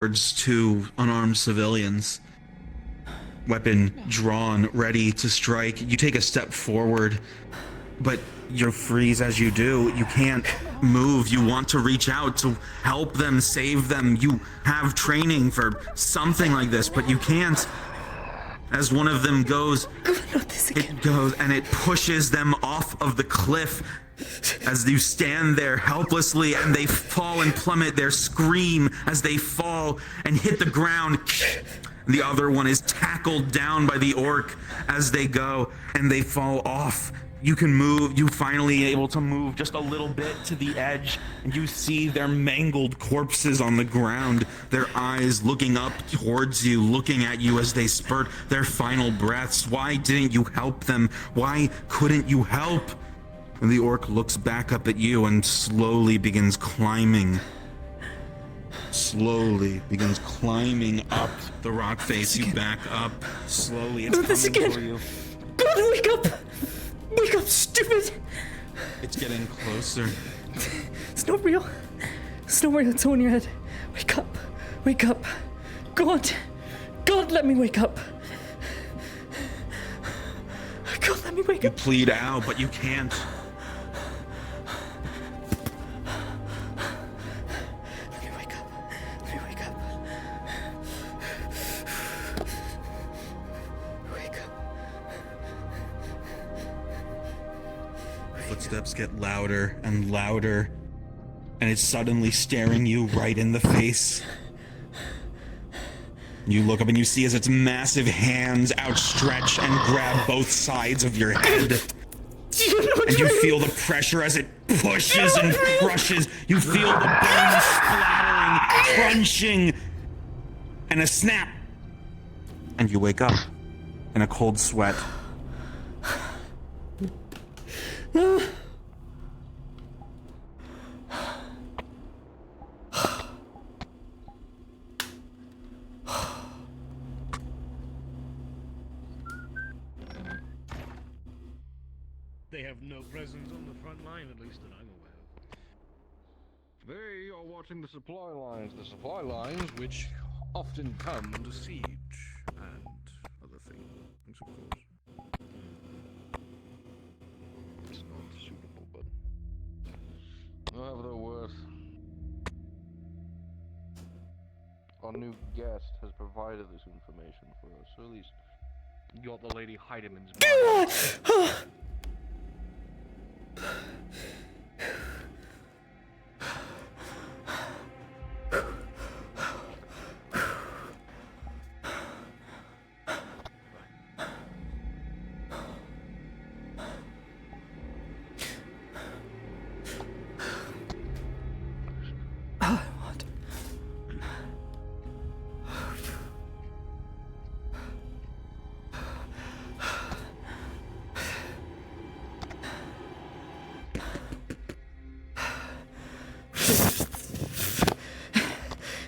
towards two unarmed civilians, weapon drawn, ready to strike. You take a step forward, but you freeze as you do. You can't move. You want to reach out to help them, save them. You have training for something like this, but you can't. As one of them goes, it goes and it pushes them off of the cliff. As you stand there helplessly and they fall and plummet, their scream as they fall and hit the ground. The other one is tackled down by the orc as they go and they fall off. You can move, you finally able to move just a little bit to the edge, and you see their mangled corpses on the ground, their eyes looking up towards you, looking at you as they spurt their final breaths. Why didn't you help them? Why couldn't you help? And the orc looks back up at you and slowly begins climbing. Slowly begins climbing up the rock face. You back up slowly. It's coming for you. God, wake up! Wake up, stupid! It's getting closer. It's not real. It's not real. It's all in your head. Wake up. Wake up. God. God, let me wake up. God, let me wake You up. plead out, but you can't. Let me wake up. Let me wake up. Wake up. Footsteps get louder and louder, and it's suddenly staring you right in the face. You look up and you see as its massive hands outstretch and grab both sides of your head. And you feel the pressure as it pushes and crushes. You feel the bones splattering, crunching, and a snap. And you wake up in a cold sweat. They have no presence on the front line, at least that I'm aware of. They are watching the supply lines which often come under siege, and other things, of course. It's not suitable, but whatever they're worth. Our new guest has provided this information for us, so at least got the Lady Heideman's mind.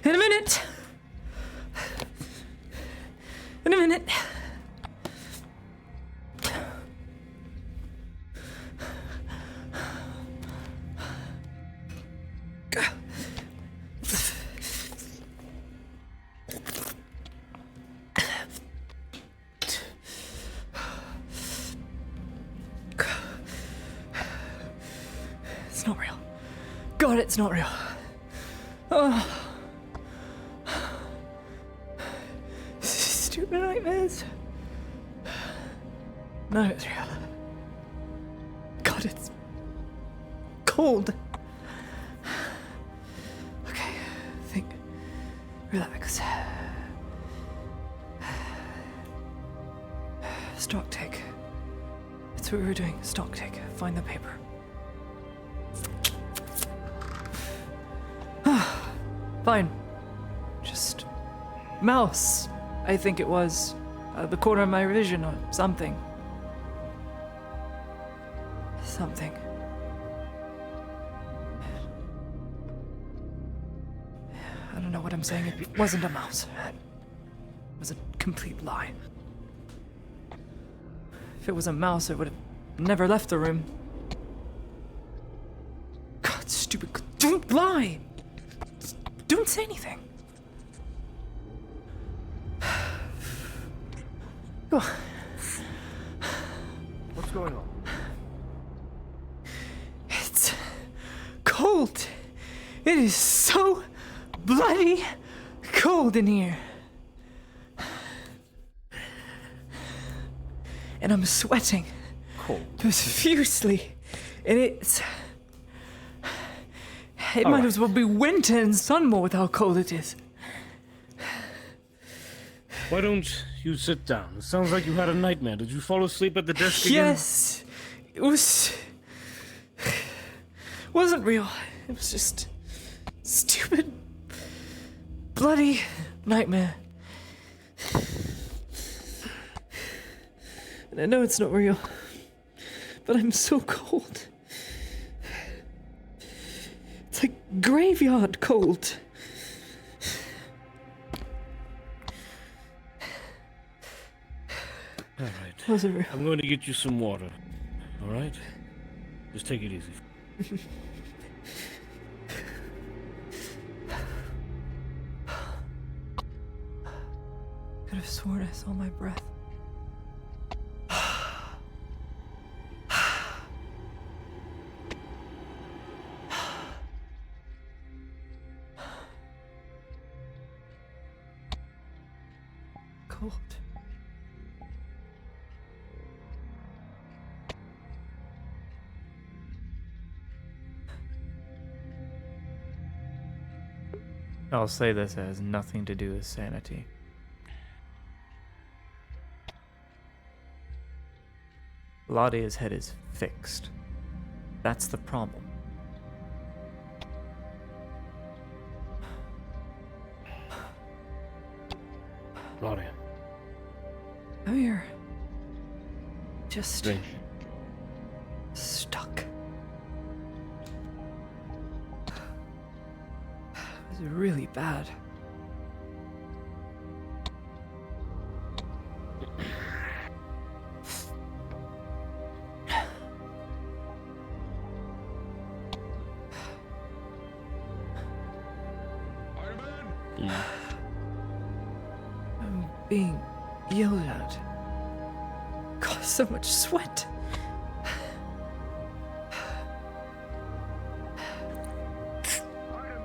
In a minute. In a minute. It's not real. God, it's not real. Oh. Stupid nightmares. None of it's real. God, it's cold. Okay, think. Relax. Stock take. That's what we were doing. Stock take. Find the paper. Fine. Just mouse. I think it was the corner of my vision or something. Something. I don't know what I'm saying. It wasn't a mouse. It was a complete lie. If it was a mouse, it would have never left the room. God, stupid. Don't lie! Don't say anything. Oh, What's going on? it's cold. It is so bloody cold in here. And I'm sweating Cold. profusely. And it might right. as well be winter in Sunmore with how cold it is. Why don't you sit down? It sounds like you had a nightmare. Did you fall asleep at the desk again? Yes, it wasn't real. It was just stupid, bloody nightmare. And I know it's not real, but I'm so cold. It's like graveyard cold. All right. Was it real? I'm going to get you some water. All right? Just take it easy. Could have sworn I saw my breath. Cold. I'll say this has nothing to do with sanity. Ladia's head is fixed. That's the problem. Claudia, Oh, you're just drink. stuck. It was really bad. I'm being yelled at. God, so much sweat.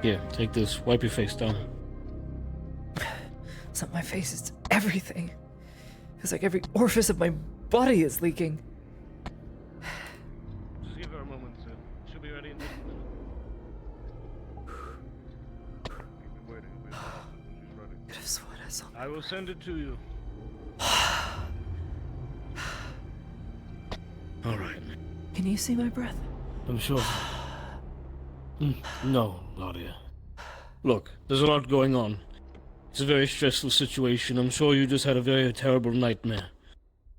Here, take this. Wipe your face down. It's not my face, it's everything. Feels like every orifice of my body is leaking. Just give her a moment, sir. She'll be ready in just a minute. We've been waiting. She's ready. Could have sworn I saw. I will send it to you. All right. Can you see my breath? I'm sure. No, Claudia. Look, there's a lot going on. It's a very stressful situation. I'm sure you just had a very terrible nightmare.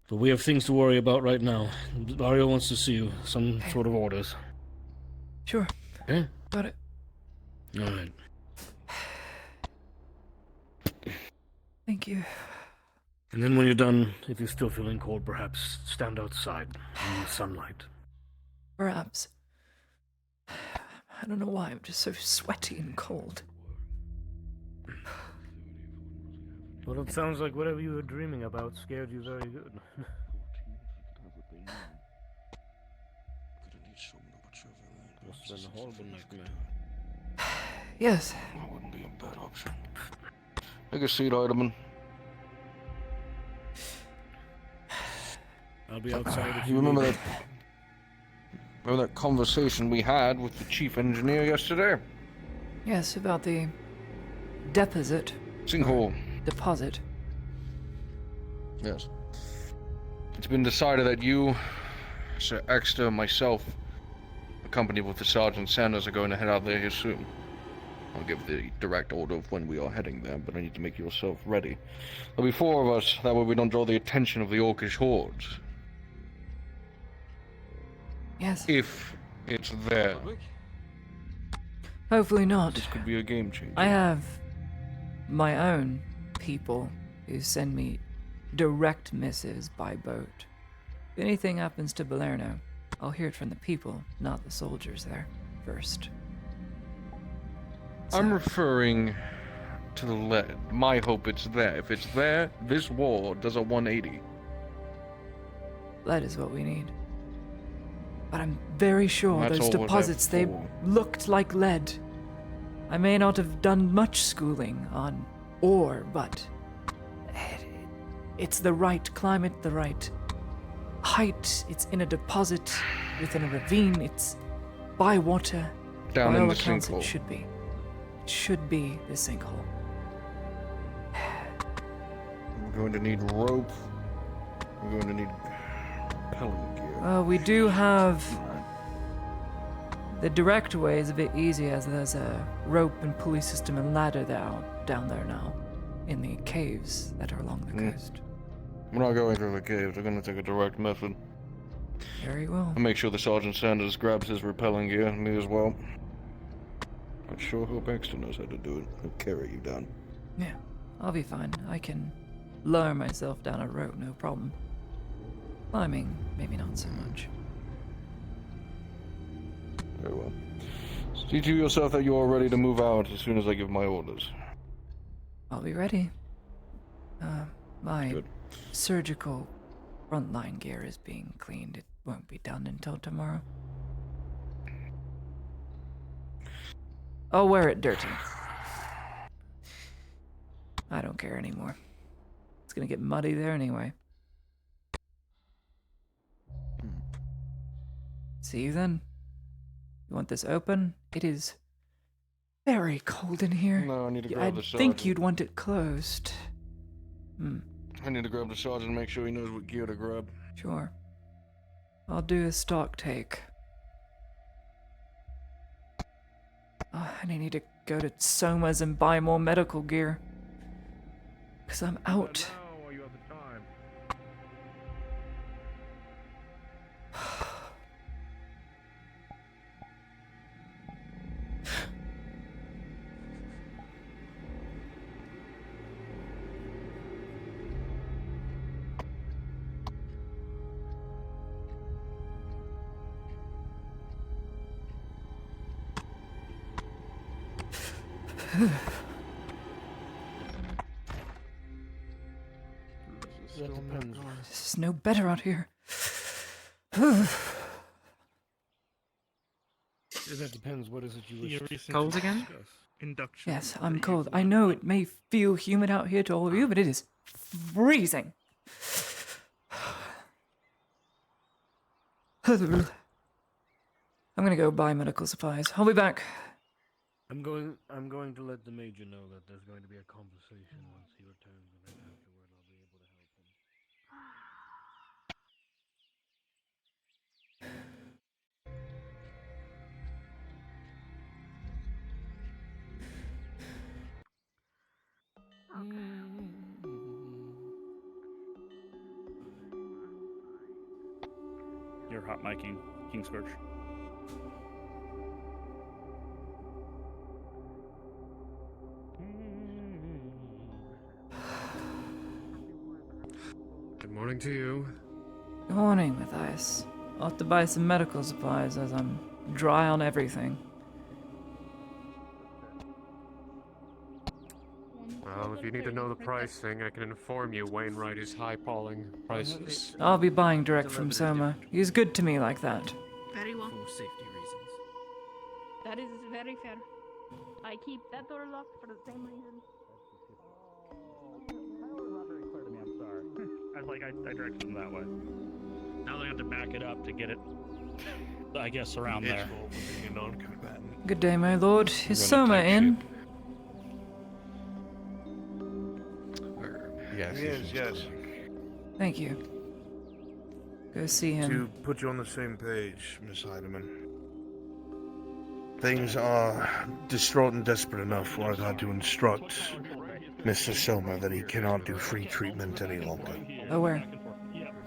But we have things to worry about right now. Mario wants to see you. Some sort of orders. Sure. Okay? Got it. All right. Thank you. And then when you're done, if you're still feeling cold, perhaps stand outside in the sunlight. Perhaps. I don't know why, I'm just so sweaty and cold. Well, it sounds like whatever you were dreaming about scared you very good. Must have been a horrible nightmare. Yes. That wouldn't be a bad option. Take a seat, Eidelman. I'll be outside if You remember that? Remember that conversation we had with the chief engineer yesterday? Yes, about the deposit. Sinkhole. Deposit. Yes. It's been decided that you, Sir Exeter, myself, accompanied with the Sergeant Sanders, are going to head out there here soon. I'll give the direct order of when we are heading there, but I need to make yourself ready. There'll be 4 of us, that way we don't draw the attention of the Orcish hordes. Yes. If it's there. Hopefully not. This could be a game changer. I have my own people who send me direct missives by boat. If anything happens to Balerno, I'll hear it from the people, not the soldiers there, first. I'm referring to the lead. My hope it's there. If it's there, this war does a 180. Lead is what we need. But I'm very sure That's those all we're there deposits, they for. looked like lead. I may not have done much schooling on ore, but it's the right climate, the right height. It's in a deposit within a ravine. It's by water. Down By in all the accounts, sinkhole. it should be. It should be the sinkhole. We're going to need rope. We're going to need repelling gear. Well, we do have... The direct way is a bit easier, as there's a rope and pulley system and ladder down there now, in the caves that are along the coast. We're not going through the caves. We're going to take a direct method. Very well. I'll make sure the Sergeant Sanders grabs his repelling gear, and me as well. I sure hope Exton knows how to do it. He'll carry you down. Yeah, I'll be fine. I can lower myself down a rope, no problem. Climbing, maybe not so much. Very well. See to yourself that you are ready to move out as soon as I give my orders. I'll be ready. My Good. surgical frontline gear is being cleaned. It won't be done until tomorrow. I'll wear it dirty. I don't care anymore. It's gonna get muddy there anyway. See you then. You want this open? It is very cold in here. No, I need to grab I the think sergeant. you'd want it closed. I need to grab the sergeant and make sure he knows what gear to grab. Sure. I'll do a stock take. Oh, and I need to go to Soma's and buy more medical gear. 'Cause I'm out. That depends. This is no better out here. That depends. What is it you wish? Cold again? Induction. Yes, I'm cold. I know it may feel humid out here to all of you, but it is freezing. I'm gonna go buy medical supplies. I'll be back. I'm going to let the major know that there's going to be a conversation once he returns, and then afterward I'll be able to help him. You're hot miking Kingsburg. Good morning to you. Good morning, Matthias. I'll have to buy some medical supplies as I'm dry on everything. Well, if you need to know the pricing, I can inform you Wainwright is high-palling prices. I'll be buying direct from Soma. He's good to me like that. Very well. For safety reasons. That is very fair. I keep that door locked for the same reason. That was not very clear to me, I'm sorry. I directed them that way. Now they have to back it up to get it, I guess, around there. Good day, my lord. Is Run a Soma tight in? Yes, Yes. Thank you. Go see him. To put you on the same page, Miss Heidemann. Things are distraught and desperate enough for I've had to instruct Mr. Soma that he cannot do free treatment any longer. Oh, where?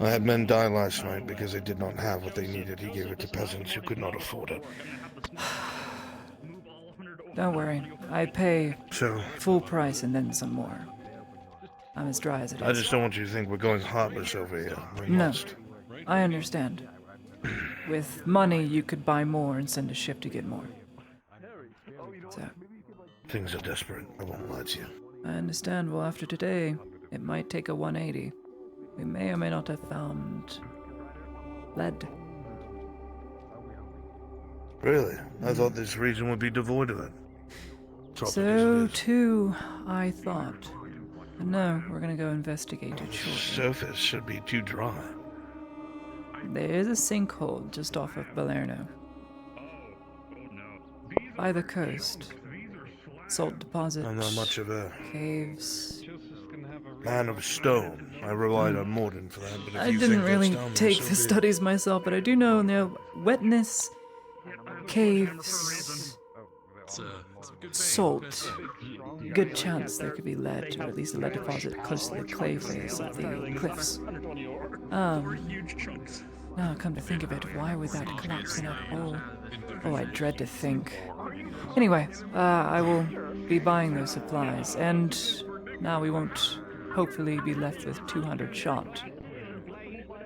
I had men die last night because they did not have what they needed. He gave it to peasants who could not afford it. Don't worry. I pay So, full price and then some more. I'm as dry as it is. I just don't want you to think we're going heartless over here. We No. must. I understand. With money, you could buy more and send a ship to get more. So, Things are desperate. I won't lie to you. I understand. Well, after today, it might take a 180. We may or may not have found lead. Really? I thought this region would be devoid of it. Tropic as So, it is. too, I thought. But no, we're gonna go investigate it The shortly. surface should be too dry. There is a sinkhole just off of Balerno, by the coast. Salt deposit, I'm not much of a caves. man of stone. I relied on Morden for that, but if I you didn't think really that's down there, take so the be it. studies myself, but I do know, wetness, caves, salt. Good chance there could be lead, or at least a lead deposit close to the clay face of the cliffs. Now, come to think of it, why would that collapse in a hole? Oh, I dread to think. Anyway, I will be buying those supplies, and now we won't hopefully be left with 200 shot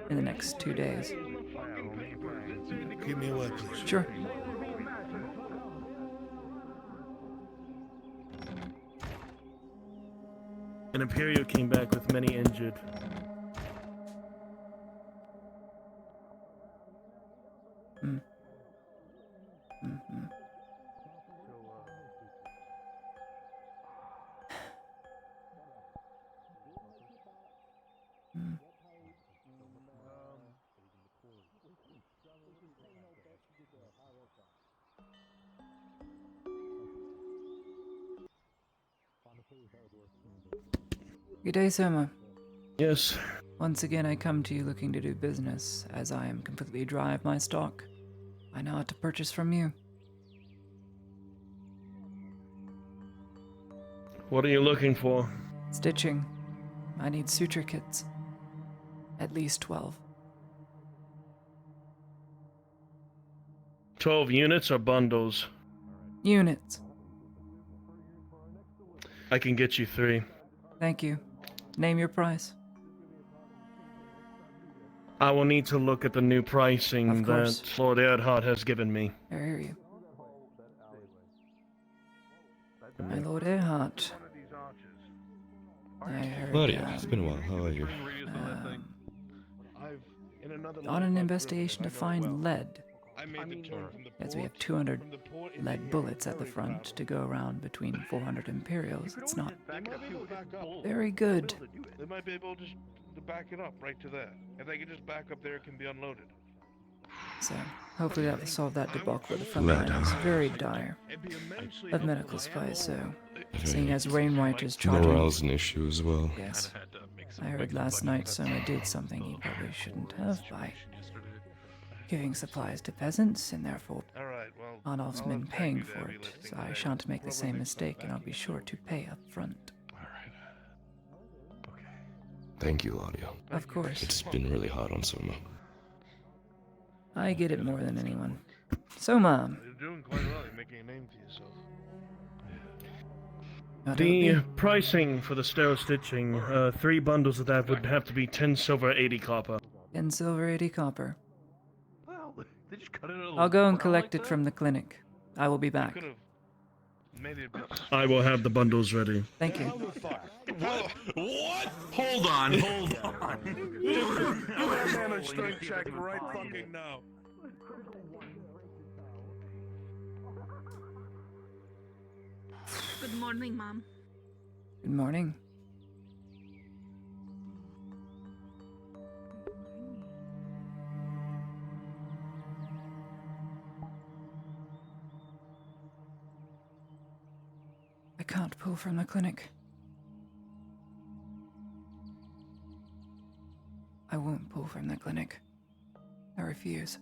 in the next 2 days. Give me a word, please. Sure. An Imperial came back with many injured. Mm. Mm-hmm. Mm. Good day, Soma. Yes. Once again, I come to you looking to do business, as I am completely dry of my stock. I know how to purchase from you. What are you looking for? Stitching. I need suture kits. At least 12. 12 units or bundles? Units. I can get you 3. Thank you. Name your price. I will need to look at the new pricing Of course. that Lord Earhart has given me. I hear you. My Lord Earhart. I heard, Claudia, it's been a while. How are you? On an investigation to find lead, as we have 200 lead bullets at the front to go around between 400 Imperials. It's not very good. They might be able to back it up right to there. If they can just back up there, it can be unloaded. So, hopefully that will solve that debacle at the front Lead, line. It's huh? very dire. Of medical supplies, so seeing as Wainwright is charging... Morale's an issue as well. Yes. I heard last night Soma did something he probably shouldn't have by giving supplies to peasants, and therefore Arnulf's been paying for it, so I shan't make the same mistake, and I'll be sure to pay up front. Thank you, Claudia. Of course. It's been really hard on Soma. I get it more than anyone. Soma. You're doing quite well. You're making a name for yourself. The pricing for the sterile stitching, 3 bundles of that would have to be 10 silver, 80 copper. 10 silver, 80 copper. Well, they just cut it out of I'll go and ground collect like it from the clinic. I will be back. Made it a bit I will have the bundles ready. Thank you. What? Hold on. Man, a strength check right fucking now. Good morning, Mom. Good morning. I can't pull from the clinic. I won't pull from the clinic. I refuse.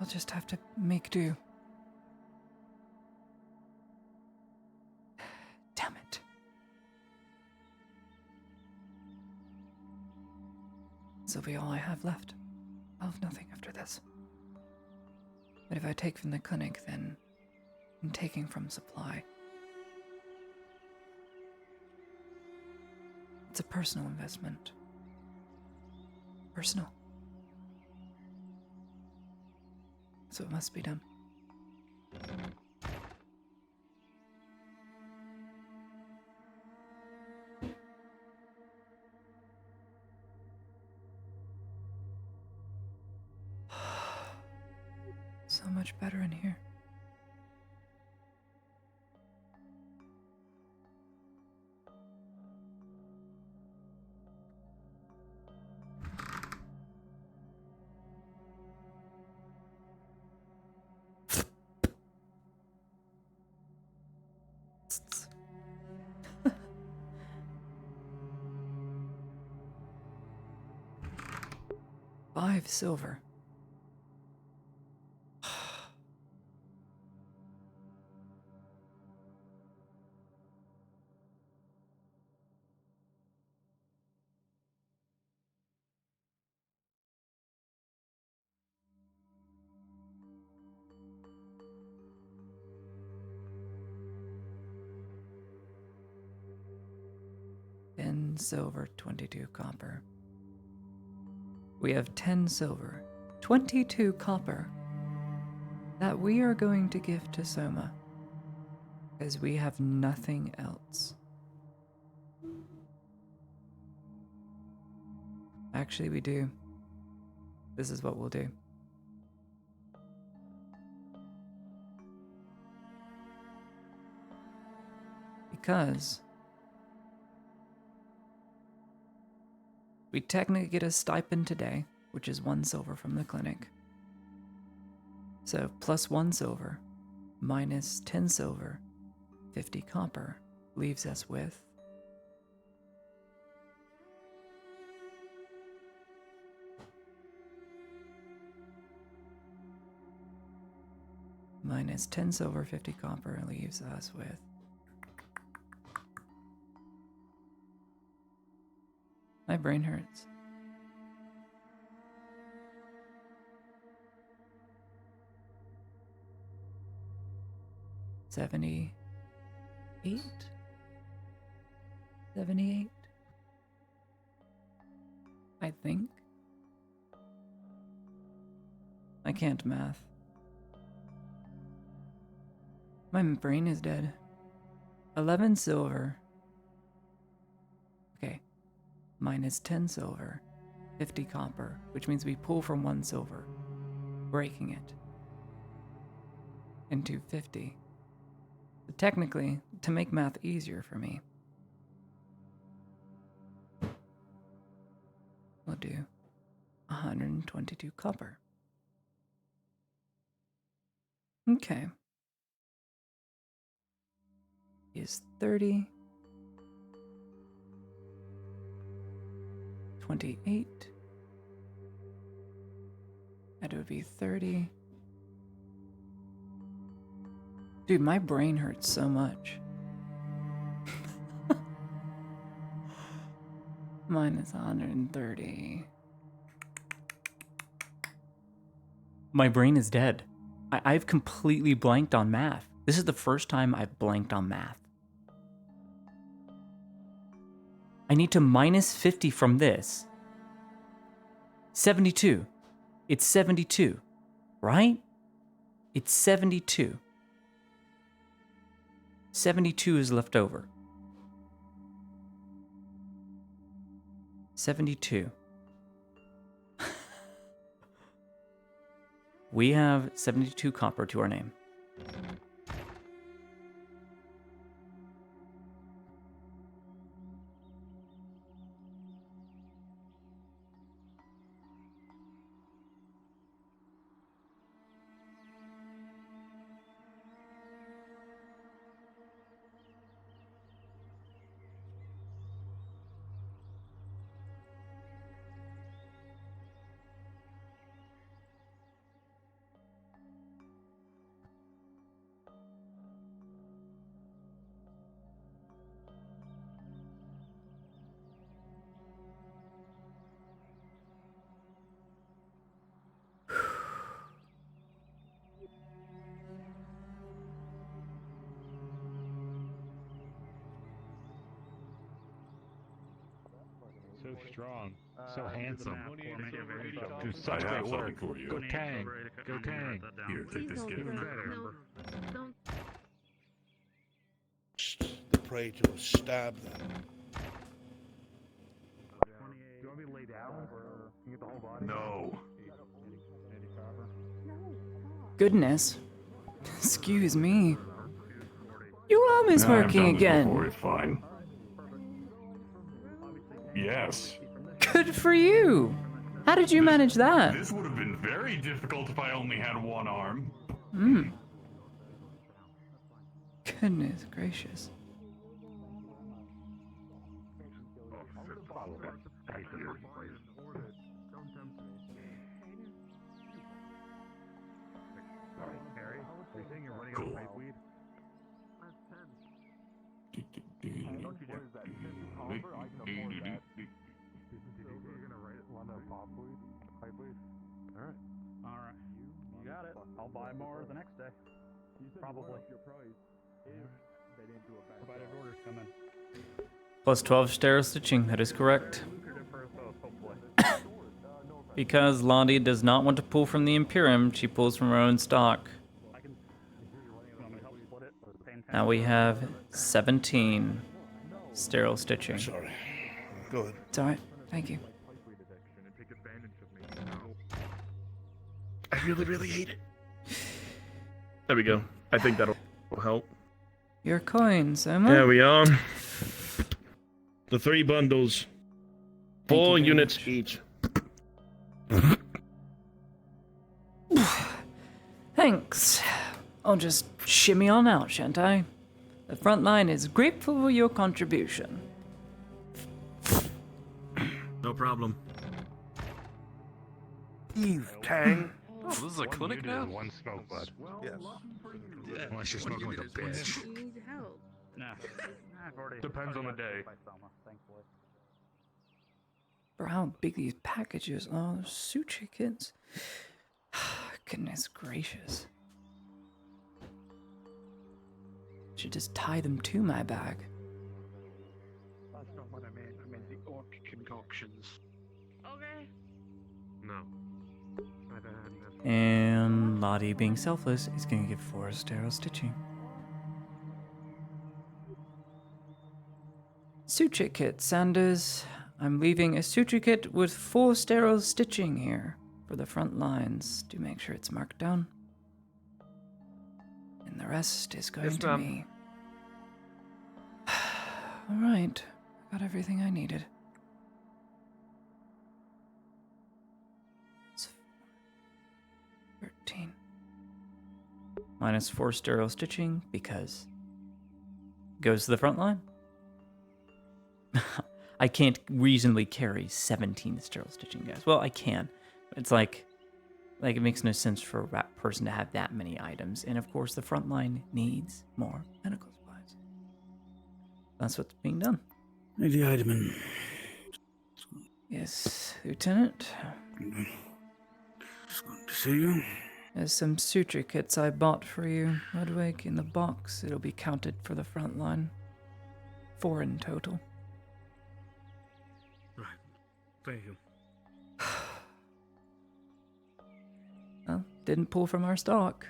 I'll just have to make do. Damn it. This'll be all I have left. I'll have nothing after this. But if I take from the clinic, then I'm taking from supply. It's a personal investment. Personal. So it must be done. much better in here. $5 silver. $10 silver, 22 copper. We have 10 silver, 22 copper that we are going to give to Soma, as we have nothing else. Actually, we do. This is what we'll do. Because we technically get a stipend today, which is 1 silver from the clinic. So plus 1 silver minus 10 silver, 50 copper, leaves us with minus 10 silver, 50 copper, leaves us with my brain hurts. $78? $78? I think. I can't math. My brain is dead. 11 silver. Okay. Minus 10 silver, 50 copper, which means we pull from 1 silver, breaking it into 50. But technically, to make math easier for me, we'll do 122 copper. Okay. Is 30. 28. That would be 30. Dude, my brain hurts so much. Minus 130. My brain is dead. I've completely blanked on math. This is the first time I've blanked on math. I need to minus 50 from this. 72. It's 72, right? It's 72. 72 is left over. 72. We have 72 copper to our name. So strong, so handsome. I have something for you. Go Tang, go Tang. Here, take this gift. The prey to stab them. Do you want me to lay down or you get the whole body? No. Goodness. Excuse me. Your arm is working again. It's fine. Yes. Good for you. How did you manage that? This would have been very difficult if I only had one arm. Goodness gracious. Cool. Alright. You got it. I'll buy more the next day. Probably. Provided orders come in. Plus 12 sterile stitching, that is correct. Because Lottie does not want to pull from the Imperium, she pulls from her own stock. Now we have 17 sterile stitching. Sorry. Go ahead. It's alright, thank you. I really hate it. There we go. I think that'll help. Your coins, Emma. There we are. The 3 bundles. Thank you 4 very units much. each. Thanks. I'll just shimmy on out, shan't I? The front line is grateful for your contribution. No problem. Eve Tang. Oh, this is a clinic now? One smoke, bud. Yes. Unless you're smoking like a bitch. You need help. Nah. I've already. Depends on the day. Thankfully. For how big these packages are, suit chickens. Goodness gracious. Should just tie them to my bag. That's not what I meant. I meant the orc concoctions. Okay. No. And Lottie, being selfless, is going to give 4 sterile stitching. Suture kit, Sanders. I'm leaving a suture kit with 4 sterile stitching here for the front lines. Do make sure it's marked down. And the rest is going to me. Alright, got everything I needed. It's 13. Minus 4 sterile stitching because goes to the front line. I can't reasonably carry 17 sterile stitching, guys. Well, I can. It's like it makes no sense for a rat person to have that many items. And of course, the front line needs more medical supplies. That's what's being done. Lady Heidemann. Yes, Lieutenant. Just good to see you. There's some suture kits I bought for you, Ludwig, in the box. It'll be counted for the front line. 4 in total. Right. Thank you. Well, didn't pull from our stock.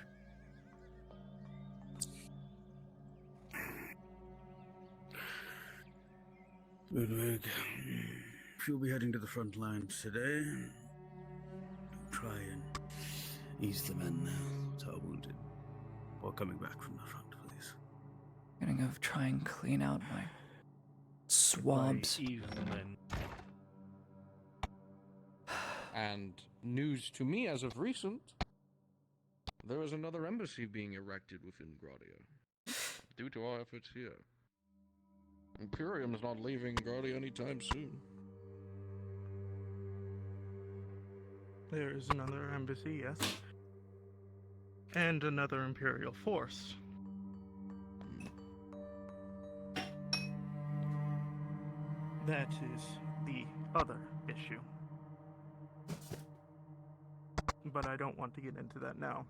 Ludwig, she'll be heading to the front lines today. Try and ease the men that are wounded. Or coming back from the front, please. I'm gonna go try and clean out my swabs. And news to me as of recent, there is another embassy being erected within Gradia. Due to our efforts here. Imperium is not leaving Gradia anytime soon. There is another embassy, yes. And another Imperial force. That is the other issue. But I don't want to get into that now.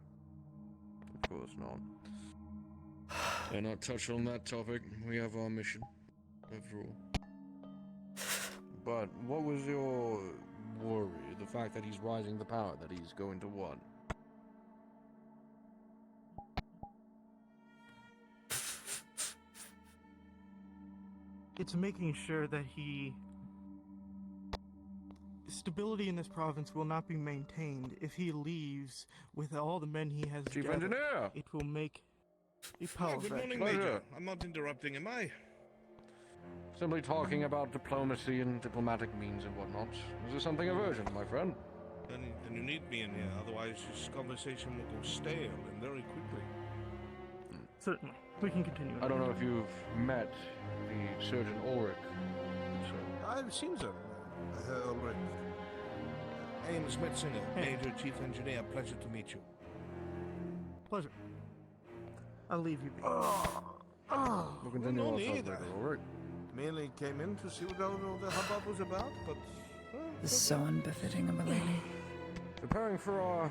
Of course not. And not touch on that topic. We have our mission, after all. But what was your worry? The fact that he's rising the power that he's going to what? It's making sure that he stability in this province will not be maintained if he leaves with all the men he has Chief gathered. Engineer! It will make a power Good morning, Pleasure. Major. I'm not interrupting, am I? Simply talking about diplomacy and diplomatic means and whatnot. Is there something of urgent, my friend? Then you need me in here, otherwise this conversation will go stale and very quickly. Certainly. We can continue. I don't know if you've met the Surgeon Ulrich. I've seen them, Ulrich. My name is Metzinger, Major Chief Engineer. Pleasure to meet you. Pleasure. I'll leave you be. We'll continue no our need. talk later, Ulrich. Merely came in to see what all the hubbub was about, but... This is so unbefitting of a lady. Preparing for our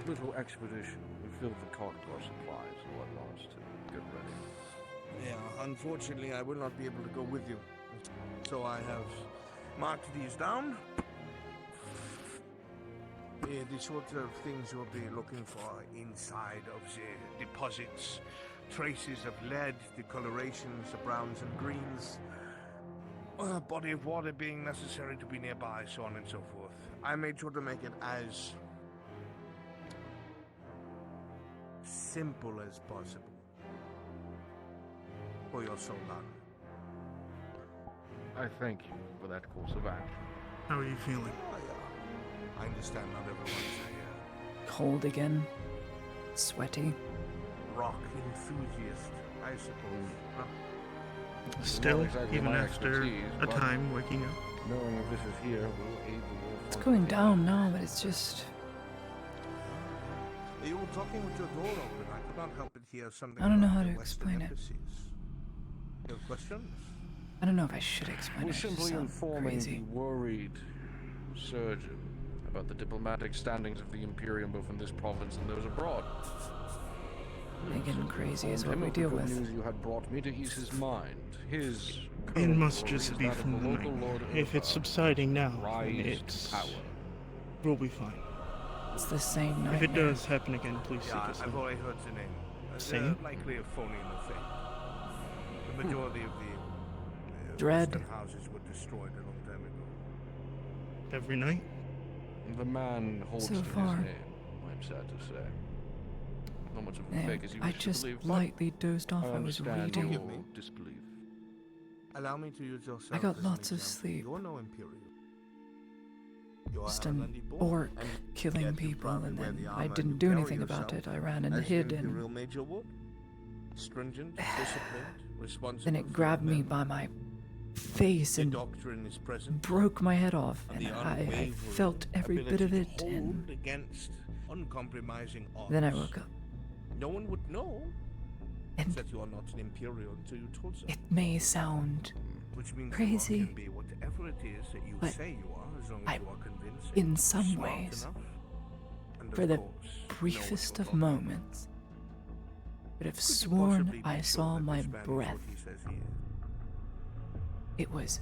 little expedition, we filled the cart with our supplies and whatnot to get ready. Yeah, unfortunately I will not be able to go with you. So I have marked these down. The sorts of things you'll be looking for inside of the deposits. Traces of lead, the colorations, the browns and greens. Body of water being necessary to be nearby, so on and so forth. I made sure to make it as simple as possible for your Soldan. I thank you for that course of action. How are you feeling? Oh, yeah. I understand not everyone's a Cold again. Sweaty. rock enthusiast, I suppose. Huh? Still, Not exactly even my after expertise, a but time waking up. knowing if this is here will aid the war It's front. going down now, but it's just... You were talking with your door open. I could not help but hear something. I don't know about how the to Western explain it. embassies. You have questions? I don't know if I should explain We're it. It just simply sounds informing crazy. the worried surgeon about the diplomatic standings of the Imperium both in this province and those abroad. Making crazy is Informed what we him of the deal good with. news you had brought me to ease his mind. His It current must worry just is be that of from the local night. Lord If it's Urfa subsiding now, then rise to it's... power. We'll be fine. It's the same nightmare. If it does happen again, please seek Yeah, us I've out. already heard the name. Same? Likely a phony in the fake. The majority of the Dread. Western houses were destroyed a long time ago. Every night? The man holds So to far. his name, I'm sad to say. Not much of a And fake as you I wish to just believe, but lightly dozed off. I I was understand reading. your Forgive me. disbelief. Allow me to use yourself I got as an lots of example. sleep. You're no Imperial. You're Just a an Harlandi born, orc and killing yet you people, proudly and wear then the I armor didn't and do carry anything about yourself it. I ran and as hid, an Imperial and Major would. Stringent, disciplined, responsible. then it for grabbed your me men. by my face The and doctrine is present. broke my head off, And and the I unwavering felt every bit of ability it, to and hold against uncompromising odds. then I woke up. No one would know And that you are not an Imperial until you told them. it may sound Which means crazy, you can be whatever it is that you but say you are, as long as I, you are convincing. in some smart ways, enough, and for of the course, know briefest what you're of talking about. moments, would have Could you sworn possibly be I sure saw that my this man is breath. what he says he is? It was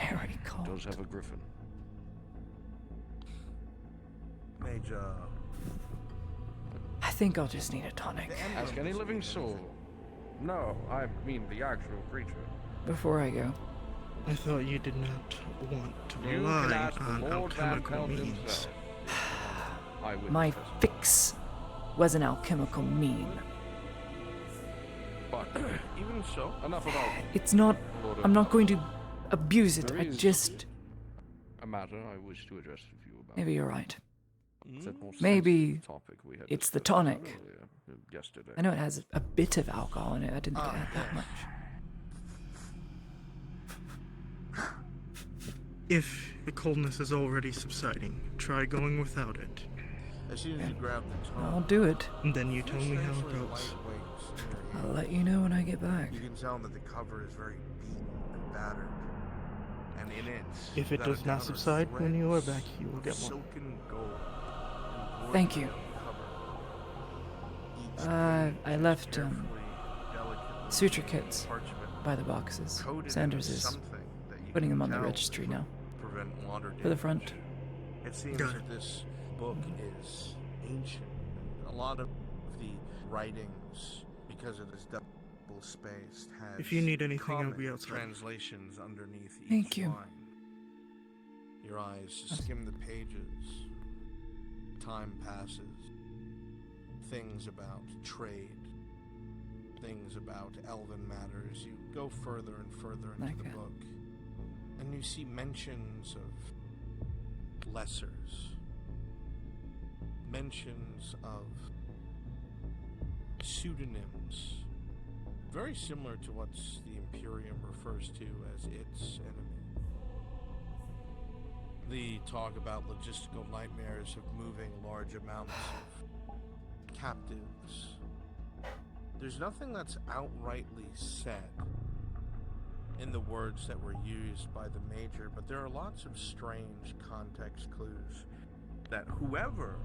very He cold. does have a griffin. Major. I think I'll just need a tonic Ask any living soul. No, I mean the actual creature. before I go. I thought you did not want to You can rely ask the on Lord Van alchemical Pelt means. himself. I would My test it. fix was an alchemical mean. But Even so, enough about It's not. Lord I'm not Urfa. going to abuse it. There I is just. a matter I wish to address with you about. Maybe you're right. It's that more Maybe sensitive topic we had it's the discussed tonic. earlier, yesterday. I know it has a bit of alcohol in it. I didn't think it had that much. If the coldness is already subsiding, try going without it. as soon as you grab the tongue, I'll do it. And then you tell me how it strangely goes. lightweight. I'll let you know when I get back. You can tell that the cover is very beaten and battered. And in it, If it that does not outer subside when you are threads back, you will of get one. silken gold Thank you. embroidered on the cover. Each I page left carefully, delicately suture kits parchment, by the boxes. coated Sanders in is something that you putting can them on the tell registry now. prevent water For the front. damage. It seems Good. that this book is ancient. A lot of the writings, because it is double spaced, has If you need anything, I'll common be outside. translations underneath Thank each you. line. Your eyes skim the pages. Time passes. Things about trade. Things about elven matters. You go further and further into the book. And you see mentions of lessers. Mentions of pseudonyms. Very similar to what the Imperium refers to as its enemy. The talk about logistical nightmares of moving large amounts of captives. There's nothing that's outrightly said in the words that were used by the Major, but there are lots of strange context clues that whoever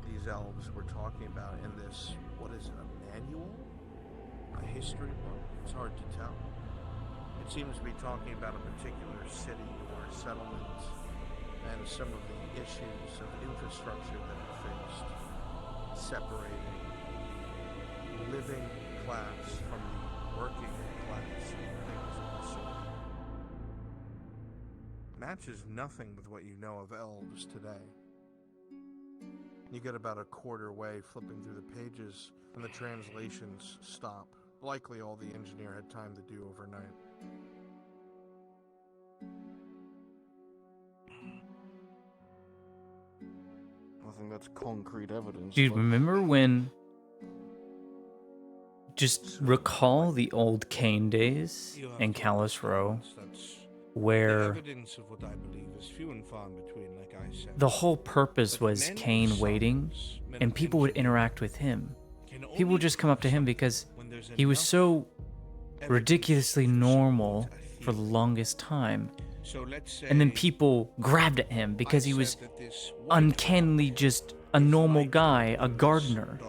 these elves were talking about in this, what is it, a manual? A history book? It's hard to tell. It seems to be talking about a particular city or settlement and some of the issues of infrastructure that it faced, separating the living class from the working class and things of the sort. Matches nothing with what you know of elves today. You get about a quarter way flipping through the pages, and the translations stop. Likely all the engineer had time to do overnight. Nothing that's concrete evidence. Dude, but remember when... Just recall the old Kane days in Callus Row, where evidence of what I believe is few and far between, like I said. the whole purpose was Kane waiting, and people would interact with him. People would just come up to him because he was so ridiculously normal for the longest time. And then people grabbed at him because he was uncannily just a normal guy, a gardener.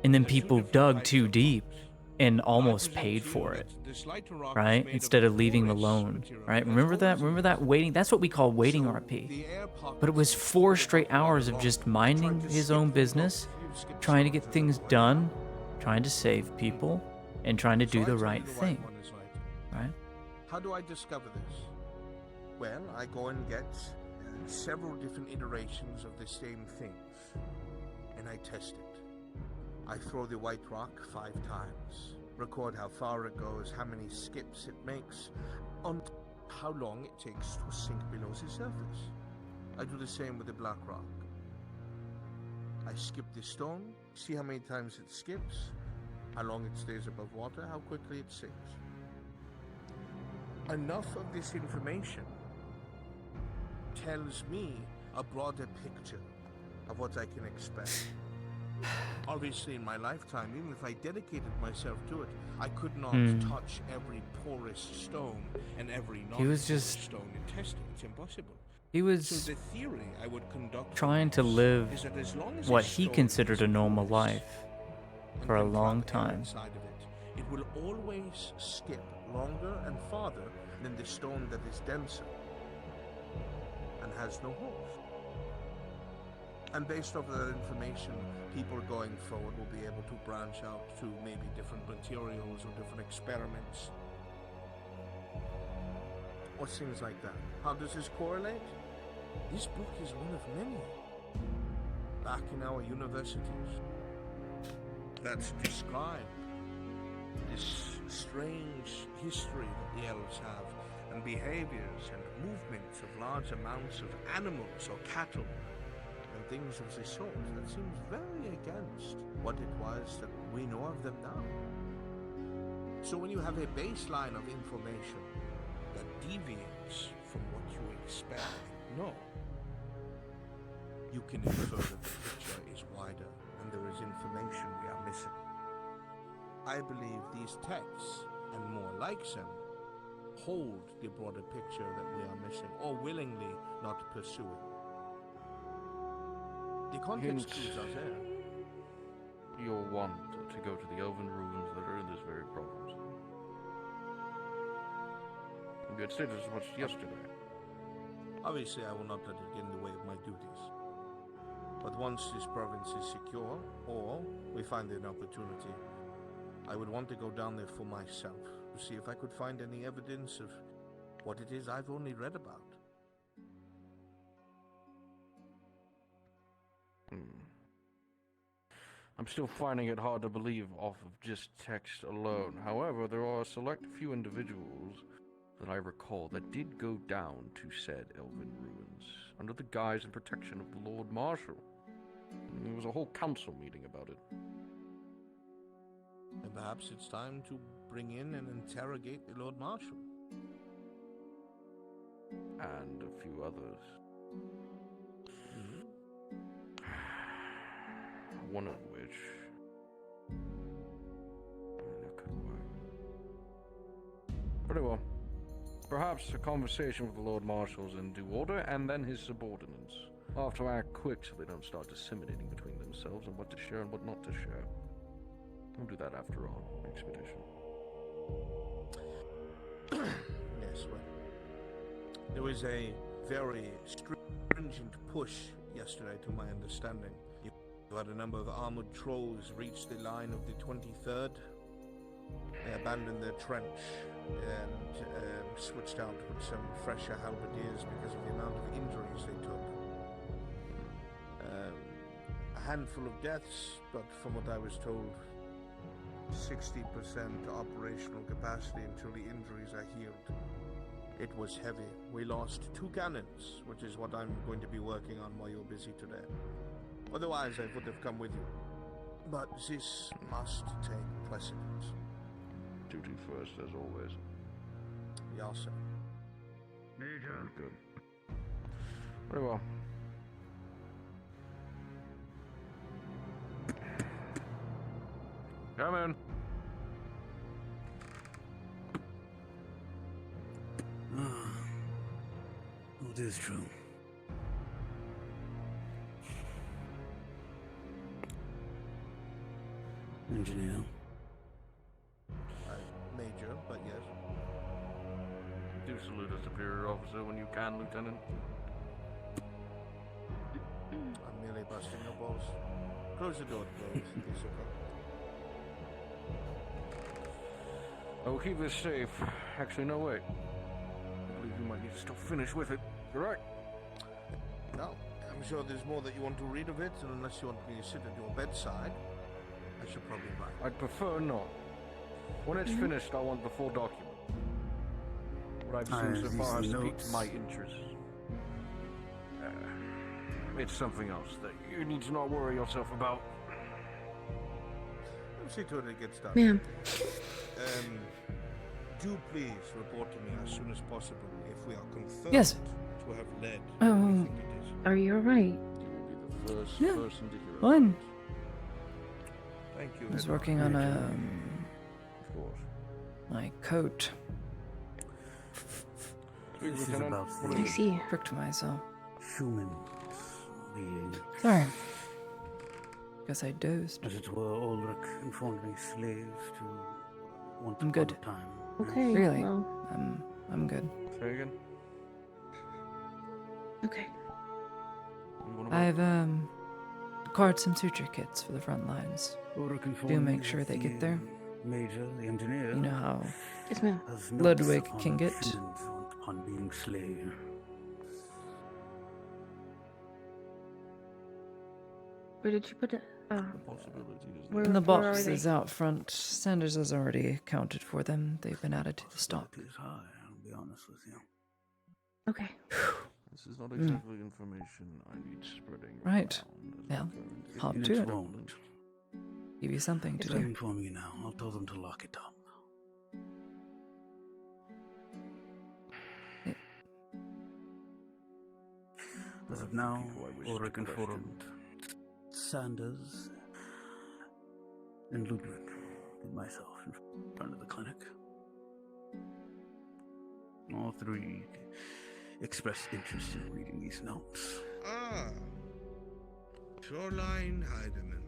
And then people dug too deep and almost paid for it, right? Instead of leaving him alone, right? Remember that? Remember that waiting? That's what we call waiting RP. But it was 4 straight hours of just minding his own business, trying to get things done, trying to save people, and trying to do the right thing, right? How do I discover this? Well, I go and get several different iterations of the same things, and I test it. I throw the white rock 5 times, record how far it goes, how many skips it makes, and how long it takes to sink below the surface. I do the same with the black rock. I skip the stone, see how many times it skips, how long it stays above water, how quickly it sinks. Enough of this information tells me a broader picture of what I can expect. Obviously, in my lifetime, even if I dedicated myself to it, I could not touch every porous stone and every non-porous stone in testing. It's impossible. He was So the theory I would conduct trying to live is that as long as what a he stone considered is a normal porous life and for a can long trap air time. inside of it, it will always skip longer and farther than the stone that is denser and has no holes. And based off that information, people going forward will be able to branch out to maybe different materials or different experiments. Or things like that. How does this correlate? This book is one of many. Back in our universities. That's describe this strange history that the elves have, and behaviors and movements of large amounts of animals or cattle and things of this sort. That seems very against what it was that we know of them now. So when you have a baseline of information that deviates from what you expect, no, you can infer that the picture is wider and there is information we are missing. I believe these texts, and more like them, hold the broader picture that we are missing, or willingly not pursuing. The context clues are there. You'll want to go to the elven ruins that are in this very province. You had stated as much yesterday. Obviously, I will not let it get in the way of my duties. But once this province is secure, or we find an opportunity, I would want to go down there for myself, to see if I could find any evidence of what it is I've only read about. I'm still finding it hard to believe off of just text alone. However, there are a select few individuals that I recall that did go down to said elven ruins under the guise and protection of the Lord Marshal. There was a whole council meeting about it. And perhaps it's time to bring in and interrogate the Lord Marshal. And a few others. One of which that could work. Very well. Perhaps a conversation with the Lord Marshal's in due order, and then his subordinates. I'll have to act quick so they don't start disseminating between themselves on what to share and what not to share. We'll do that after our expedition. Yes, well, there was a very stringent push yesterday, to my understanding. You had a number of armored trolls reach the line of the 23rd. They abandoned their trench and switched out with some fresher halberdiers because of the amount of injuries they took. A handful of deaths, but from what I was told, 60% operational capacity until the injuries are healed. It was heavy. We lost 2 cannons, which is what I'm going to be working on while you're busy today. Otherwise, I would have come with you. But this must take precedence. Duty first, as always. Yes, sir. Very good. Very well. Come in. It is true. Engineer. Major, but yes. Do salute a superior officer when you can, Lieutenant. I'm merely busting your balls. Close the door, please. It's okay. I will keep this safe. Actually, no, wait. I believe you might need to still finish with it. Correct? No, I'm sure there's more that you want to read of it, and unless you want me to sit at your bedside, I should probably write. I'd prefer not. When it's finished, I want the full document. What I've seen so far has piqued my interest. It's something else that you need to not worry yourself about. I'll see to it gets done. Ma'am. Do please report to me as soon as possible if we are confirmed Yes. to have led. Oh, are you alright? You will be the first Yeah. person to hear Fine. Thank you. I was working on Of course. my coat. This is about I see. Pricked myself. humans being, Sorry. Guess I dozed. as it were, Ulrich informed me, slaves to once I'm upon good. a time. Okay. Really? Well, I'm good. Say again? okay. I've acquired some suture kits for the front lines. Ulrich Do informed make me sure that they get the there. Major, the engineer, You know how Yes, ma'am. has notes Ludwig upon can get. humans on being slain. Where did you put it? Where, And the where are boxes they? out front, Sanders has already accounted for them. They've been added to the stock. It is high, I'll be honest with you. Okay. This is not exactly information I need spreading. Right. around as Well, current hop And to it it. won't. Give you something to As I'm do. informing you now, I'll tell them to lock it up. As of now, Ulrich informed Sanders and Ludwig and myself in front of the clinic. All 3 expressed interest in reading these notes. Ah. Shoreline Heidemann.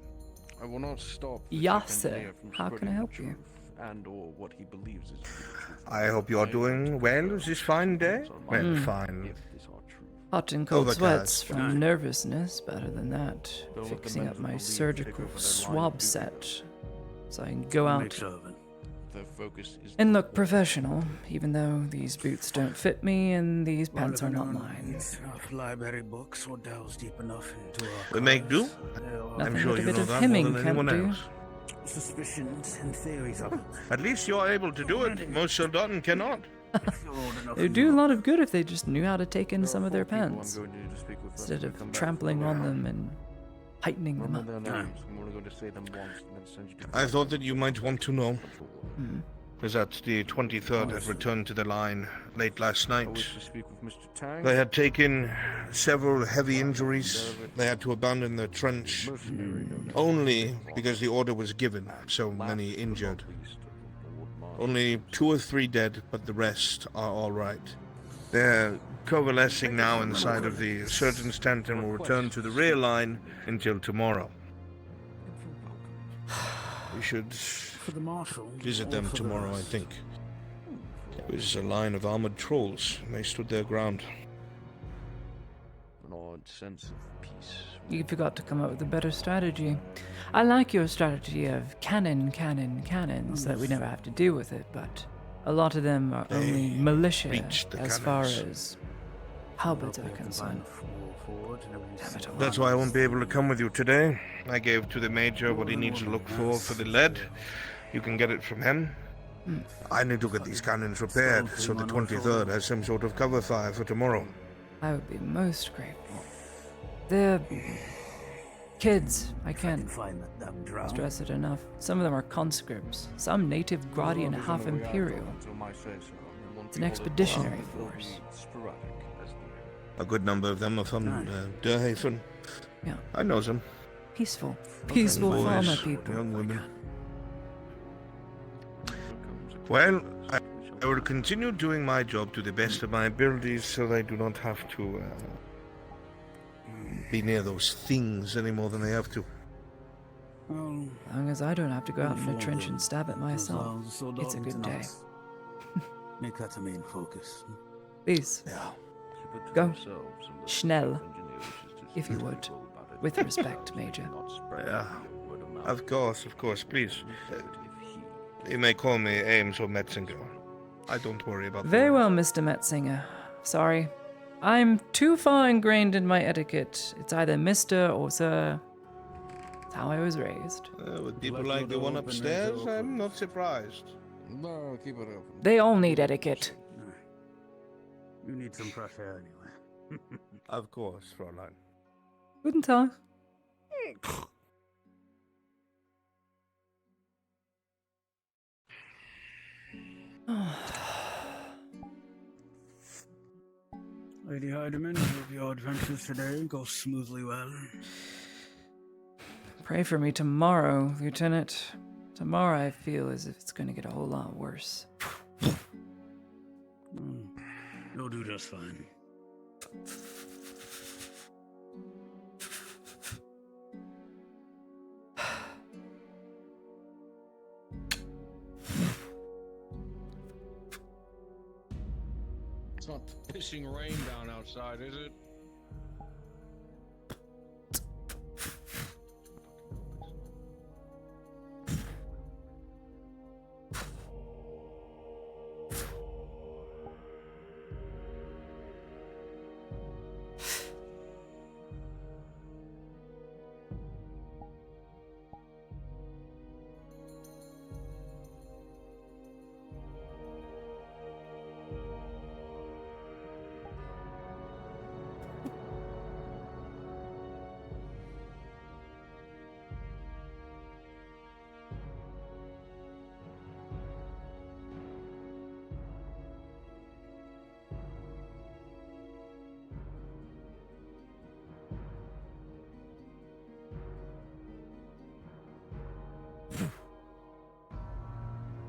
I will not stop the Yes, engineer sir. from How can I spreading the help you? truth and or what he believes is the truth. I hope you are doing well this fine day. Well, Mm. fine. If these are true. Hot and cold Overcast. sweats from nervousness, but other than that, Don't let the fixing men up of my belief take surgical over their line of swab duty. set so I can go Make out sure of it. the focus is. And look professional, even though these boots don't fit me and these Well, pants if are not anyone mine. reads enough library books or delves deep enough into our We make do. Nothing I'm but sure a you bit know of that more hemming than can't anyone do. else. suspicions and theories of it. At least you are able to do it. Most Soldaten cannot. It would do a lot of good if they just knew how to take in some of their pants, instead of trampling on them and heightening them up. I'm only going to say them once and then send you to. I thought that you might want to know. Hmm. Is that the 23rd had returned to the line late last I night. wish to speak with Mr. Tang. They had taken several heavy injuries. They had to abandon the trench only because the order was given. So many injured. Only 2 or 3 dead, but the rest are all right. They're coalescing now inside of the surgeon's tent and will return to the rear line until tomorrow. We should For the marshal. visit or them for the tomorrow, I rest? think. It was a line of armored trolls, and they stood their ground. An odd sense of peace. You forgot to come up with a better strategy. I like your strategy of cannons that we never have to deal with it, but a lot of them are only militia reach the as far cannons. as halberds are concerned. Damn it all. That's why I won't be able to come with you today. I gave to the major what he needs to look for the lead. You can get it from him. I need to get these cannons repaired, so the 23rd has some sort of cover fire for tomorrow. I would be most grateful. They're kids. I can't stress it enough. Some of them are conscripts, some native Gradi and half Imperial. It's an expeditionary force. A good number of them are from Durhaven. Yeah. I know them. Peaceful. Peaceful farmer Boys, people. young women. Well, I will continue doing my job to the best of my abilities so they do not have to be near those things any more than they have to. As long as I don't have to go out in the trench and stab it myself, it's a good day. Make that the main focus. Please. Yeah. Go. Schnell, if you would. With respect, Major. Yeah, of course, please. You may call me Ames or Metzinger. I don't worry about Very that. well, Mr. Metzinger. Sorry. I'm too far ingrained in my etiquette. It's either Mr. or Sir. It's how I was raised. With people like the one upstairs, I'm not surprised. No, keep it open. They all need etiquette. You need some fresh air anyway. Of course, Fräulein. Guten Tag. Lady Heidemann, hope your adventures today go smoothly well. Pray for me tomorrow, Lieutenant. Tomorrow I feel as if it's going to get a whole lot worse. You'll do just fine. It's not pissing rain down outside, is it?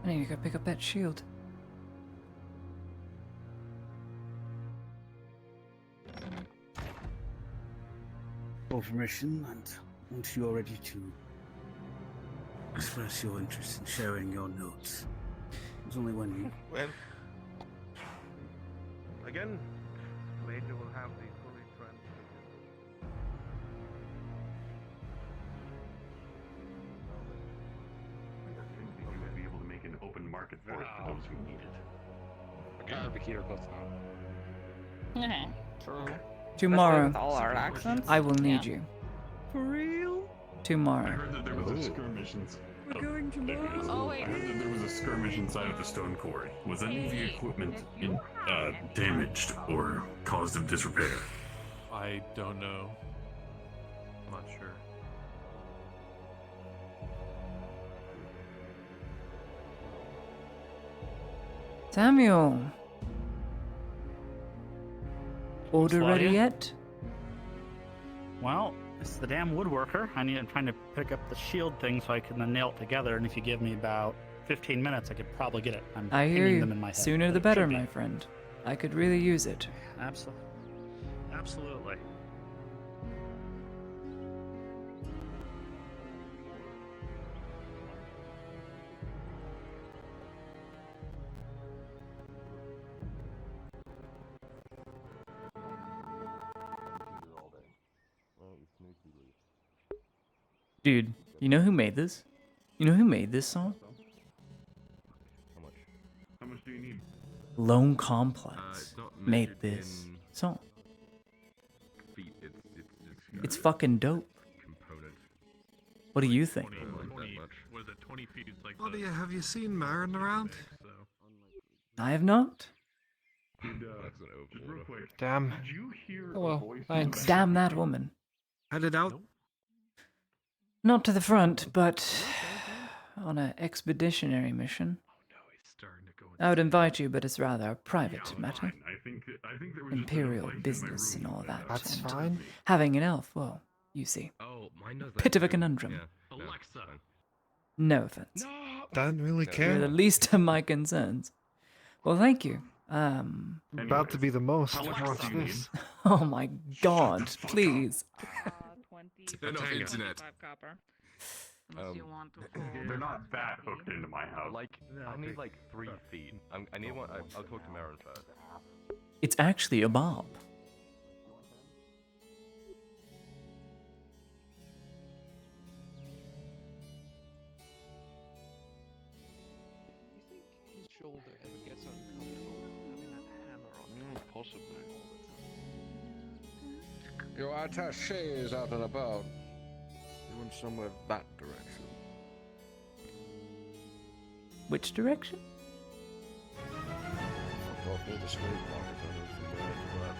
I need to go pick up that shield. For permission, and once you're ready to express your interest in sharing your notes, it's only when you. Well, again, Major will have the fully translated. You would be able to make an open market market for it for those who need it. Again, the key or close enough. True. Tomorrow, With all our accents. I will need Yeah. you. For real? I Tomorrow. heard that there was a skirmish We're going tomorrow? Oh, wait. I heard that there was a skirmish inside of the stone quarry. Was any of the equipment damaged or caused of disrepair? I don't know. I'm not sure. Samuel. Order Claudia? ready yet? Well, it's the damn woodworker. I'm trying to pick up the shield thing so I can then nail it together, and if you give me about 15 minutes, I could probably get it. I'm I hear pinging you. them in my head, Sooner but the it better, should be. my friend. I could really use it. Absolutely. Dude, you know who made this? You know who made this song? How much do you need? Lone Complex made this song. It's fucking dope. What do you think? Was it 20 feet? It's like Claudia, have you seen Marin around? I have not. just real quick. Damn. Did you hear Oh, a well, voice? thanks. Damn that woman. Headed out? Not to the front, but on an expeditionary mission. I would invite you, but it's rather a private matter. I think there was Imperial business and all that. That's and fine. Having an elf, well, you see. Oh, mine does that Bit of a too. conundrum. Yeah. Alexa. No offense. Don't really You're care. the least of my concerns. Well, thank you. About to be the most. Watch this. Oh my god, please. Enough internet. They're not that hooked into my house. I need like 3 feet. I need one. I'll talk to Marin first. It's actually a bob. His shoulder ever gets uncomfortable having that hammer on it. Possibly. Your attaché is out and about. You went somewhere that direction. Which direction? Fuck off near the slave market. I don't know if you're going to that.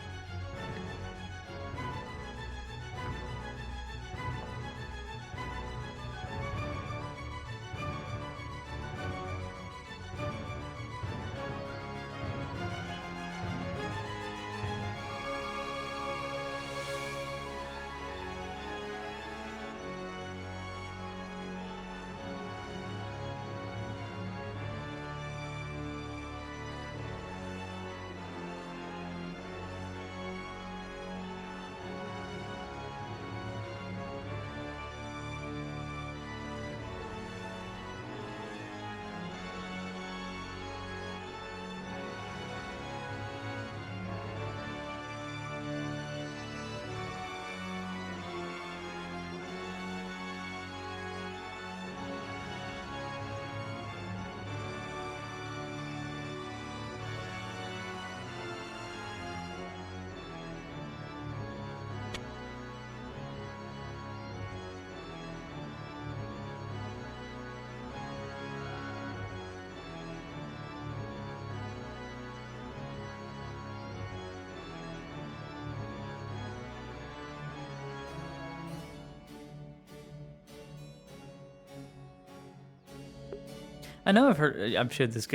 I know I've heard, I've shared this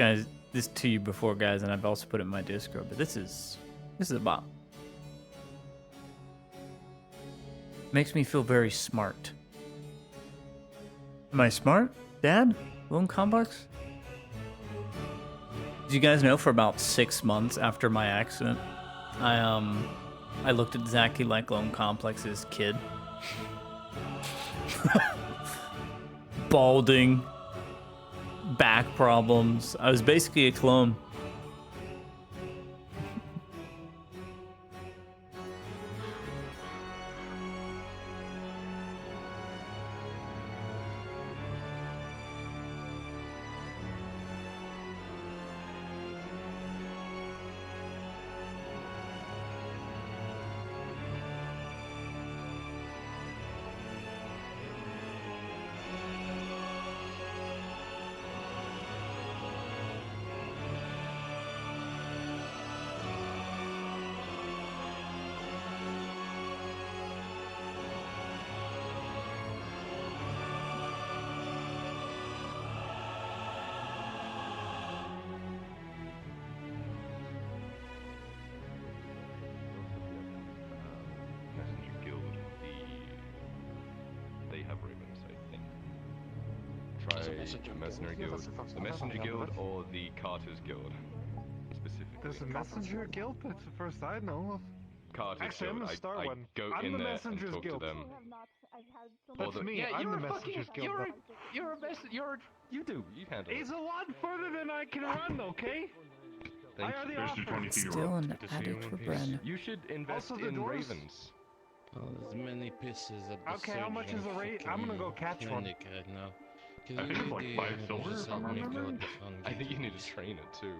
to you before, guys, and I've also put it in my Discord, but this is a bop. Makes me feel very smart. Am I smart, Dad? Lone Complex? Did you guys know for about 6 months after my accident, I looked exactly like Lone Complex's kid. Balding. Back problems. I was basically a clone. The Mercenary Guild. The Messenger Guild or the Carters Guild? Specifically. There's a messenger guild? That's the first I know of. Carters Actually, I'm Guild. gonna start I one. go I'm in the there and Messengers talk Guild. to them. That's me. Yeah, I'm you're the a fucking, Messengers Guild. you're a mess. You handle It's it. a lot further than I can run, okay? Thank I you. already offered. Still an addict for Bren. You should invest Also, the in doors- Ravens. Oh, there's many pieces at the Okay, how much is surgeon the rate? I'm gonna go catch one. clinic right now. I think it's like 5 silver, if I'm remembering. I think you need to train it too.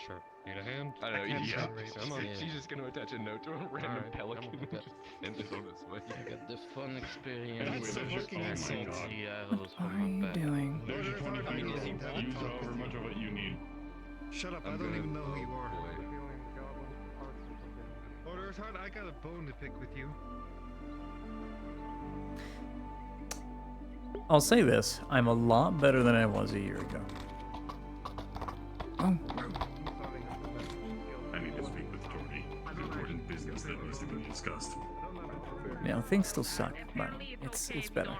Sure. Need a hand? I don't know. can't He's, train Ravens. he's just going to attach a note to a random pelican and just send it on its way. I got the fun experience That's with fucking passing insane. 3 arrows What are from you my back. doing? There's your 23 is he Use blind? however much of it you need. Shut up, I'm I don't gonna- even know who you are. Boy. Order hard, I got a bone to pick with you. I'll say this, I'm a lot better than I was a year ago. Oh, I need to speak with Tony. There's important business that needs to be discussed. You know, things still suck, but it's better.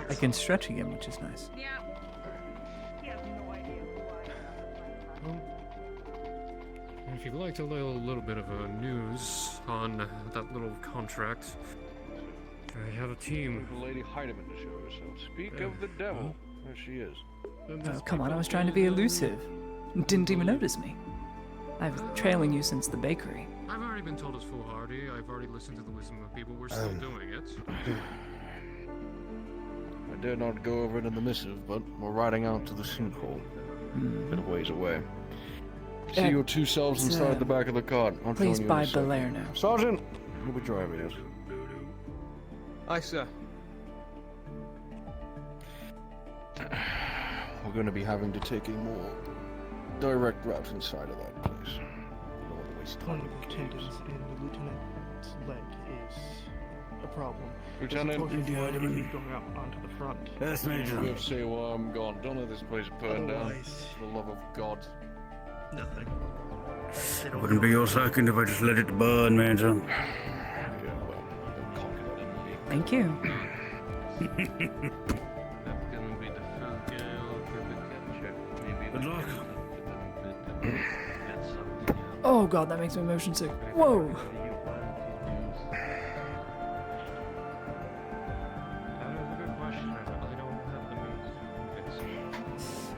I can stretch again, which is nice. If you'd like a little bit of news on that little contract, I have a team. Lady Heidemann to show herself. Speak of the devil. There she is. oh, come on, I was trying to be elusive. Didn't even notice me. I've been trailing you since the bakery. I've already been told it's foolhardy. I've already listened to the wisdom of people. We're still doing it. I dare not go over it in the missive, but we're riding out to the sinkhole. Bit of ways away. See your two selves inside the back of the cart. I'll Please join you buy in a second. Balerno. Sergeant, you'll be driving it. Aye, sir. We're going to be having to take a more direct route inside of that place. I don't want to waste time. Tendons in the lieutenant's leg is a problem. Lieutenant, Going out onto the front. Yes, you Major. have to say why I'm gone. Don't let this place burn down. Otherwise- For the love of God. Nothing. It wouldn't be your second if I just let it burn, Major. Yeah, well, don't conquer that in me. Thank you. That can be the full girl for the capture. Maybe Good we luck. can get something else. Oh god, that makes me motion sick. Whoa! That is a good question. I really don't have the means to fix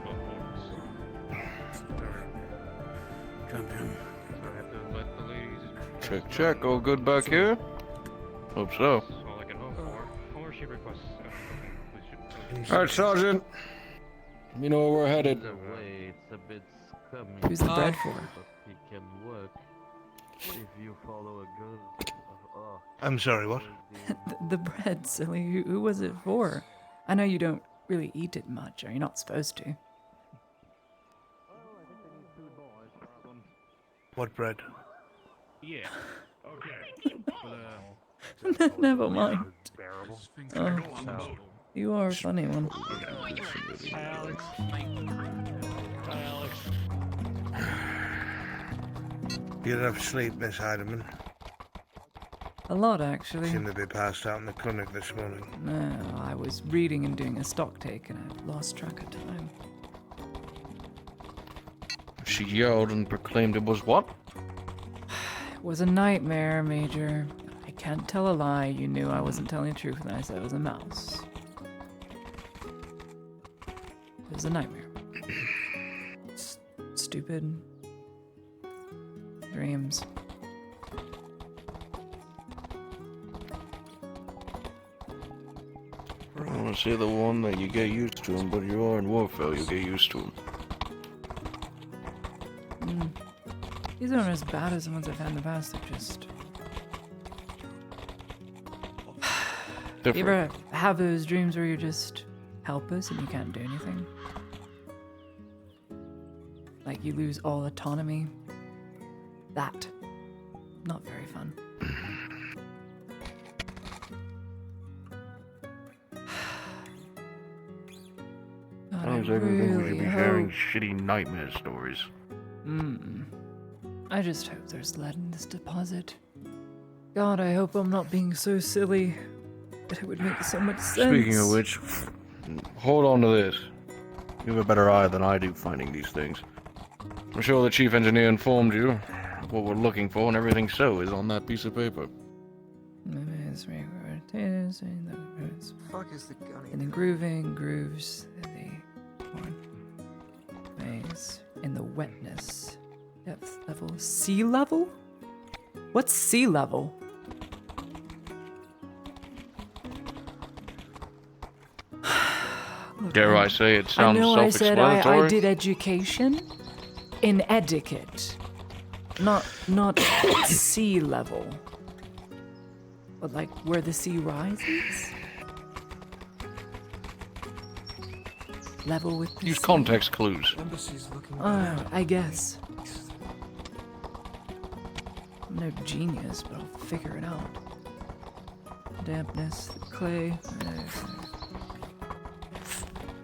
Champion. I have to let the ladies. Check. All good back here? Hope so. That's all I can hope for. Or she requests. Alright, Sergeant. You know where we're headed. The way it's a bit scummy. Who's the bread for? But it can work if you follow a good. I'm sorry, what? The bread, silly. Who was it for? I know you don't really eat it much, or you're not supposed to. What bread? Yeah. Never mind. Bearable. Oh, you are a funny one. Hi, Alex. Hi, Alex. You had enough sleep, Miss Heidemann. A lot, actually. Seemed to be passed out in the clinic this morning. No, I was reading and doing a stock take, and I lost track of time. She yelled and proclaimed it was what? It was a nightmare, Major. I can't tell a lie. You knew I wasn't telling the truth when I said it was a mouse. It was a nightmare. Stupid dreams. I don't want to say the one that you get used to 'em, but you are in warfare, you get used to 'em. These aren't as bad as the ones I've had in the past. They're just... You ever have those dreams where you're just helpless and you can't do anything? Like you lose all autonomy? That. Not very fun. God, Sounds like we think we should be sharing hope- shitty nightmare stories. I just hope there's lead in this deposit. God, I hope I'm not being so silly. But it would make so much sense. Speaking of which, hold on to this. You have a better eye than I do finding these things. I'm sure the chief engineer informed you of what we're looking for, and everything so is on that piece of paper. Fuck is the gunny? In the grooving grooves, the one phase in the wetness, depth level, sea level. What's sea level? Look, Dare I say it sounds I know I said self-explanatory? I did education in etiquette, not sea level, but like where the sea rises. Level with the Use sea. context clues. Oh, I guess. I'm no genius, but I'll figure it out. Dampness, clay.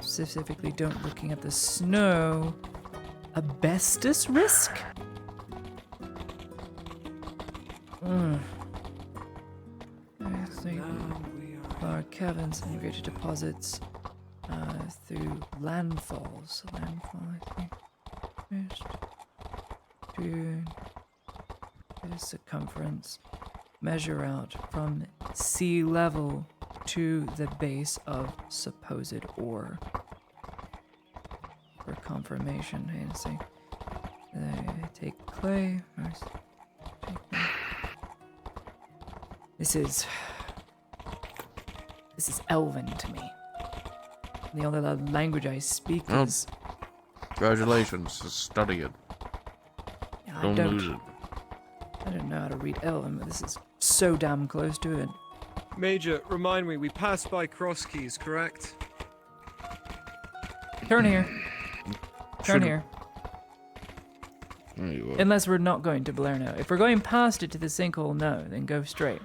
Specifically, don't looking at the snow. Asbestos risk? I think our caverns and greater deposits through landfalls. Landfall, I think. First, to the circumference. Measure out from sea level to the base of supposed ore. For confirmation, hey, let's see. Take clay. This is Elven to me. The only language I speak is. Congratulations, study it. Yeah, Don't lose it. I don't know how to read Elven, but this is so damn close to it. Major, remind me, we passed by Cross Keys, correct? Turn here. Turn here. There you are. Unless we're not going to Balerno. If we're going past it to the sinkhole, no, then go straight.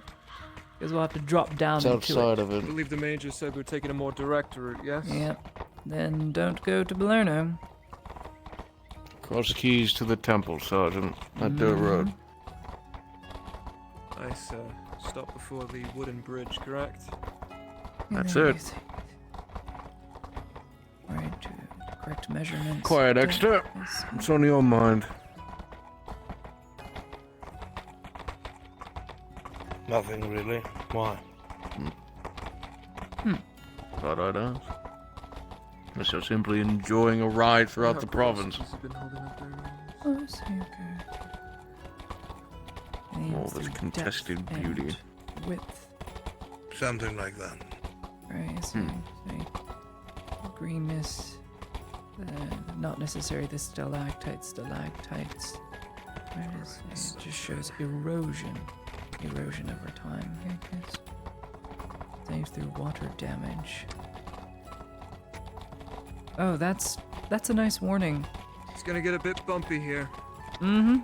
Because we'll have to drop down It's into outside of I it. believe the Major said we're taking a more direct route, yes? Yep. Then don't go to Balerno. Cross keys to the temple, Sergeant. That dirt road. Nice, stop before the wooden bridge, correct? That's it. Alright, correct measurements. Quiet, Exeter. What's on your mind? Nothing really. Why? Thought I'd ask. Unless you're simply enjoying a ride throughout the province. Oh, so okay. All this contested beauty. Width. Something like that. Right, so greenness. Not necessarily the stalactites. Where it is, it just shows erosion. Erosion over time. Here it is. Saves through water damage. Oh, that's a nice warning. It's gonna get a bit bumpy here. Mm-hmm.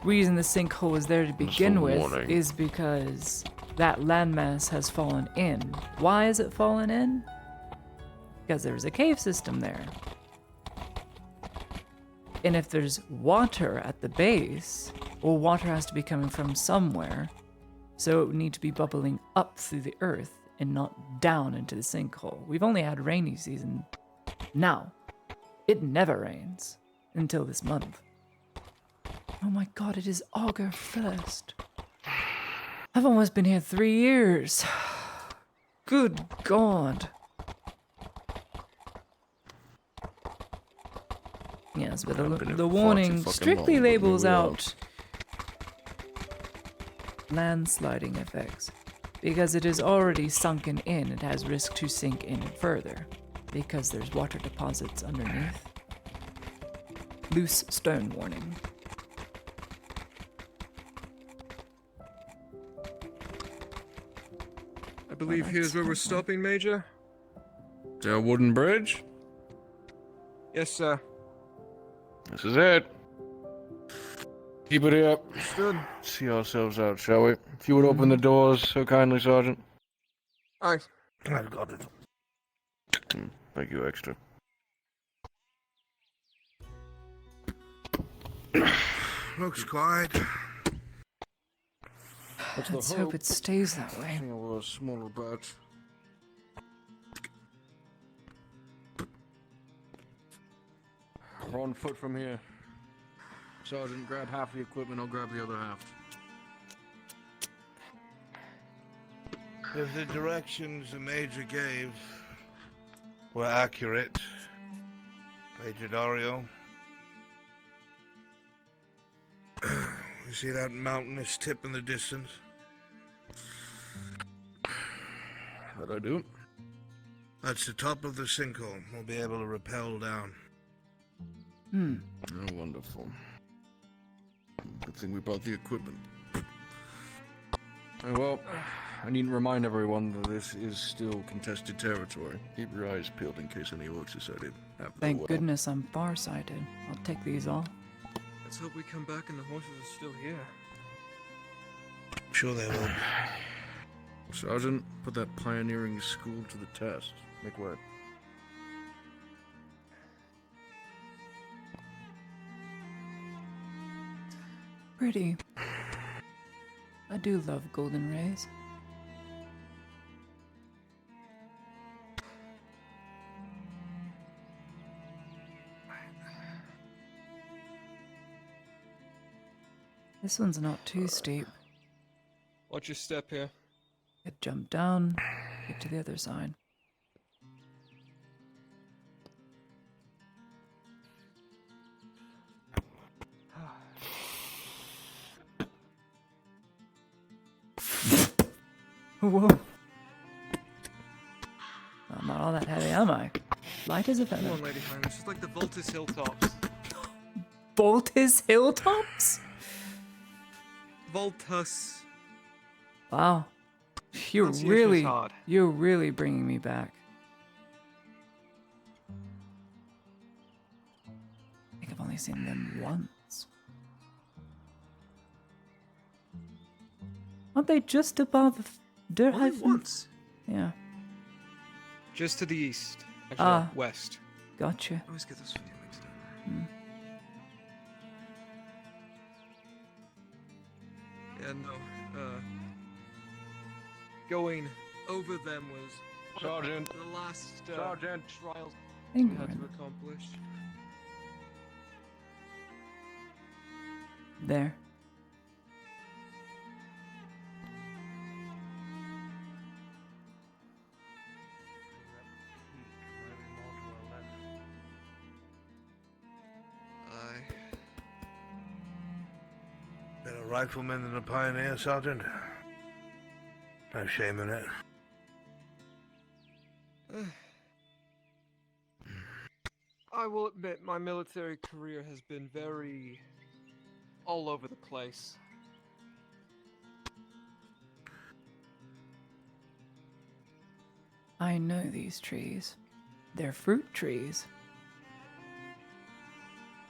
Reason the sinkhole is there to begin with warning. is because that landmass has fallen in. Why has it fallen in? Because there's a cave system there. And if there's water at the base, well, water has to be coming from somewhere, so it would need to be bubbling up through the earth and not down into the sinkhole. We've only had rainy season now. It never rains until this month. Oh my god, it is Auger 1st. I've almost been here 3 years. Good god. Yes, but the warning strictly labels out landsliding effects. Because it is already sunken in, it has risk to sink in further. Because there's water deposits underneath. Loose stone warning. I believe here's where we're stopping, Major. Is there a wooden bridge? Yes, sir. This is it. Keep it here. Good. See ourselves out, shall we? If you would open the doors so kindly, Sergeant. Aye. I've got it. Thank you, Extra. Looks quiet. Let's hope it stays that way. A smaller batch. We're on foot from here. Sergeant, grab half the equipment, I'll grab the other half. If the directions the Major gave were accurate, Major Dario, you see that mountainous tip in the distance? That I do. That's the top of the sinkhole. We'll be able to rappel down. Hmm. Oh, wonderful. Good thing we brought the equipment. Well, I need to remind everyone that this is still contested territory. Keep your eyes peeled in case any orcs decide to have their Thank way. goodness I'm farsighted. I'll take these all. Let's hope we come back and the horses are still here. Sure they will. Sergeant, put that pioneering school to the test. Make way. Pretty. I do love golden rays. This one's not too steep. Watch your step here. Could jump down, get to the other side. Whoa. I'm not all that heavy, am I? Light as a feather. Come on, Lady Fine. It's just like the Voltus Hilltops. Voltus Hilltops? Voltus. Wow. Pronunciation's hard. You're really bringing me back. I think I've only seen them once. Aren't they just above Only once. Yeah. Just to the east. Actually, Ah. west. Gotcha. I always get this video mixed up. Hmm. Yeah, no. Going over them was Sergeant. the last Sergeant. trials Hang we had to on. accomplish. There. Been a rifleman and a pioneer, Sergeant. No shame in it. I will admit my military career has been very all over the place. I know these trees. They're fruit trees.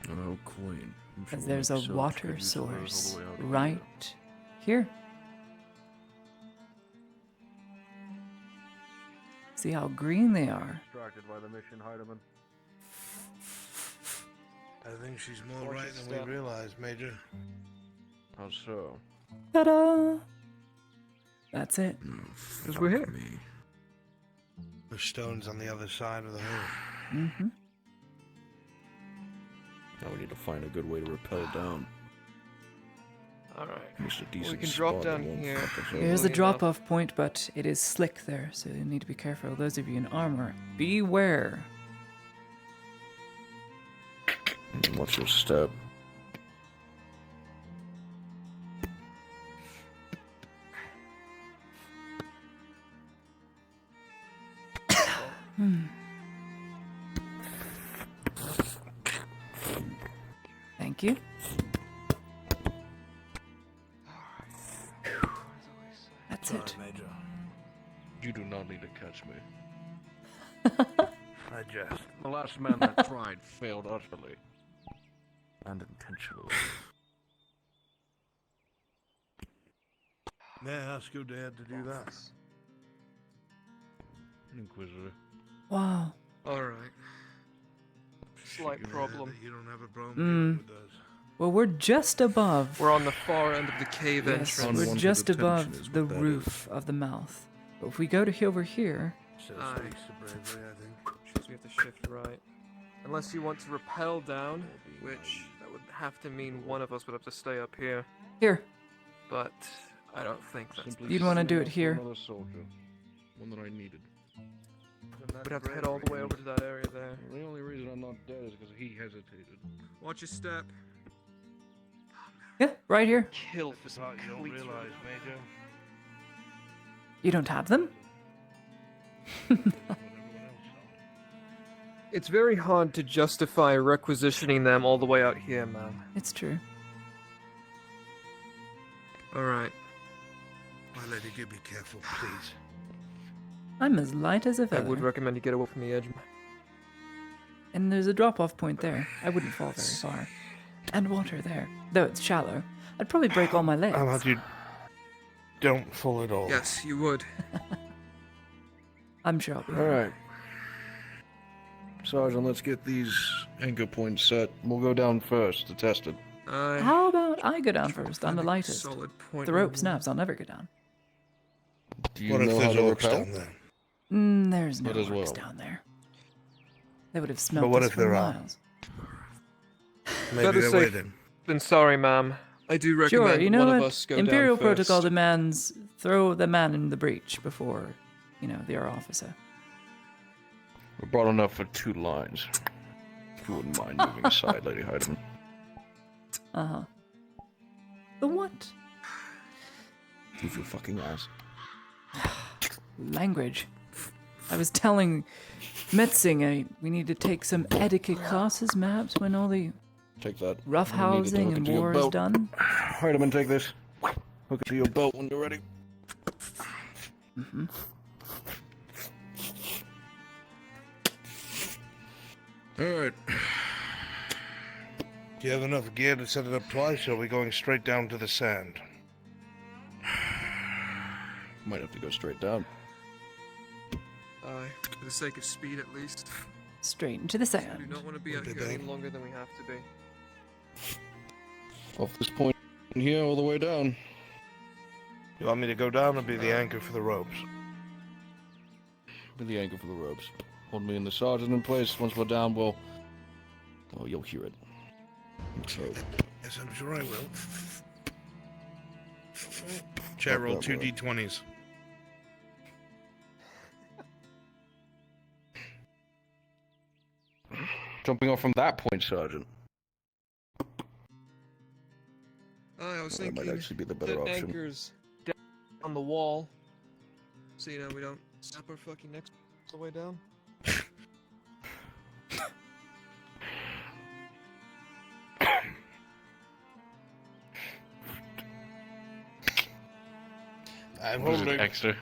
Oh, Queen. I'm sure Because there's a myself water could use some of those all source the way out here. right here. See how green they are. Distracted by the mission, Heidemann. I think she's more Watch right your than step. we realized, Major. How so? Ta-da! That's it. Because we're here. Me. The stone's on the other side of the hill. Mm-hmm. Now we need to find a good way to rappel down. Alright. Just a decent We can drop spot that down won't here. fuck us over. Here's the Easily drop-off point, but it is slick there, so you need to be careful. Those of you in armor, beware. What's your step? Thank you. That's Sorry, it. Major. You do not need to catch me. I jest. The last man that tried failed utterly. And intentionally. May I ask who dared to do that? Inquisitor. Wow. Alright. Slight You know problem. that You don't have a problem Mm. with us. Well, we're just above. We're on the far end of the cave Yes, entrance. we're Unwanted just attention above is the what that roof of the mouth. But if we go to over here, So Aye. speaks to bravery, I think. Shows we have to shift right. Unless you want to rappel down, which that would have to mean one of us would have to stay up here. Here. But I don't think that's... You'd want to do it here. Another soldier. One that I needed. We'd have to head all the way over to that area there. The only reason I'm not dead is because he hesitated. Watch your step. Yeah, right here. Kill for some You don't realize, Major. You don't have them? It's very hard to justify requisitioning them all the way out here, man. It's true. Alright. My lady, do be careful, please. I'm as light as a I feather. would recommend you get away from the edge. And there's a drop-off point there. I wouldn't fall very far. And water there. Though it's shallow. I'd probably break all my legs. How about you don't fall at all? Yes, you would. I'm sure I'll be Alright. Sergeant, let's get these anchor points set. We'll go down first to test it. How about I go down first? I'm the lightest. Solid point. The rope snaps, I'll never go down. Do you What if know how there's to orcs rappel? down there? There's no Might as orcs well. down there. They would have smelled But what us if for there are? miles. Maybe Better they're safe waiting. than sorry, ma'am. I do recommend Sure, you know one of what? us go Imperial down first. protocol demands throw the man in the breach before, the officer. We're broad enough for 2 lines. If you wouldn't mind moving aside, Lady Hydeman. Uh-huh. The what? Move your fucking ass. Language. I was telling Metzing we need to take some etiquette classes, maps, when all the Take that. roughhousing and war is done. Hydeman, take this. Hook it to your belt when you're ready. Mm-hmm. Alright. Do you have enough gear to set it up twice, or are we going straight down to the sand? Might have to go straight down. Aye, for the sake of speed at least. Straight into the We sand. do not want to be out Would here they any longer than we have to be. Off this point in here, all the way down. You want me to go down or be the anchor for the ropes? Be the anchor for the ropes. Hold me and the sergeant in place. Once we're down, well, you'll hear it. So, Yes, I'm sure I will. Chat roll 2 d20s. jumping off from that point, Sergeant. I was That thinking might actually be the better that option. anchors down on the wall, so we don't snap our fucking necks all the way down. I'm What is holding. it, extra?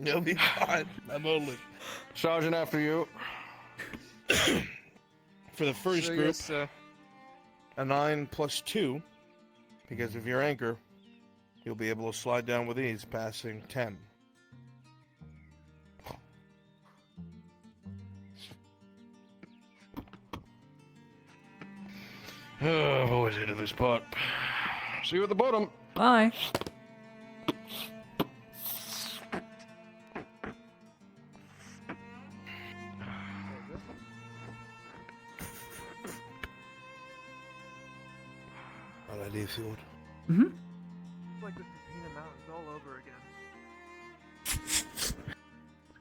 You'll be fine. I'm holding. Sergeant, after you. For the first So, group, yes, a 9 plus 2, because of your anchor, you'll be able to slide down with ease, passing 10. Oh, I've always hated this part. See you at the bottom. Bye. All right, Eastfield. Mm-hmm. it's like the Pina Mountains all over again.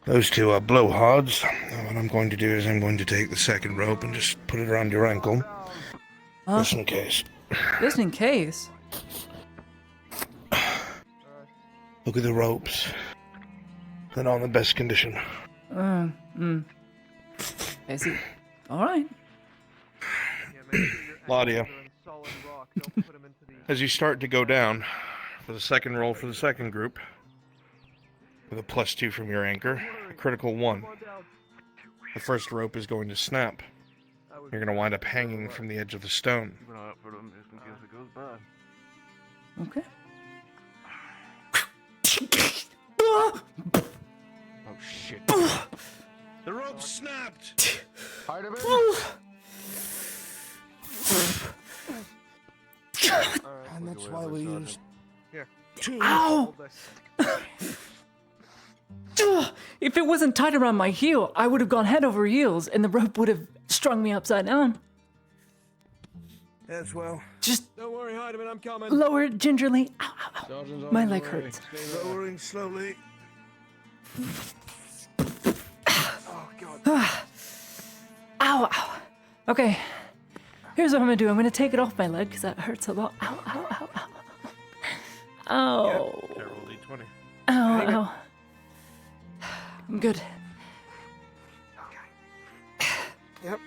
Those two are blowhards. What I'm going to do is I'm going to take the second rope and just put it around your ankle. Just in case. Just in case. Look at the ropes. They're not in the best condition. I see. All right. Laudia, as you start to go down for the second roll for the second group, with a +2 from your anchor, a critical 1. The first rope is going to snap. You're going to wind up hanging from the edge of the stone. Keep an eye out for them just in case it goes bad. Okay. Oh shit. The rope snapped! And that's why we used Here. 2. Ow! Ugh, if it wasn't tied around my heel, I would have gone head over heels and the rope would have strung me upside down. As well. Just Don't worry, Heidemann, I'm coming. lower it gingerly. Ow, ow, ow. My leg hurts. Lowering slowly. Ow, ow. Okay. Here's what I'm gonna do. I'm gonna take it off my leg because that hurts a lot. Ow, ow, ow, ow. Ow. Yeah, roll D20. Ow, ow. I'm good. Yep.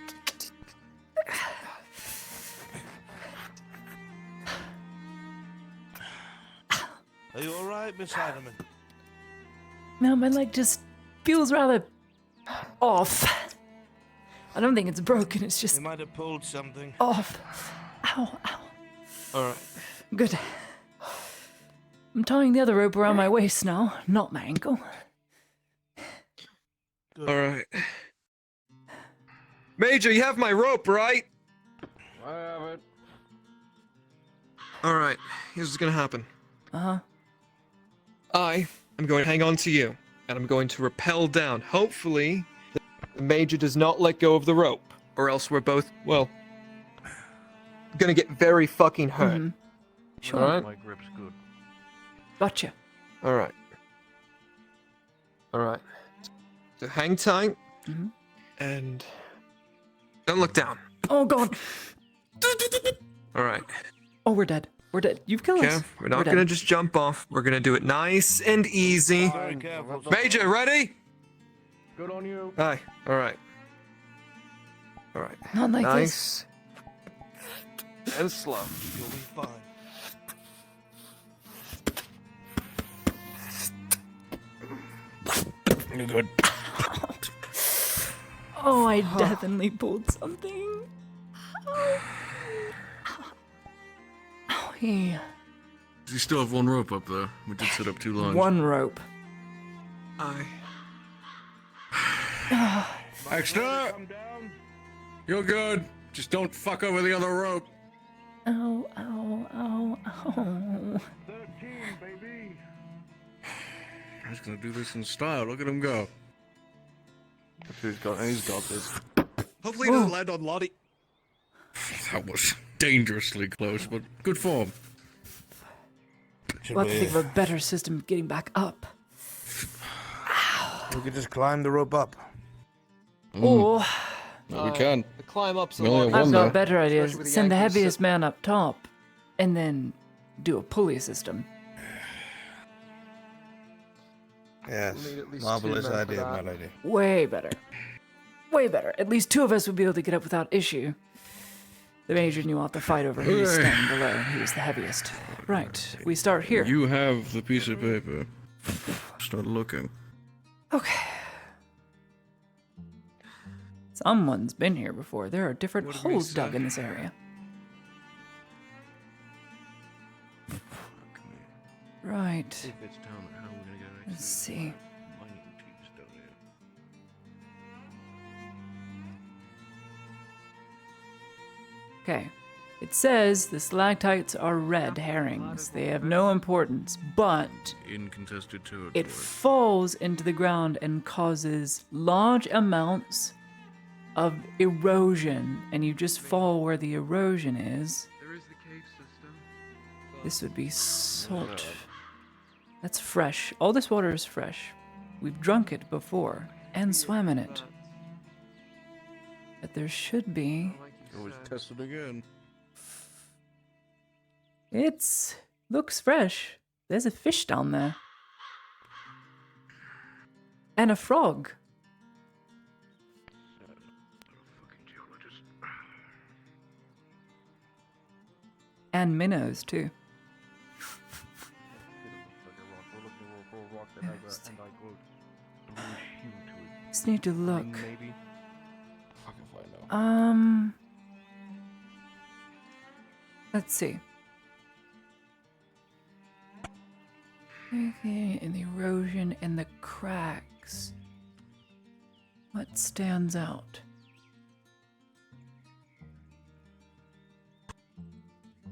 Are you alright, Miss Heidemann? No, my leg just feels rather off. I don't think it's broken, it's just You might have pulled something. off. Ow, ow. Alright. Good. I'm tying the other rope around my waist now, not my ankle. Alright. Major, you have my rope, right? I have it. Alright, here's what's gonna happen. Uh-huh. I am going to hang on to you, and I'm going to rappel down. Hopefully, the Major does not let go of the rope, or else we're both, well, gonna get very fucking hurt. Mhm. Sure. Alright? My grip's good. Gotcha. Alright. Alright. So hang tight, and don't look down. Oh, God. Alright. Oh, we're dead. We're dead. You've killed Okay, us. we're not dead. gonna just jump off. We're gonna do it nice and easy. Very careful. Major, ready? Good on you. Aye. Alright. Alright. Not like nice and slow. You'll be fine. You're good. Oh, I definitely pulled something. Oh, yeah. You still have one rope up there. We did sit up too long. One rope. Aye. Extra! You're good. Just don't fuck over the other rope. Ow, ow, ow, ow. 13, baby. I'm just gonna do this in style. Look at him go. Who's got this? Hopefully it doesn't land on Lottie. That was dangerously close, but good form. We'll have to think of a better system of getting back up. We could just climb the rope up. Or We can. The climb up's a We only lot. have I've one got there. better ideas. with the Send the anchors heaviest man up top, and then do a pulley system. Yes. Need at least Marvelous 2 men for idea, that. my lady. Way better. Way better. At least 2 of us would be able to get up without issue. The Major knew off the fight over who was standing below. He was the heaviest. Right. We start here. You have the piece of paper. Start looking. Okay. Someone's been here before. There are different What did we holes say? dug in this area. Right. If it's down there, how are we gonna get Let's access to see. the mining teams down here? Okay. It says the stalactites are red herrings. They have no importance, but Incontested territory. it falls into the ground and causes large amounts of erosion, and you just fall where the erosion is. There is the cave system. This would be salt. That's fresh. All this water is fresh. We've drunk it before and swam in it. But there should be. Always test it again. It's looks fresh. There's a fish down there. And a frog. Fucking geologist. And minnows too. Just need to look. Maybe. Fuck if I know. Let's see. Okay, and the erosion and the cracks. What stands out?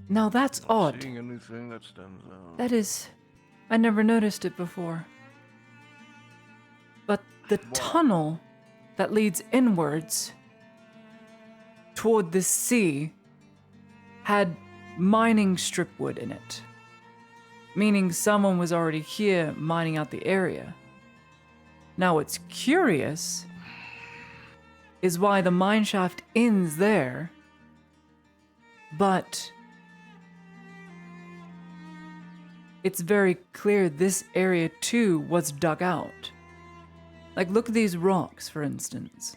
Now that's odd. Seeing anything that stands out. That is. I never noticed it before. But the tunnel that leads inwards toward the sea had mining stripwood in it, meaning someone was already here mining out the area. Now what's curious is why the mine shaft ends there, but it's very clear this area too was dug out. Like, look at these rocks, for instance.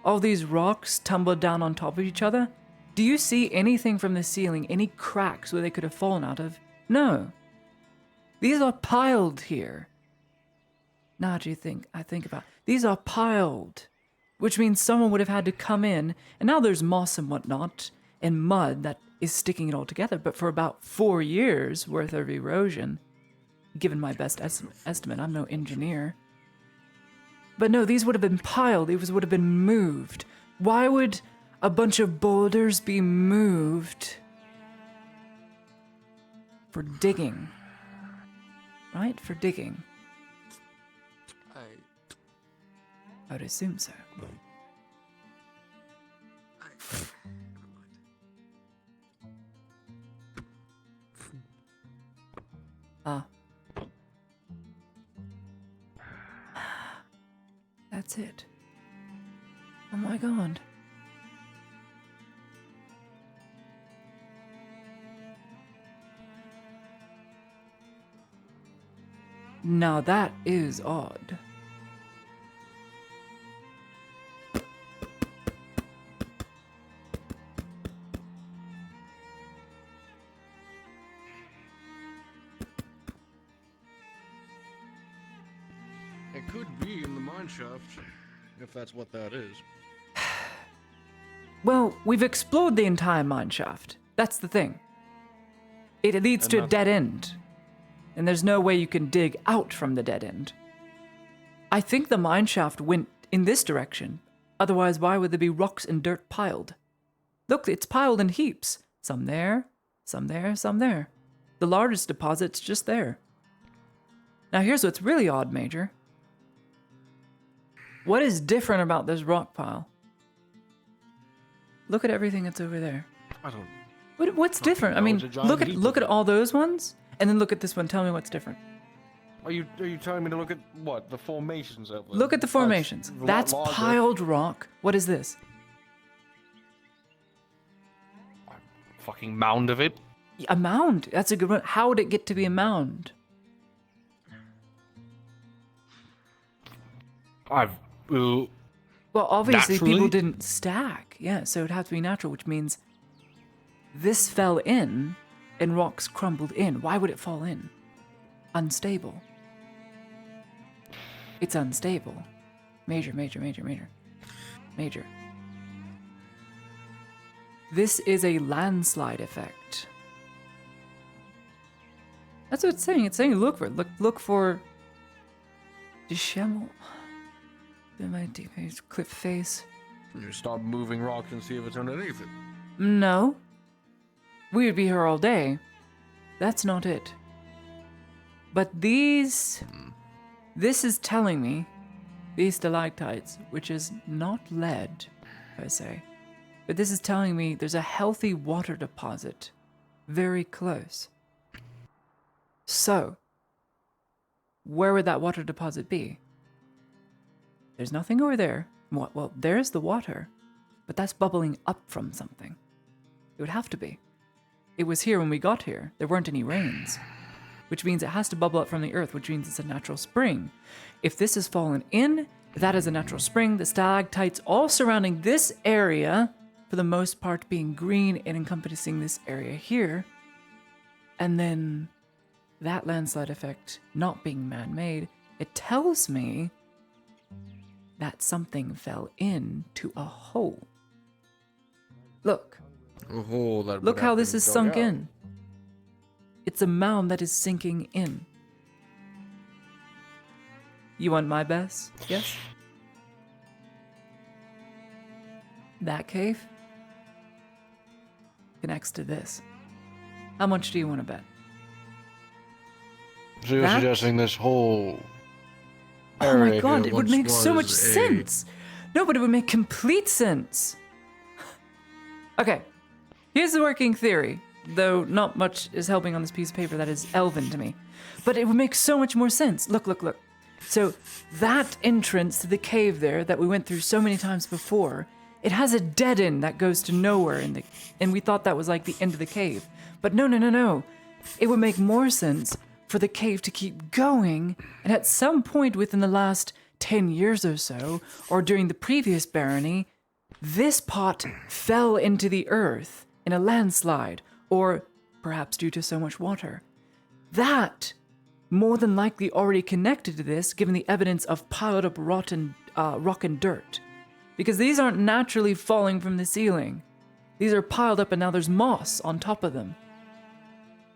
All these rocks tumbled down on top of each other. Do you see anything from the ceiling, any cracks where they could have fallen out of? No. These are piled here. Now do you think, I think about, these are piled, which means someone would have had to come in, and now there's moss and whatnot, and mud that is sticking it all together, but for about 4 years worth of erosion, given my best estimate, I'm no engineer. But no, these would have been piled, these would have been moved. Why would a bunch of boulders be moved? For digging. Right? For digging. I would assume so. Ah. That's it. Oh my god. Now that is odd. It could be in the mine shaft, if that's what that is. Well, we've explored the entire mine shaft. That's the thing. It leads to a dead end. And there's no way you can dig out from the dead end. I think the mine shaft went in this direction. Otherwise, why would there be rocks and dirt piled? Look, it's piled in heaps. Some there, some there, some there. The largest deposit's just there. Now here's what's really odd, Major. What is different about this rock pile? Look at everything that's over there. I don't. What's different? I mean, look at all those ones, and then look at this one. Tell me what's different. Are you telling me to look at what, the formations of them? Look at the formations. That's piled rock. What is this? A fucking mound of it. A mound. That's a good one. How would it get to be a mound? Well, obviously naturally? people didn't stack. Yeah, so it'd have to be natural, which means this fell in and rocks crumbled in. Why would it fall in? Unstable. It's unstable. Major. This is a landslide effect. That's what it's saying. It's saying look for it. Look for disheveled. My deep cliff face. You start moving rocks and see if it's underneath it. No. We would be here all day. That's not it. But this is telling me, these stalactites, which is not lead, per se, but this is telling me there's a healthy water deposit very close. So, where would that water deposit be? There's nothing over there. Well, there's the water, but that's bubbling up from something. It would have to be. It was here when we got here. There weren't any rains, which means it has to bubble up from the earth, which means it's a natural spring. If this has fallen in, that is a natural spring. The stalactites all surrounding this area, for the most part being green and encompassing this area here, and then that landslide effect not being man-made, it tells me that something fell into a hole. Look. A hole that Look how this is sunk in. It's a mound that is sinking in. You want my best? Yes? That cave connects to this. How much do you want to bet? So you're suggesting this whole Oh my god, it would make so much sense. No, but it would make complete sense. Okay, here's the working theory, though not much is helping on this piece of paper that is elven to me. But it would make so much more sense. Look, look, look. So that entrance to the cave there that we went through so many times before, it has a dead end that goes to nowhere, and we thought that was like the end of the cave. But no, no, no, no. It would make more sense for the cave to keep going, and at some point within the last 10 years or so, or during the previous barony, this pot fell into the earth in a landslide, or perhaps due to so much water. That more than likely already connected to this, given the evidence of piled up rotten rock and dirt. Because these aren't naturally falling from the ceiling. These are piled up and now there's moss on top of them.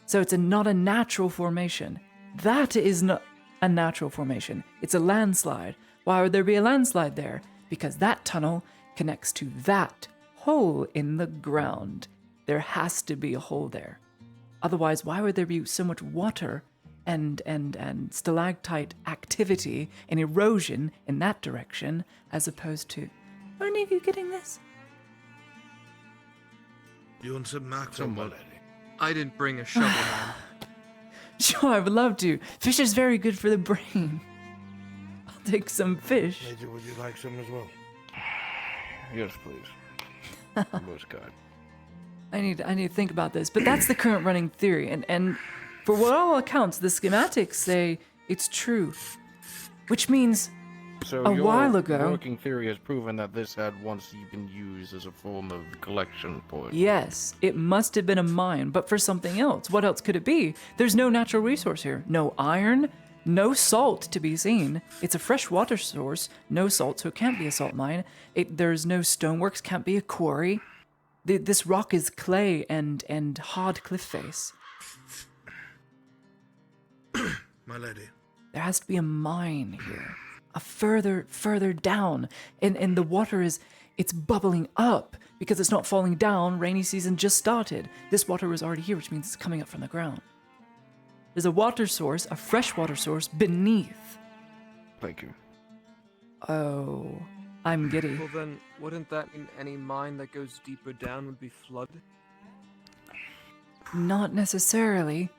So it's not a natural formation. That is not a natural formation. It's a landslide. Why would there be a landslide there? Because that tunnel connects to that hole in the ground. There has to be a hole there. Otherwise, why would there be so much water and stalactite activity and erosion in that direction as opposed to... Are any of you getting this? You want some mackerel, my lady? I didn't bring a shovel, man. Sure, I would love to. Fish is very good for the brain. I'll take some fish. Major, would you like some as well? Yes, please. Most kind. I need to think about this, but that's the current running theory, and for what all accounts, the schematics say it's true, which means So a your while ago. working theory has proven that this had once been used as a form of collection point. Yes, it must have been a mine, but for something else. What else could it be? There's no natural resource here. No iron, no salt to be seen. It's a fresh water source, no salt, so it can't be a salt mine. There's no stoneworks, can't be a quarry. This rock is clay and hard cliff face. My lady. There has to be a mine here. A further down. And the water it's bubbling up because it's not falling down. Rainy season just started. This water was already here, which means it's coming up from the ground. There's a water source, a fresh water source beneath. Thank you. Oh, I'm giddy. Well then, wouldn't that mean any mine that goes deeper down would be flooded? Not necessarily.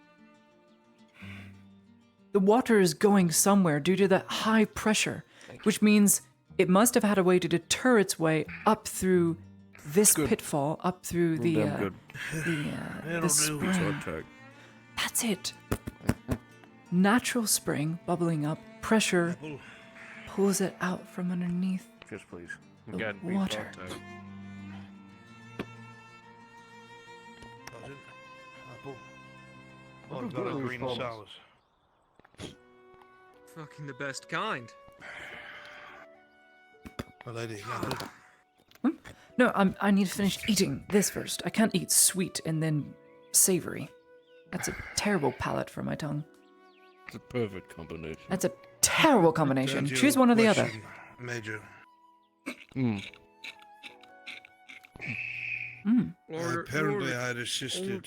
The water is going somewhere due to the high pressure, which means it must have had a way to deter its way up through this pitfall, up through the spring. That's it. Natural spring bubbling up, pressure pulls it out from underneath. Yes, please. The water. Apple. I've got a green sours. Fucking the best kind. My lady, No, I need to finish eating this first. I can't eat sweet and then savory. That's a terrible palate for my tongue. It's a perfect combination. That's a terrible combination. Choose one or the other. Major. Apparently I had assisted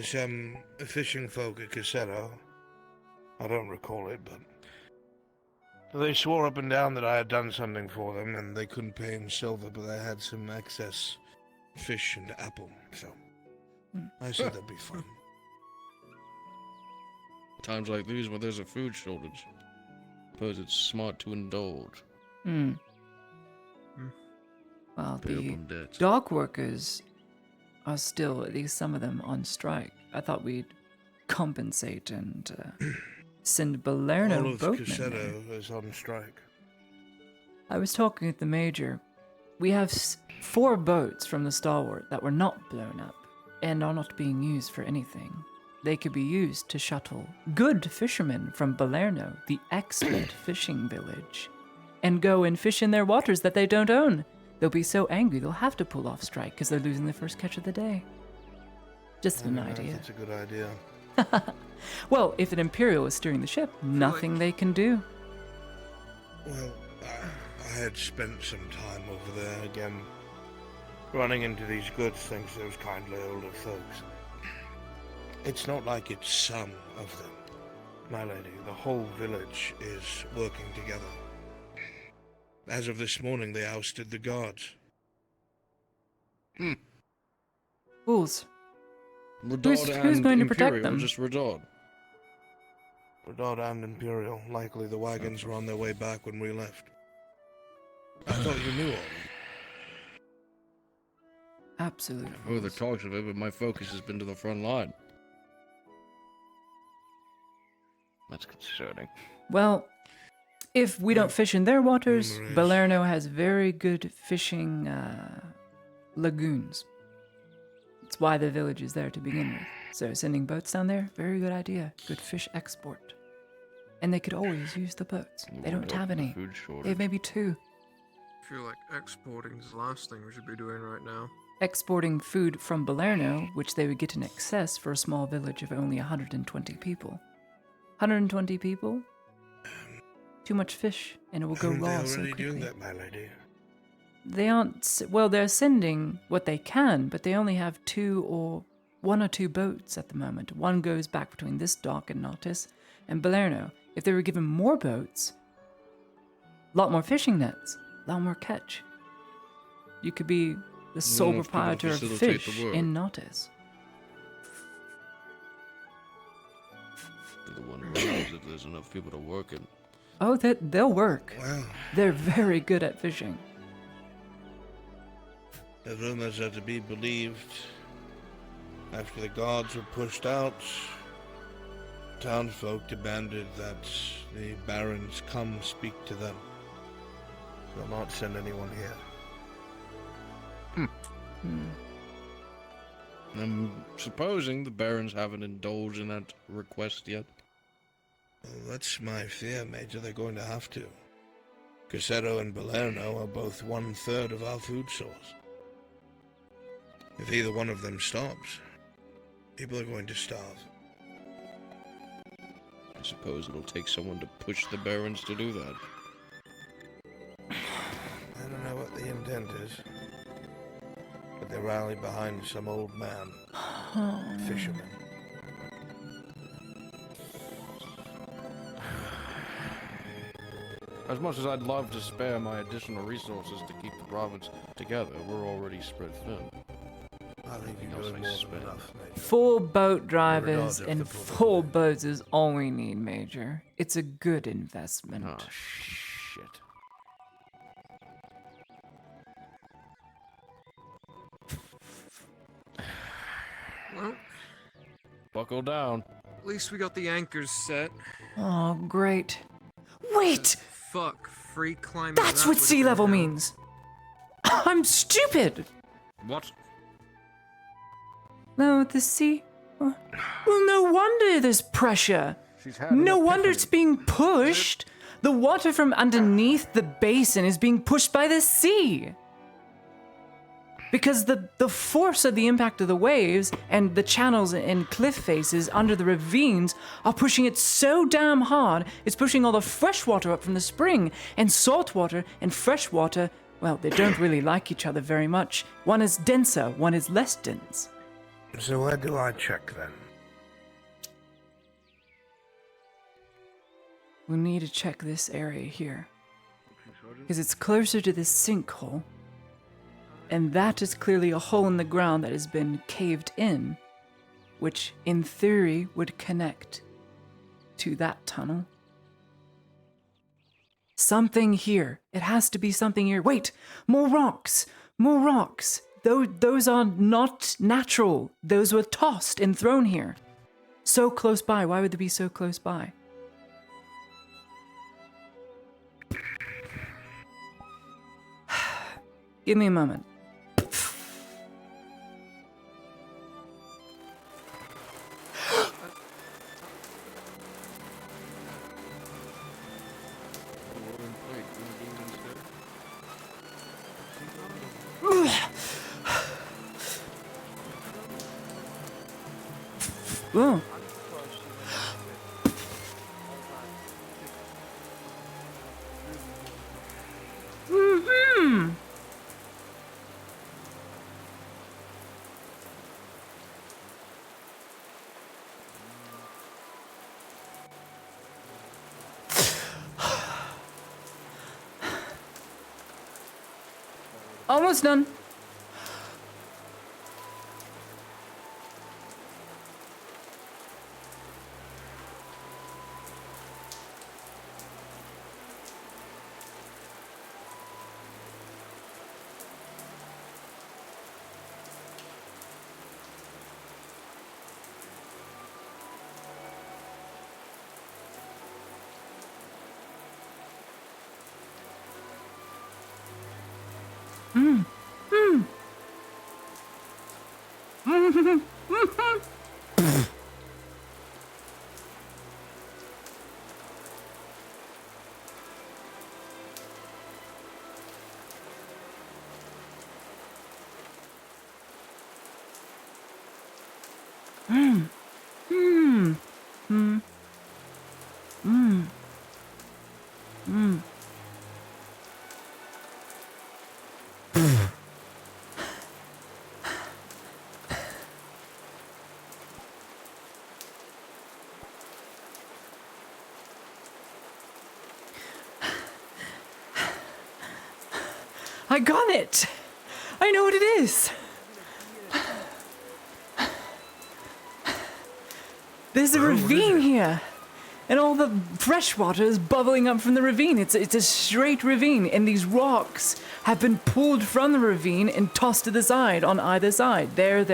some fishing folk at Casello. I don't recall it, but they swore up and down that I had done something for them, and they couldn't pay in silver, but they had some excess fish and apple, so I said that'd be fun. Times like these when there's a food shortage, suppose it's smart to indulge. Well, Pay up the on debts. dock workers are still, at least some of them, on strike. I thought we'd compensate and send All Balerno of boatmen. Casello is on strike. I was talking with the major. We have 4 boats from the Stalwart that were not blown up and are not being used for anything. They could be used to shuttle good fishermen from Balerno, the expert fishing village, and go and fish in their waters that they don't own. They'll be so angry they'll have to pull off strike because they're losing their first catch of the day. Just an idea. That's a good idea. Well, if an Imperial is steering the ship, nothing they can do. Well, I had spent some time over there again, running into these goods thanks to those kindly older folks. It's not like it's some of them, my lady. The whole village is working together. As of this morning, they ousted the guards. Fools. Redod Who's and going to Imperial, protect them? just Redod. Redod and Imperial. Likely the wagons were on their way back when we left. I thought you knew all that. Absolutely. I've heard the talks of it, but my focus has been to the front line. That's concerning. Well, if we don't fish in their waters, Balerno has very good fishing lagoons. That's why the village is there to begin with. So sending boats down there, very good idea. Good fish export. And they could always use the boats. They don't have any. They have maybe 2. I feel like exporting is the last thing we should be doing right now. Exporting food from Balerno, which they would get in excess for a small village of only 120 people. 120 people? Too much fish, and it will go raw so quickly. Doing that, my lady? They aren't. Well, they're sending what they can, but they only have 1 or 2 boats at the moment. One goes back between this dock and Nautis and Balerno. If they were given more boats, a lot more fishing nets, a lot more catch. You could be the sole proprietor of fish in Nautis. The one who knows if there's enough people to work it. Oh, they'll work. Well, they're very good at fishing. The rumors are to be believed. After the guards were pushed out, townsfolk demanded that the barons come speak to them. They'll not send anyone here. I'm supposing the barons haven't indulged in that request yet. Well, that's my fear, Major. They're going to have to. Casero and Balerno are both 1/3 of our food source. If either one of them stops, people are going to starve. I suppose it'll take someone to push the barons to do that. I don't know what the intent is, but they rally behind some old man, fisherman. As much as I'd love to spare my additional resources to keep the province together, we're already spread thin. I think you're doing more than enough, Major. 4 boat drivers Regardless and of the 4 boats is all we need, Major. It's a good investment. Oh, shit. Well, buckle down. At least we got the anchors set. Oh, great. Wait! Fuck, free climbing. That's that what would've sea been level hell. means! I'm stupid! What? No, the sea. Well, no wonder there's pressure. No wonder it's being pushed. The water from underneath the basin is being pushed by the sea. Because the force of the impact of the waves and the channels and cliff faces under the ravines are pushing it so damn hard, it's pushing all the fresh water up from the spring. And salt water and fresh water, well, they don't really like each other very much. One is denser, one is less dense. So where do I check then? We'll need to check this area here. Because it's closer to this sinkhole. And that is clearly a hole in the ground that has been caved in, which in theory would connect to that tunnel. Something here. It has to be something here. Wait, more rocks. More rocks. Those are not natural. Those were tossed and thrown here. So close by. Why would they be so close by? Give me a moment. Oh. Mm-hmm. Almost done. I got it! I know what it is! There's a ravine here! And all the fresh water is bubbling up from the ravine. It's a straight ravine, and these rocks have been pulled from the ravine and tossed to the side on either side. There.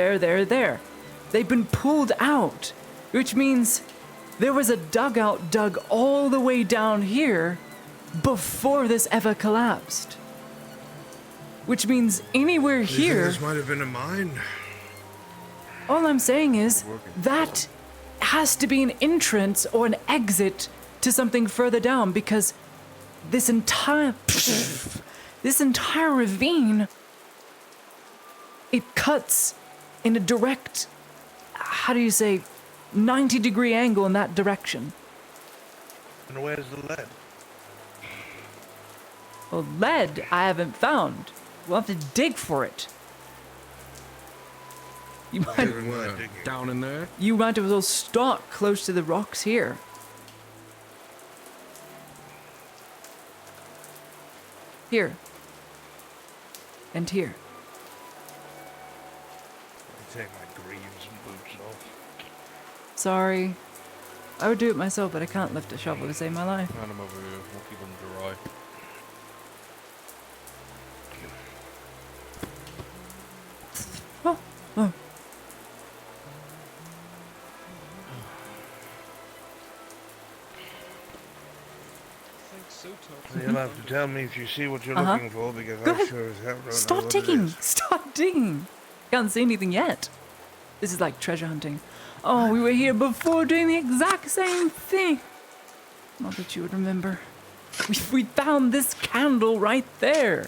They've been pulled out, which means there was a dugout dug all the way down here before this ever collapsed. Which means anywhere here... This might have been a mine. All I'm saying is that has to be an entrance or an exit to something further down, because this entire ravine, it cuts in a direct, 90-degree angle in that direction. And where's the lead? Well, lead I haven't found. We'll have to dig for it. You might Down in there? You might as well start close to the rocks here. Here. And here. I take my greaves and boots off. Sorry. I would do it myself, but I can't lift a shovel to save my life. Hand them over here. We'll keep them dry. Oh. You'll have to tell me if you see what you're Uh-huh. looking for, because Go I ahead. sure as hell don't know Stop what it digging! is. Stop digging! Can't see anything yet. This is like treasure hunting. Oh, we were here before doing the exact same thing. Not that you would remember. We found this candle right there.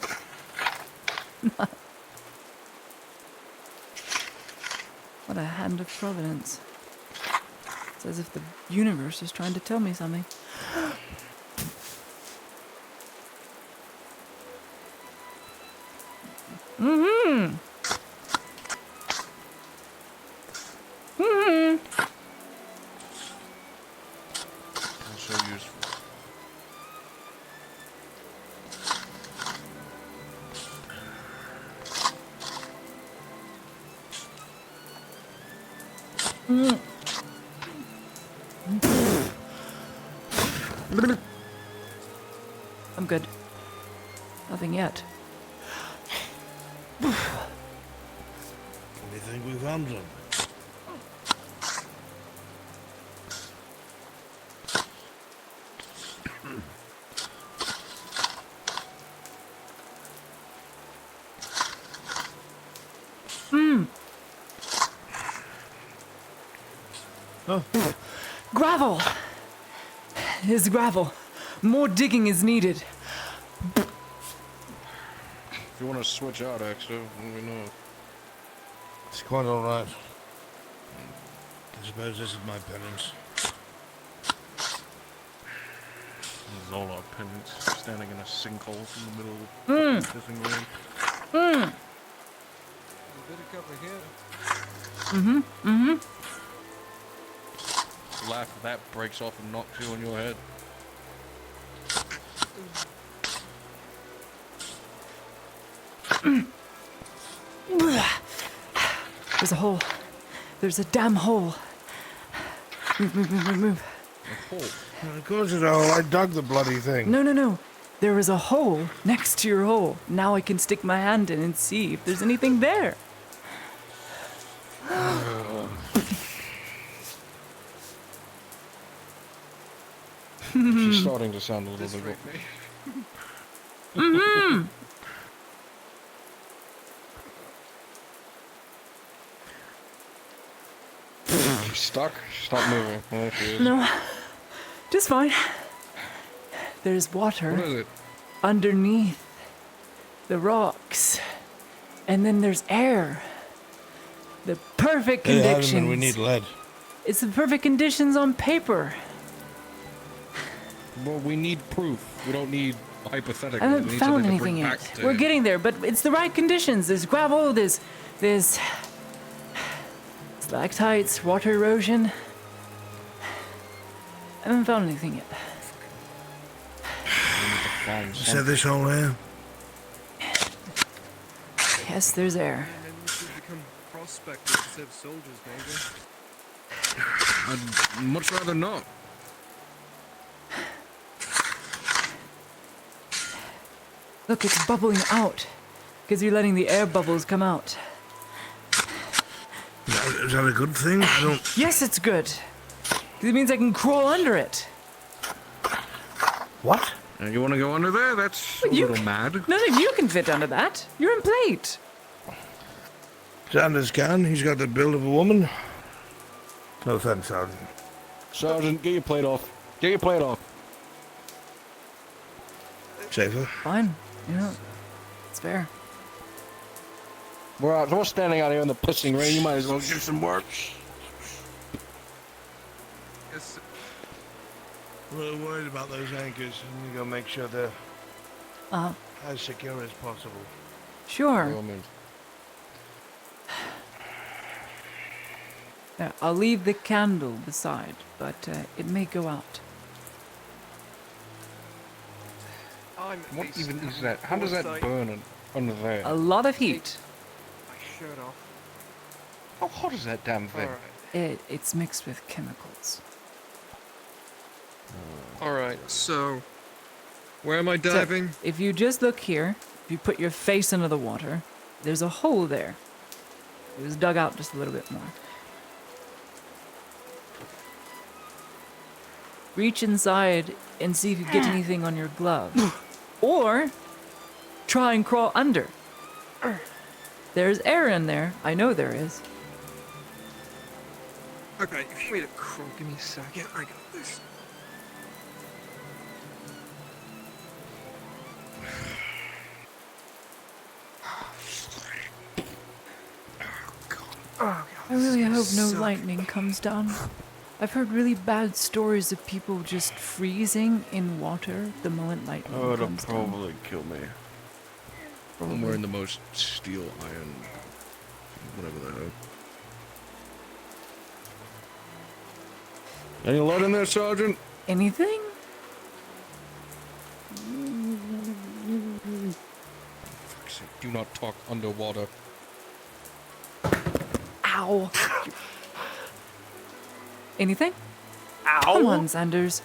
What a hand of providence. It's as if the universe is trying to tell me something. Mm-hmm. Mm-hmm. That's so useful. Mm. I'm good. Nothing yet. We think we found something. Gravel! Is gravel. More digging is needed. If you want to switch out, extra, let me know. It's quite alright. I suppose this is my penance. This is all our penance, standing in a sinkhole in the middle of the pissing rain. Mm. A bit of cover here. Mm-hmm. Mm-hmm. Laugh if that breaks off and knocks you on your head. There's a hole. There's a damn hole. Move. A hole? Of course it's a hole. I dug the bloody thing. No. There is a hole next to your hole. Now I can stick my hand in and see if there's anything there. She's starting to sound a little bit. She's stuck? She's not moving. Oh, she is. No, just fine. There's water What is it? underneath the rocks, and then there's air. The perfect conditions. We need lead. It's the perfect conditions on paper. Well, we need proof. We don't need hypothetical. I haven't found anything yet. We're getting there, but it's the right conditions. There's gravel, there's stalactites, water erosion. I haven't found anything yet. Is that this hole here? Yes, there's air. Maybe we should become prospectors instead of soldiers, maybe. I'd much rather not. Look, it's bubbling out. Because you're letting the air bubbles come out. Is that a good thing? I don't... Yes, it's good. 'Cause it means I can crawl under it. What? You want to go under there? That's a little mad. None of you can fit under that. You're in plate. Sanders can. He's got the build of a woman. No offense, Sergeant. Sergeant, get your plate off. Get your plate off. Safer. Fine. You know, it's fair. We're standing out here in the pissing rain. You might as well get some work. Yes. I'm a little worried about those anchors. I'm gonna go make sure they're as secure as possible. Sure. Now, I'll leave the candle beside, but it may go out. What even is that? How does that burn under there? A lot of heat. My shirt off. How hot is that damn thing? It's mixed with chemicals. Alright, so where am I diving? So, if you just look here, if you put your face under the water, there's a hole there. It was dug out just a little bit more. Reach inside and see if you get anything on your glove. Or try and crawl under. There's air in there. I know there is. Okay, if you wait a crawl, give me a second. I got this. I really hope no lightning comes down. I've heard really bad stories of people just freezing in water the moment lightning Oh, it'll comes probably down. kill me. Probably. I'm wearing the most steel iron, whatever the hell. Any lead in there, Sergeant? Anything? Fuck's sake, do not talk underwater. Ow. Anything? Ow. Come on, Sanders.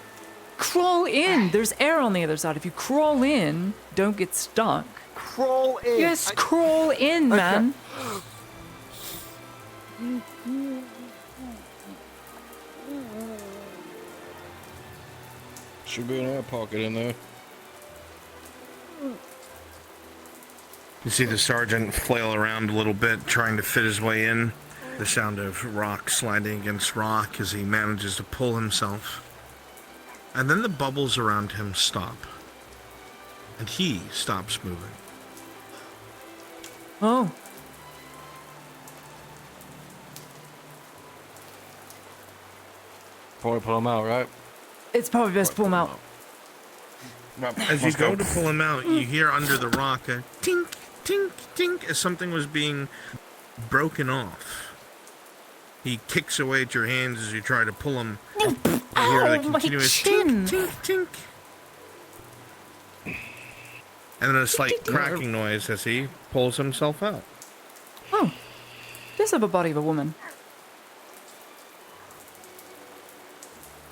Crawl in. There's air on the other side. If you crawl in, don't get stuck. Crawl in. Yes, crawl in, man. Should be an air pocket in there. You see the sergeant flail around a little bit, trying to fit his way in. The sound of rock sliding against rock as he manages to pull himself. And then the bubbles around him stop. And he stops moving. Oh. Probably pull him out, right? It's probably best to pull him out. As you go to pull him out, you hear under the rock a tink, tink, tink as something was being broken off. He kicks away at your hands as you try to pull him. You hear the continuous tink, tink, tink. And then a slight cracking noise as he pulls himself out. Oh. This is the body of a woman.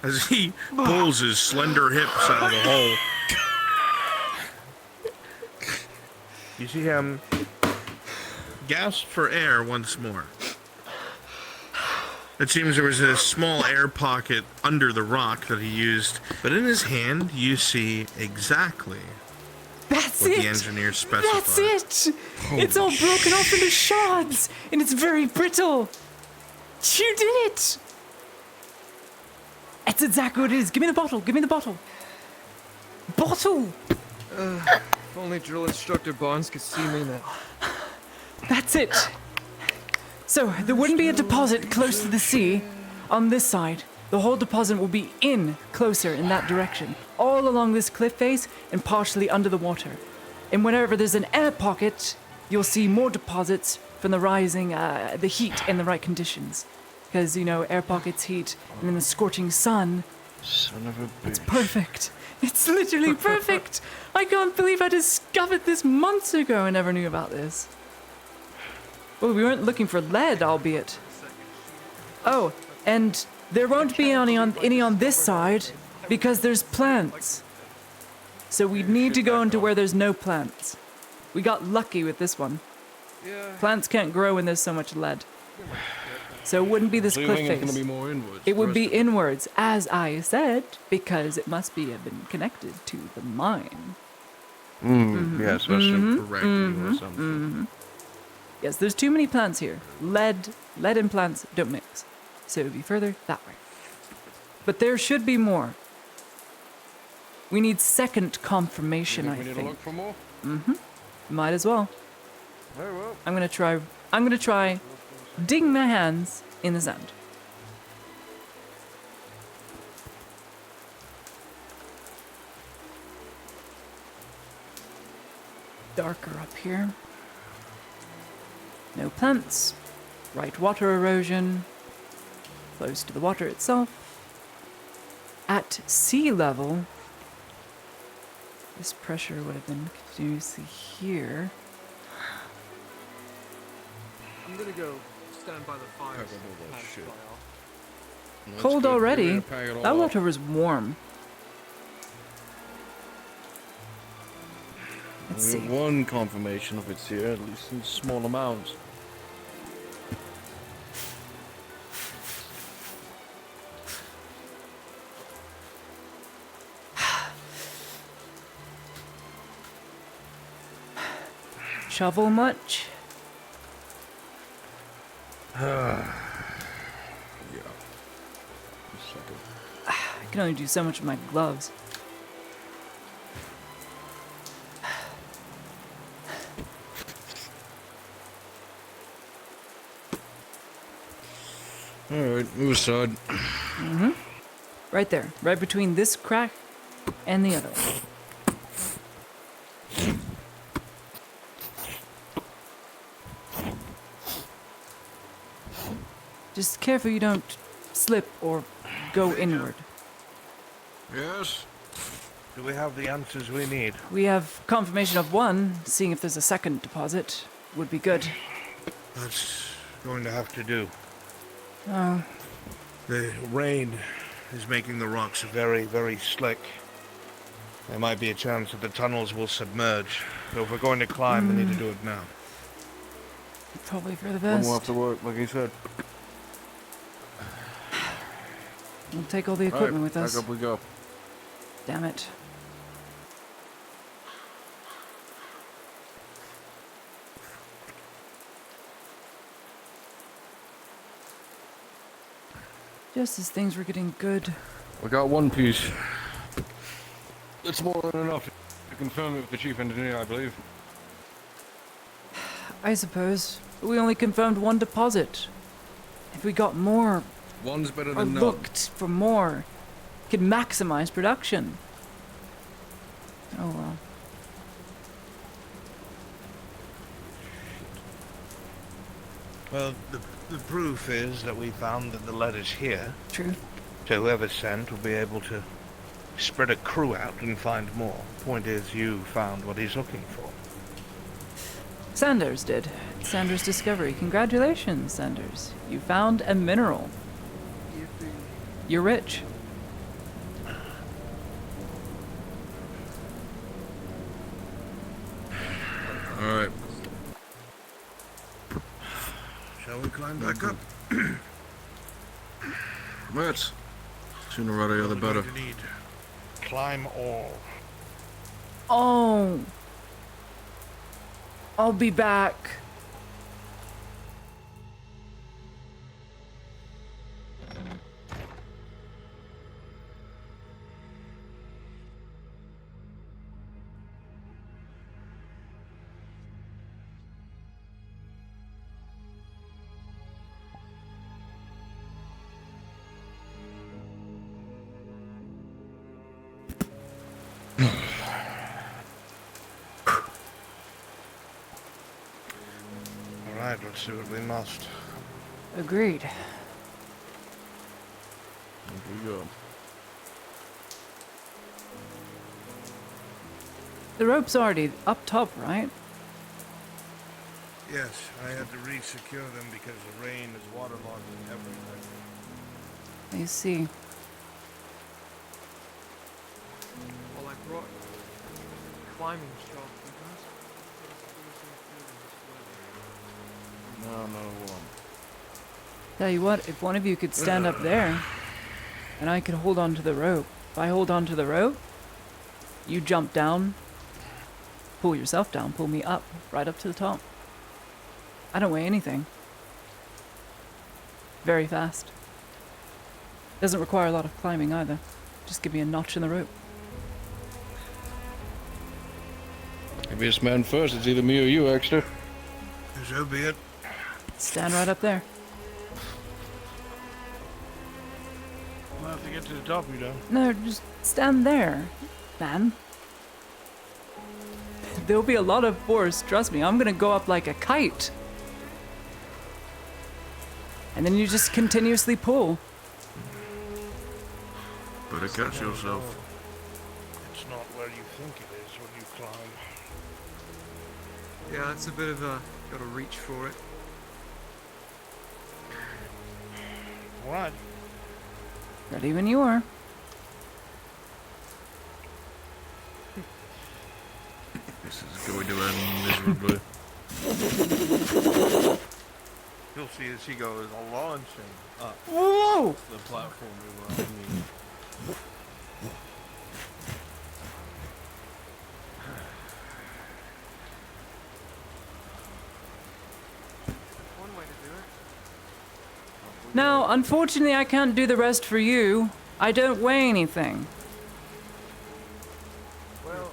As he pulls his slender hips out of the hole. You see him gasp for air once more. It seems there was a small air pocket under the rock that he used, but in his hand you see exactly That's what it. the engineer specified. That's it. It's all broken off into shards, and it's very brittle. You did it. It's exactly what it is. Give me the bottle. Give me the bottle. Bottle! If only drill instructor Barnes could see me now. That's it. So, there wouldn't be a deposit close to the sea on this side. The whole deposit will be closer in that direction, all along this cliff face and partially under the water. And whenever there's an air pocket, you'll see more deposits from the rising, the heat in the right conditions. Because, you know, air pockets, heat, and then the scorching sun. Son of a bitch. It's perfect. It's literally perfect. I can't believe I discovered this months ago and never knew about this. Well, we weren't looking for lead, albeit. Oh, and there won't be any on this side because there's plants. So we'd need to go into where there's no plants. We got lucky with this one. Plants can't grow when there's so much lead. So it wouldn't be this cliff face. It's gonna be more inwards. It would be inwards, as I said, because it must be have been connected to the mine. Yes, that's correct or something. Yes, there's too many plants here. Lead and plants don't mix. So it would be further that way. But there should be more. We need second confirmation, I think. We need to look for more? Might as well. Very well. I'm gonna try digging my hands in the sand. Darker up here. No plants. Right water erosion. Close to the water itself. At sea level, this pressure would have been continuously here. I'm gonna go stand by the fire. Cold already? That water was warm. Let's see. One confirmation of it's here, at least in small amounts. Shovel much? Yeah. I can only do so much with my gloves. Alright, move aside. Right there. Right between this crack and the other one. Just careful you don't slip or go inward. Yes? Do we have the answers we need? We have confirmation of one. Seeing if there's a second deposit would be good. That's going to have to do. Oh. The rain is making the rocks very, very slick. There might be a chance that the tunnels will submerge. So if we're going to climb, we need to do it now. Probably for the One best. more have to work, like you said. We'll take all the equipment with us. Back up we go. Damn it. Just as things were getting good. We got one piece. It's more than enough to confirm it with the chief engineer, I believe. I suppose. But we only confirmed one deposit. If we got more, One's better or than none. looked for more, could maximize production. Oh well. Well, the proof is that we found that the lead is here. True. So whoever's sent will be able to spread a crew out and find more. Point is, you found what he's looking for. Sanders did. Sanders' discovery. Congratulations, Sanders. You found a mineral. You're rich. Alright. Shall we climb back up? Let's. Sooner rather the better. Need climb all. Oh. I'll be back. Let's do what we must. Agreed. Here we go. The rope's already up top, right? Yes, I had to re-secure them because the rain is waterlogging everything. I see. Well, I brought climbing shop, No. Tell you what, if one of you could stand up there, and I could hold on to the rope. If I hold on to the rope, you jump down, pull yourself down, pull me up, right up to the top. I don't weigh anything. Very fast. Doesn't require a lot of climbing either. Just give me a notch in the rope. Heaviest man first. It's either me or you, Extra. So be it. Stand right up there. We'll have to get to the top, you know. No, just stand there, man. There'll be a lot of force, trust me. I'm gonna go up like a kite. And then you just continuously pull. Better catch yourself. It's not where you think it is when you climb. Yeah, it's a bit of a... gotta reach for it. What? Ready when you are. This is going to end miserably. You'll see as he goes launching up. Whoa! The platform we were on. One way to do it. Now, unfortunately, I can't do the rest for you. I don't weigh anything. Well,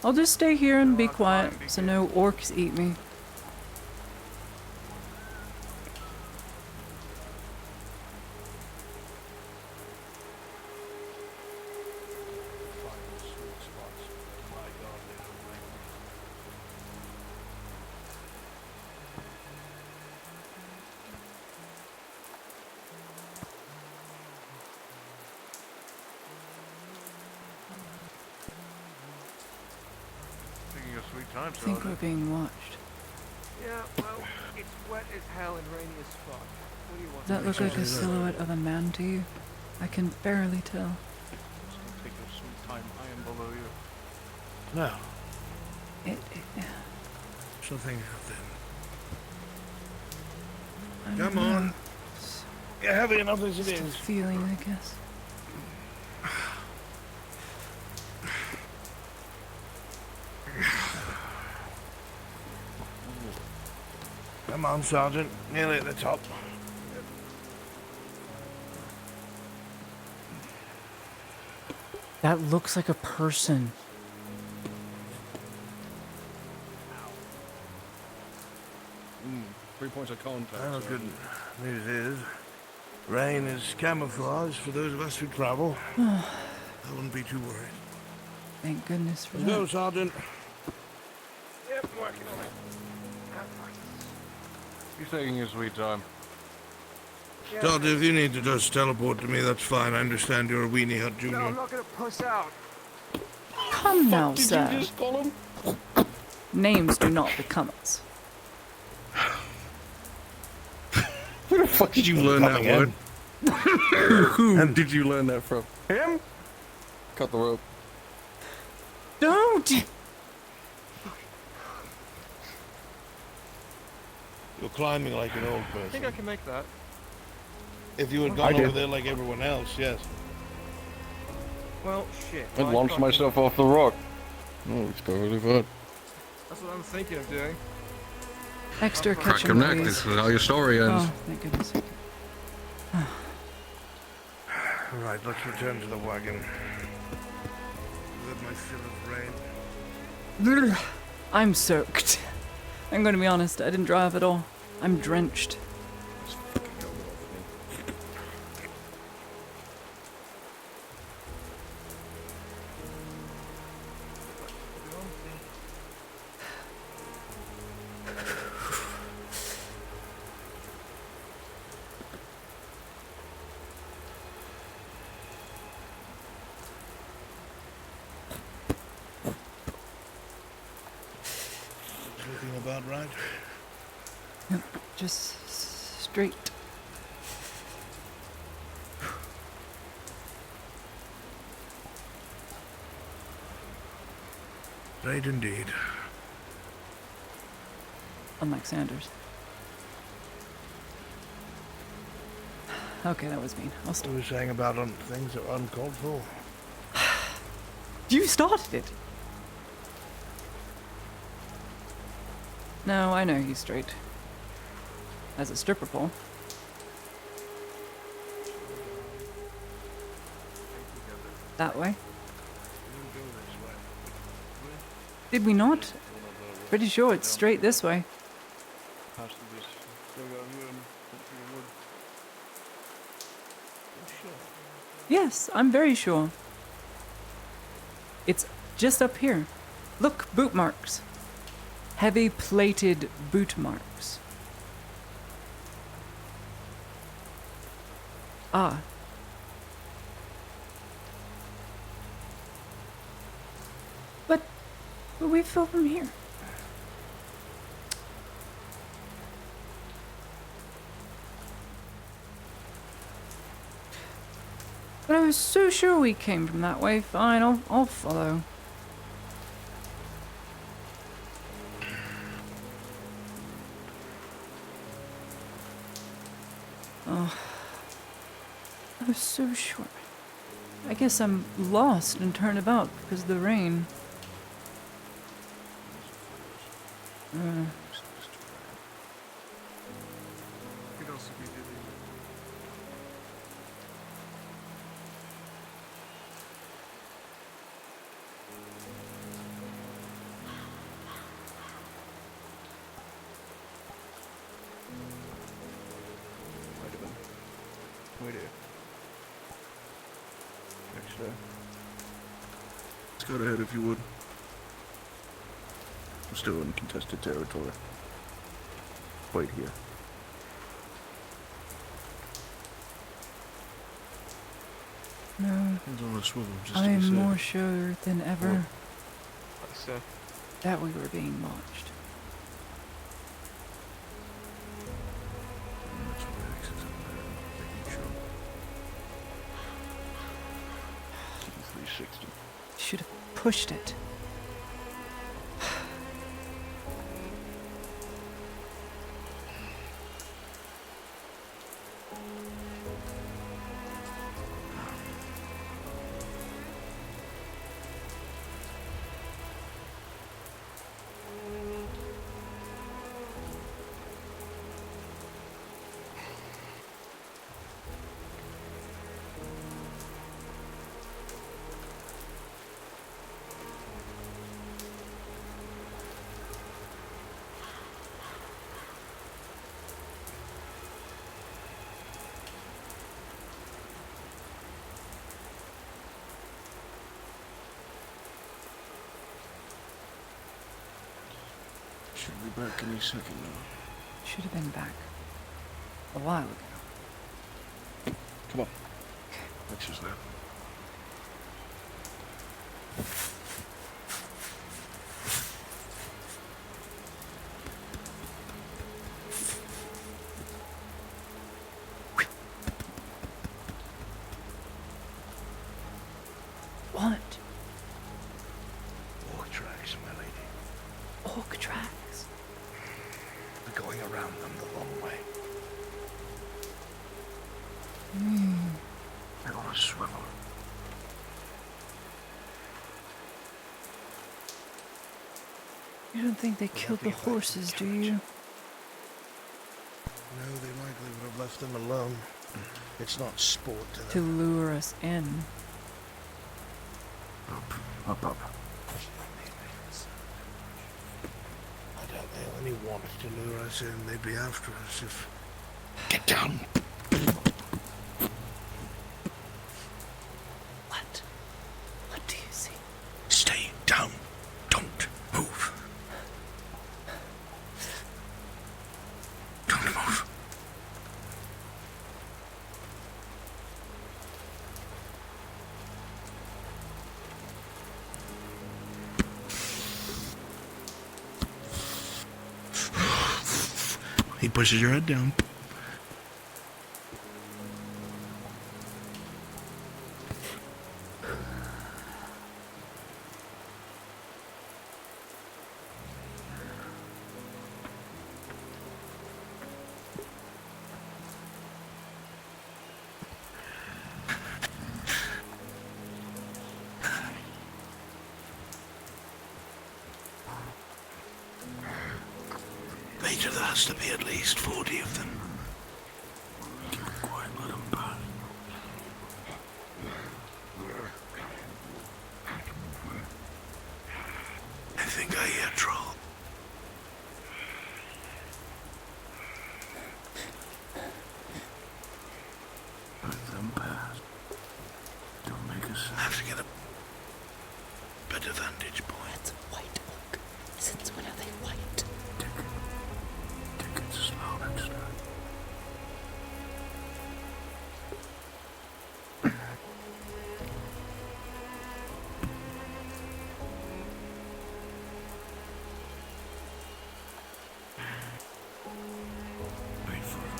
I'll just stay here and be quiet so no orcs eat me. Taking a sweet time, I think we're being watched. Yeah, well, it's wet as hell and rainy as fuck. What do you want? Does that look like a silhouette of a man to you? I can barely tell. Take your sweet time. I am below you. No. Something out I there. don't Come on. know. You're heavy enough as it Just a is. feeling, I guess. Come on, Sergeant. Nearly at the top. That looks like a person. 3 points of contact. Well, good news is, rain is camouflage for those of us who travel. I wouldn't be too worried. Thank goodness for Let's go, that. Sergeant. Yep, working on it. You're taking your sweet time. Doctor, if you need to just teleport to me, that's fine. I understand you're a weenie hut junior. No, I'm not gonna puss out. Come now, Did sir. you just call him? Names do not become us. Where the fuck did you learn that word? Who did you learn that from? Him? Cut the rope. Don't! You're climbing like an old I think person. I can make that. If you had I gone do. over there like everyone else, yes. Well, shit. I launched myself off the rock. Oh, it's perfectly fine. That's what I'm thinking of doing. Extra Crack kitchen, your neck. please. This is how your story ends. Oh, thank goodness. All right, let's return to the wagon. Let my fill of rain. I'm soaked. I'm going to be honest, I didn't drive at all. I'm drenched. about right? Yep, just straight. Right indeed. Unlike Sanders. Okay, that was mean. I'll What stop. were you saying about things that were uncalled for? You started it! No, I know he's straight. As a stripper pole. That way. Did we not? Pretty sure it's straight this way. Yes, I'm very sure. It's just up here. Look, boot marks. Heavy plated boot marks. Ah. But we fell from here. But I was so sure we came from that way. Fine, I'll follow. Oh, I was so sure. I guess I'm lost and turned about because of the rain. Wait here. Next there. Scout ahead if you would. We're still in contested territory. Wait here. No, Hands on a swivel, just to be I'm safe. more sure than ever So, that we were being watched. That's why the X is up there, making sure. 360. Should have pushed it. Should be back any second now. Should have been back a while ago. Come on. X is there. What? Orc tracks, my lady. Orc tracks. We're going around them the long way. They're on a swivel. You don't think they killed the horses, do you? No, they likely would have left them alone. It's not sport to them. To lure us in. Up. I doubt they only wanted to lure us in. They'd be after us if... Get down! What? What do you see? Stay down. Don't move. Don't move. He pushes your head down. Major, there has to be at least 40 of them. Keep it quiet, let them pass. I think I hear troll. Let them pass. Don't make us have to get a better vantage point. It's white oak. Since when are they white? Take it slow next time.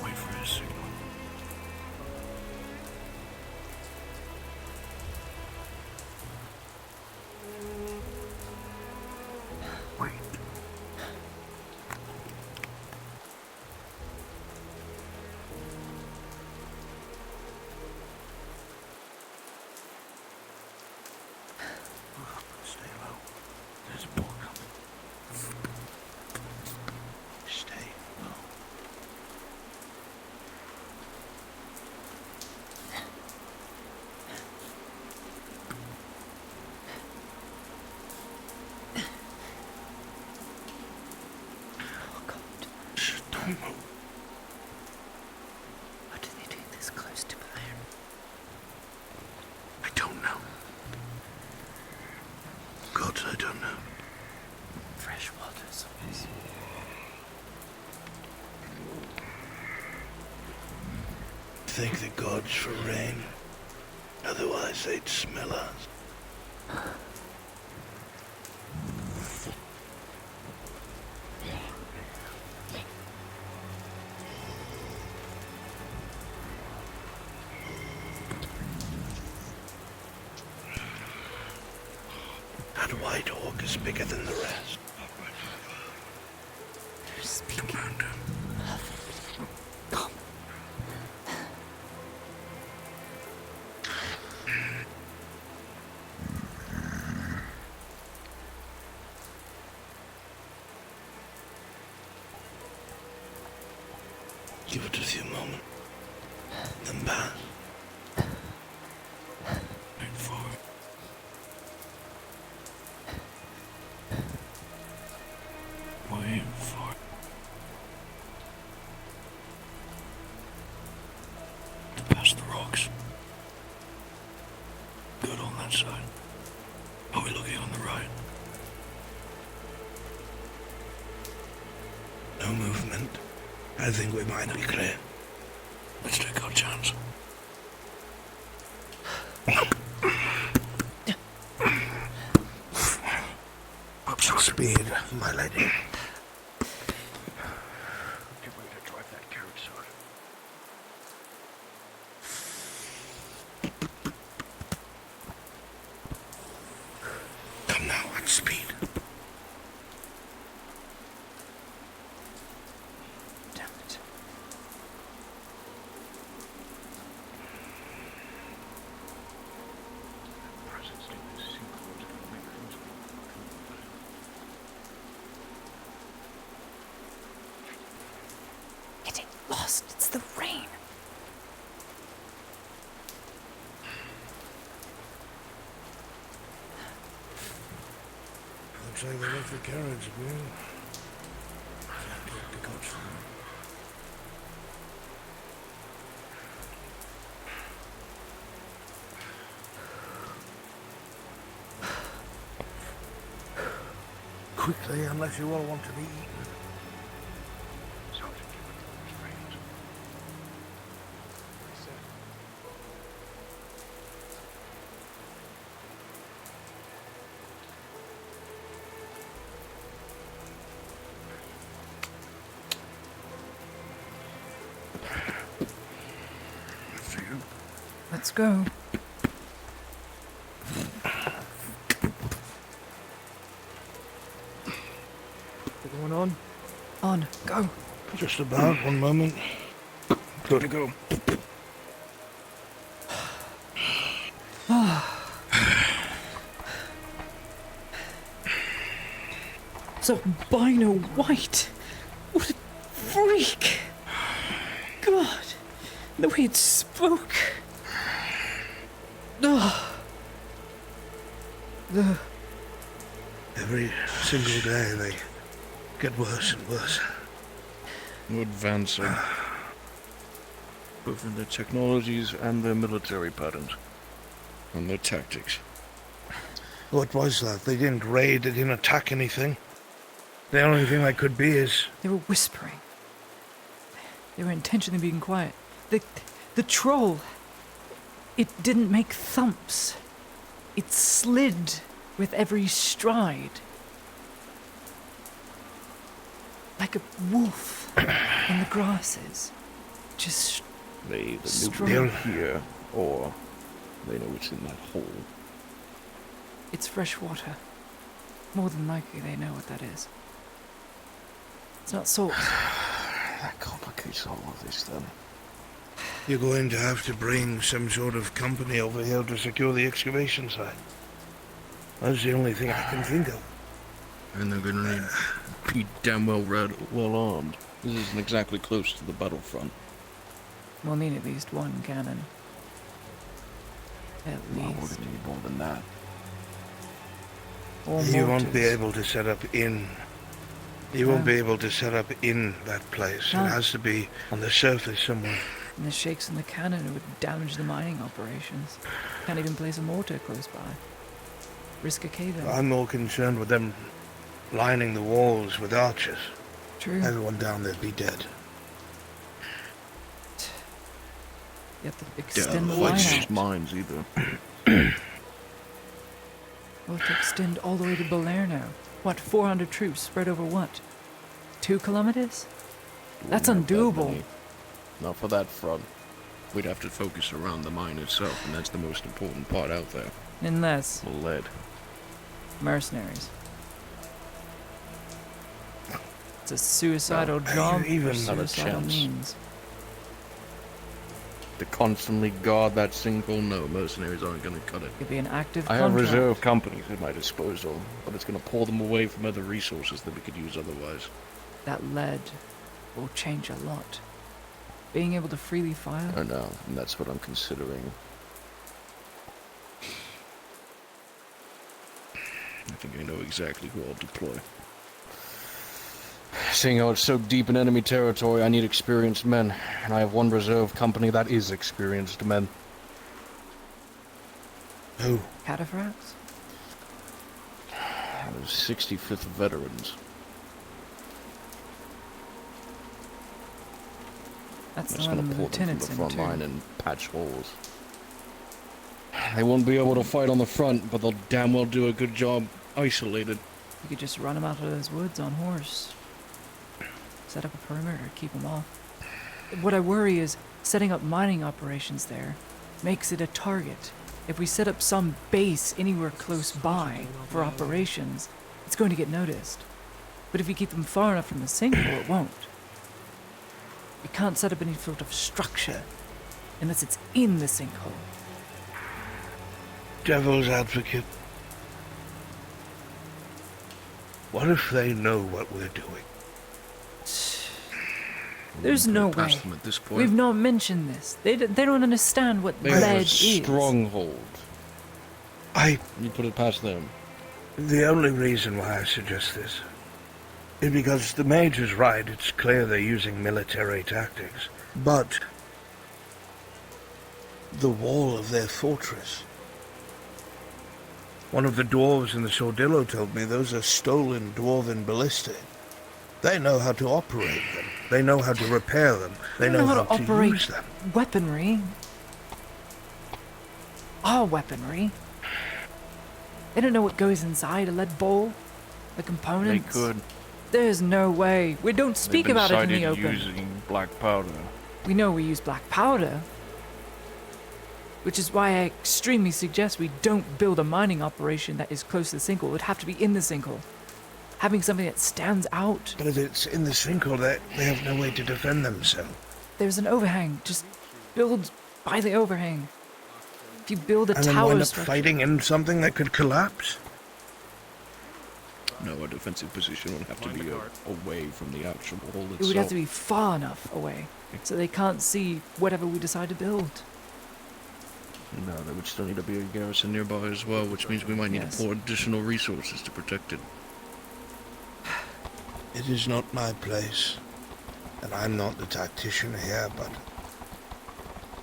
Wait for his signal. Wait. Stay low. There's a ball coming. Stay low. Oh God. Shh, don't move. What are they doing this close to Blair? I don't know. God, I don't know. Fresh waters. Thank the gods for rain. Otherwise they'd smell us. That white hawk is bigger than the rest. They're speaking. Commander. Come. Give it a few moments. Then pass. Wait for it. Wait for it. To pass the rocks. Good on that side. Are we looking on the right? No movement. I think we might be clear. Let's take our chance. Up to speed, my lady. Get ready to drive that carriage, sir. Come now, at speed. Damn it. Getting lost. It's the rain. Looks like they left the carriage, man. The coach. Quickly, unless you all want to be eaten. Sergeant, give it restraint. Let's go. Going on? On, go. Just about. One moment. Good to go. It's albino white. What a freak! God, the way it spoke. Every single day they get worse and worse. We're advancing. Both in their technologies and their military patterns. And their tactics. What was that? They didn't raid, they didn't attack anything. The only thing that could be is... They were whispering. They were intentionally being quiet. The troll, it didn't make thumps. It slid with every stride. Like a wolf in the grasses. Just They the strong. nuclear here, or they know it's in that hole. It's fresh water. More than likely they know what that is. It's not salt. That complicates all of this then. You're going to have to bring some sort of company over here to secure the excavation site. That's the only thing I can think of. And they're gonna need be damn well armed. This isn't exactly close to the battlefront. We'll need at least one cannon. At Well, least. we're gonna need more than that. Or You won't be mortars. able to set up in... You won't be able to set up in that place. No. It has to be on the surface somewhere. And the shakes in the cannon would damage the mining operations. Can't even place a mortar close by. Risk a cave-in. I'm more concerned with them lining the walls with archers. True. Everyone down there'd be dead. You have to extend the Like line these out. mines either. We'll have to extend all the way to Balerno. What, 400 troops spread over what? 2 kilometers? That's Wouldn't have that undoable. many. Not for that front. We'd have to focus around the mine itself, and that's the most important part out there. Unless The lead. mercenaries. It's a suicidal job for even- Not a suicidal chance. means. To constantly guard that single, no, mercenaries aren't going to cut it. It'd be an active I have contract. reserve companies at my disposal, but it's going to pull them away from other resources that we could use otherwise. That lead will change a lot. Being able to freely fire. I know, and that's what I'm considering. I think I know exactly who I'll deploy. Seeing how it's so deep in enemy territory, I need experienced men, and I have one reserve company that is experienced men. Who? Cataphracts? 65th veterans. That's the Just one gonna the pull them from the lieutenant's in front too. line and patch holes. They won't be able to fight on the front, but they'll damn well do a good job isolated. You could just run them out of those woods on horse. Set up a perimeter, keep them off. What I worry is setting up mining operations there makes it a target. If we set up some base anywhere close by for operations, it's going to get noticed. But if you keep them far enough from the sinkhole, it won't. You can't set up any sort of structure unless it's in the sinkhole. Devil's advocate. What if they know what we're doing? There's no way. Past them at this point. We've not mentioned this. They don't understand what They have lead a is. stronghold. You put it past them. The only reason why I suggest this is because the Major's right. It's clear they're using military tactics. But the wall of their fortress. One of the dwarves in the Sordillo told me those are stolen dwarven ballistae. They know how to operate them. They know how to repair them. They know how to operate use them. weaponry. Our weaponry. They don't know what goes inside a lead bowl. The They components. could. There's no way. We don't speak They've been about it in the cited open. using black powder. We know we use black powder, which is why I extremely suggest we don't build a mining operation that is close to the sinkhole. It would have to be in the sinkhole. Having something that stands out. But if it's in the sinkhole, they have no way to defend themselves. There's an overhang. Just build by the overhang. If you build a And then tower wind up structure, fighting in something that could collapse. No, our defensive position would have to be away from the actual hole itself. it would have to be far enough away so they can't see whatever we decide to build. No, there would still need to be a garrison nearby as well, which means we might need to pour additional resources to protect it. It is not my place, and I'm not the tactician here, but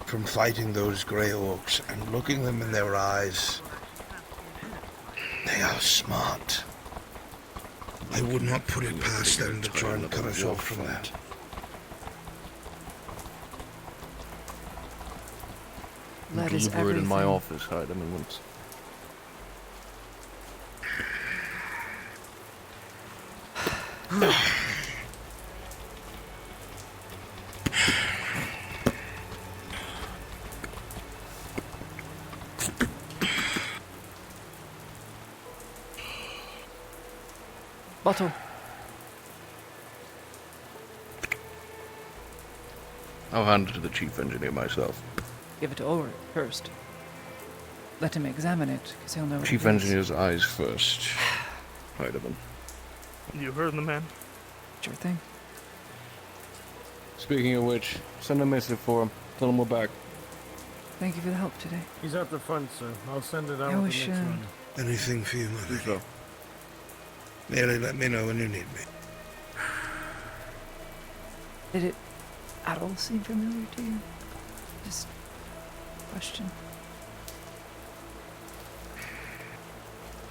from fighting those grey orcs and looking them in their eyes, they are smart. I would not put it past them to try and cut us off from that. Lead is Deliver it in my everything. office, hide them once. Bottle. I'll hand it to the chief engineer myself. Give it to Ulrich first. Let him examine it, because he'll know what Chief it is. engineer's eyes first. Heidemann. You heard the man. Sure thing. Speaking of which, send a message for him. Tell him we're back. Thank you for the help today. He's at the front, sir. I'll send it out I with wish, the next one. Anything for you, my lady. So. Merely let me know when you need me. Did it at all seem familiar to you? Just question.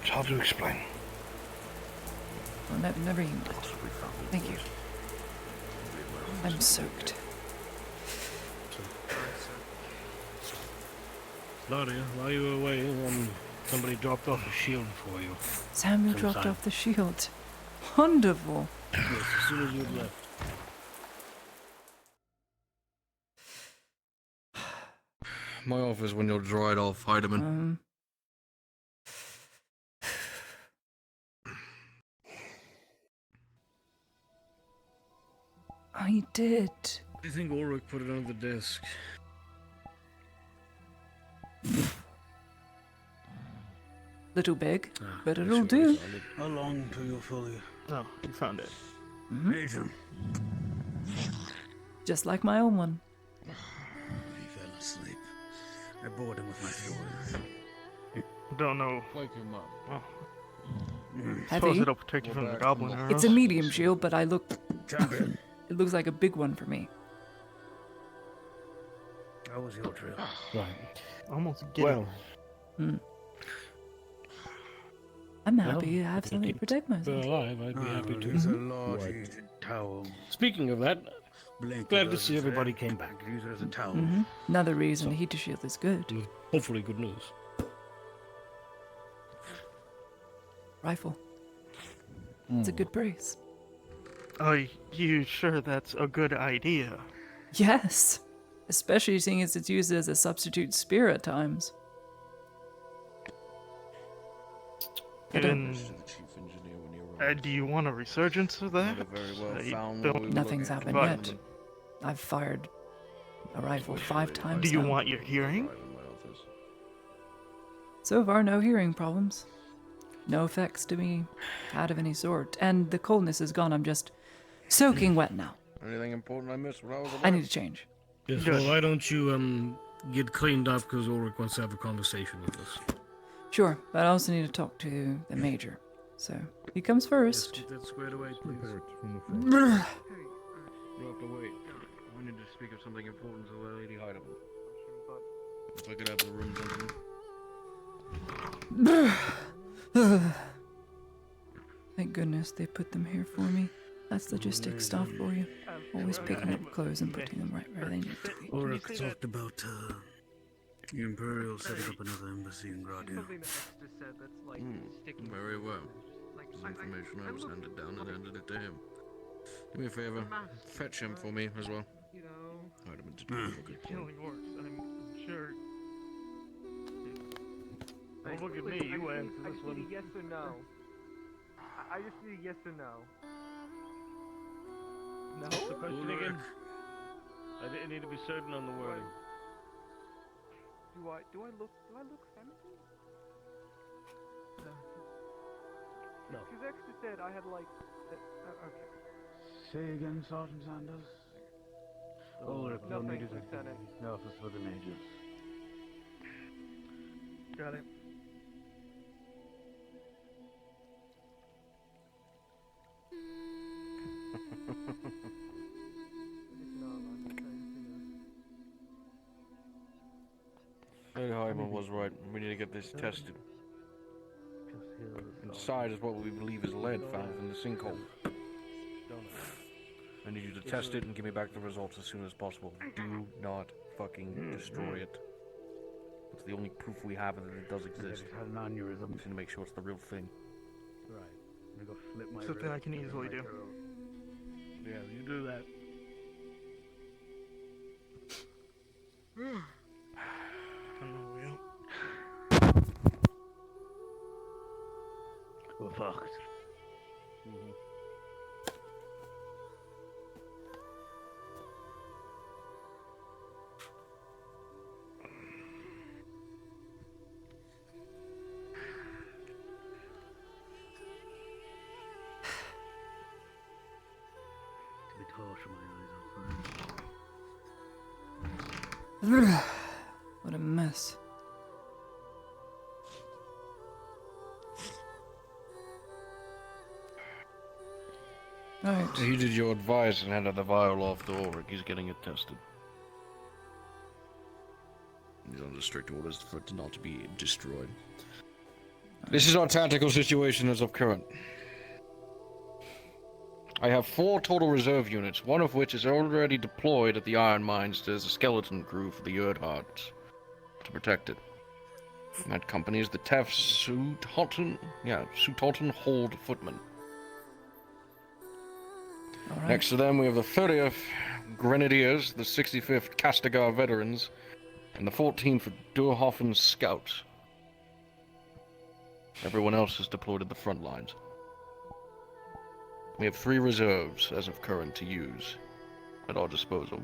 It's hard to explain. Well, never you did. Thank you. I'm soaked. Claudia, while you were away, somebody dropped off a shield for you. Samuel dropped Sometime. off the shield. Wonderful. Yes, as soon as you'd left. My office when you're dried off, Heidemann. I did. I think Ulrich put it on the desk. Little big, but it'll do. How long till you're fully... Oh, you found it. Major. Just like my own one. He fell asleep. I bored him with my stories. Don't know. Wake him up. Oh. Heavy. Suppose it'll protect you from the goblin arrows. It's a medium shield, but I look. Champion. It looks like a big one for me. How was your trip? Right. Almost get Well. I'm happy to have something to protect If they're myself. alive, I'd be happy to. There's a large heated towel. Speaking of that, Blink glad of to us see is everybody there. came back. Use it as a towel. Another reason the heater shield is good. With hopefully good news. Rifle. It's a good brace. Are you sure that's a good idea? Yes. Especially seeing as it's used as a substitute spear at times. And do you want a resurgence of that? Nothing's happened yet. I've fired a rifle 5 times Do you now. want your hearing? So far, no hearing problems. No effects to be had of any sort. And the coldness is gone. I'm just soaking wet now. Anything important I missed when I was away? I need to change. Yes, well, why don't you get cleaned up because Ulrich wants to have a conversation with us. Sure, but I also need to talk to the major. So, he comes first. Get that squared away, please. You have to wait. We need to speak of something important to Lady Heidemann. If I could have the room, gentlemen. Thank goodness they put them here for me. That's logistic stuff for you. Always picking up clothes and putting them right where they need to be. Ulrich talked about the Imperial setting up another embassy in Gradia. Very well. This information I was handed down and handed it to him. Do me a favor, fetch him for me as well. You know, Item to do. killing orcs. I'm sure. Don't look at me. You answer this one. Need a yes or no. I just need a yes or no. No. What's the question again? I need to be certain on the wording. Do I look feminine? No. Because Extra said I had like. Okay. Say again, Sergeant Sanders. Ulrich, no need to Lieutenant. No, this is for the majors. Got it. Ed Hyman was right. We need to get this tested. Inside is what we believe is lead found in the sinkhole. I need you to test it and give me back the results as soon as possible. Do not fucking destroy it. It's the only proof we have that it does exist. Had an aneurysm. We need to make sure it's the real thing. Right. I'm gonna go flip my Something wrist I can and easily my do. throat. Yeah, you do that. We're fucked. The torch in my eyes are What a mess. Alright. You did your advice and handed the vial off to Ulrich. He's getting it tested. He's under strict orders for it not to be destroyed. This is our tactical situation as of current. I have 4 total reserve units, one of which is already deployed at the iron mines as a skeleton crew for the Erdhardt to protect it. And that company is the Tef Sutolton Hold Footman. Right. Next to them we have the 30th Grenadiers, the 65th Castigar Veterans, and the 14th Durhoffen Scouts. Everyone else is deployed at the front lines. We have 3 reserves as of current to use at our disposal.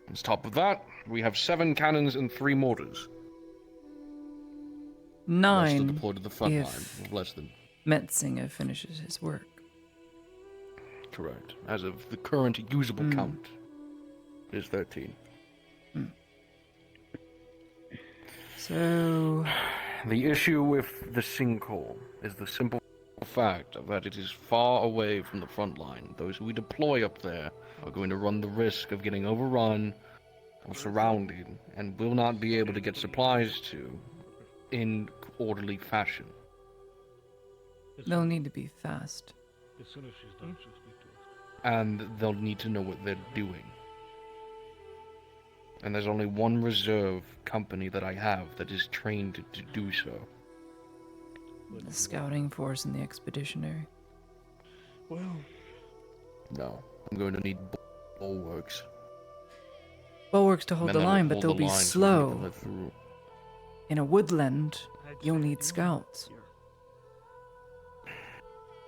On top of that, we have 7 cannons and 3 mortars. 9 Still deployed to the front line. if Less than Metzinger finishes his work. correct. As of the current usable count is 13. So The issue with the sinkhole is the simple fact that it is far away from the front line. Those who we deploy up there are going to run the risk of getting overrun or surrounded and will not be able to get supplies to in orderly fashion. they'll need to be fast. As soon as she's done, she'll speak to us. And they'll need to know what they're doing. And there's only one reserve company that I have that is trained to do so. The scouting force and the expeditionary. Well, No, I'm going to need bulwarks. Bulwarks to hold Men the that will line, but hold they'll the be line so we can slow. live through. In a woodland, you'll need scouts.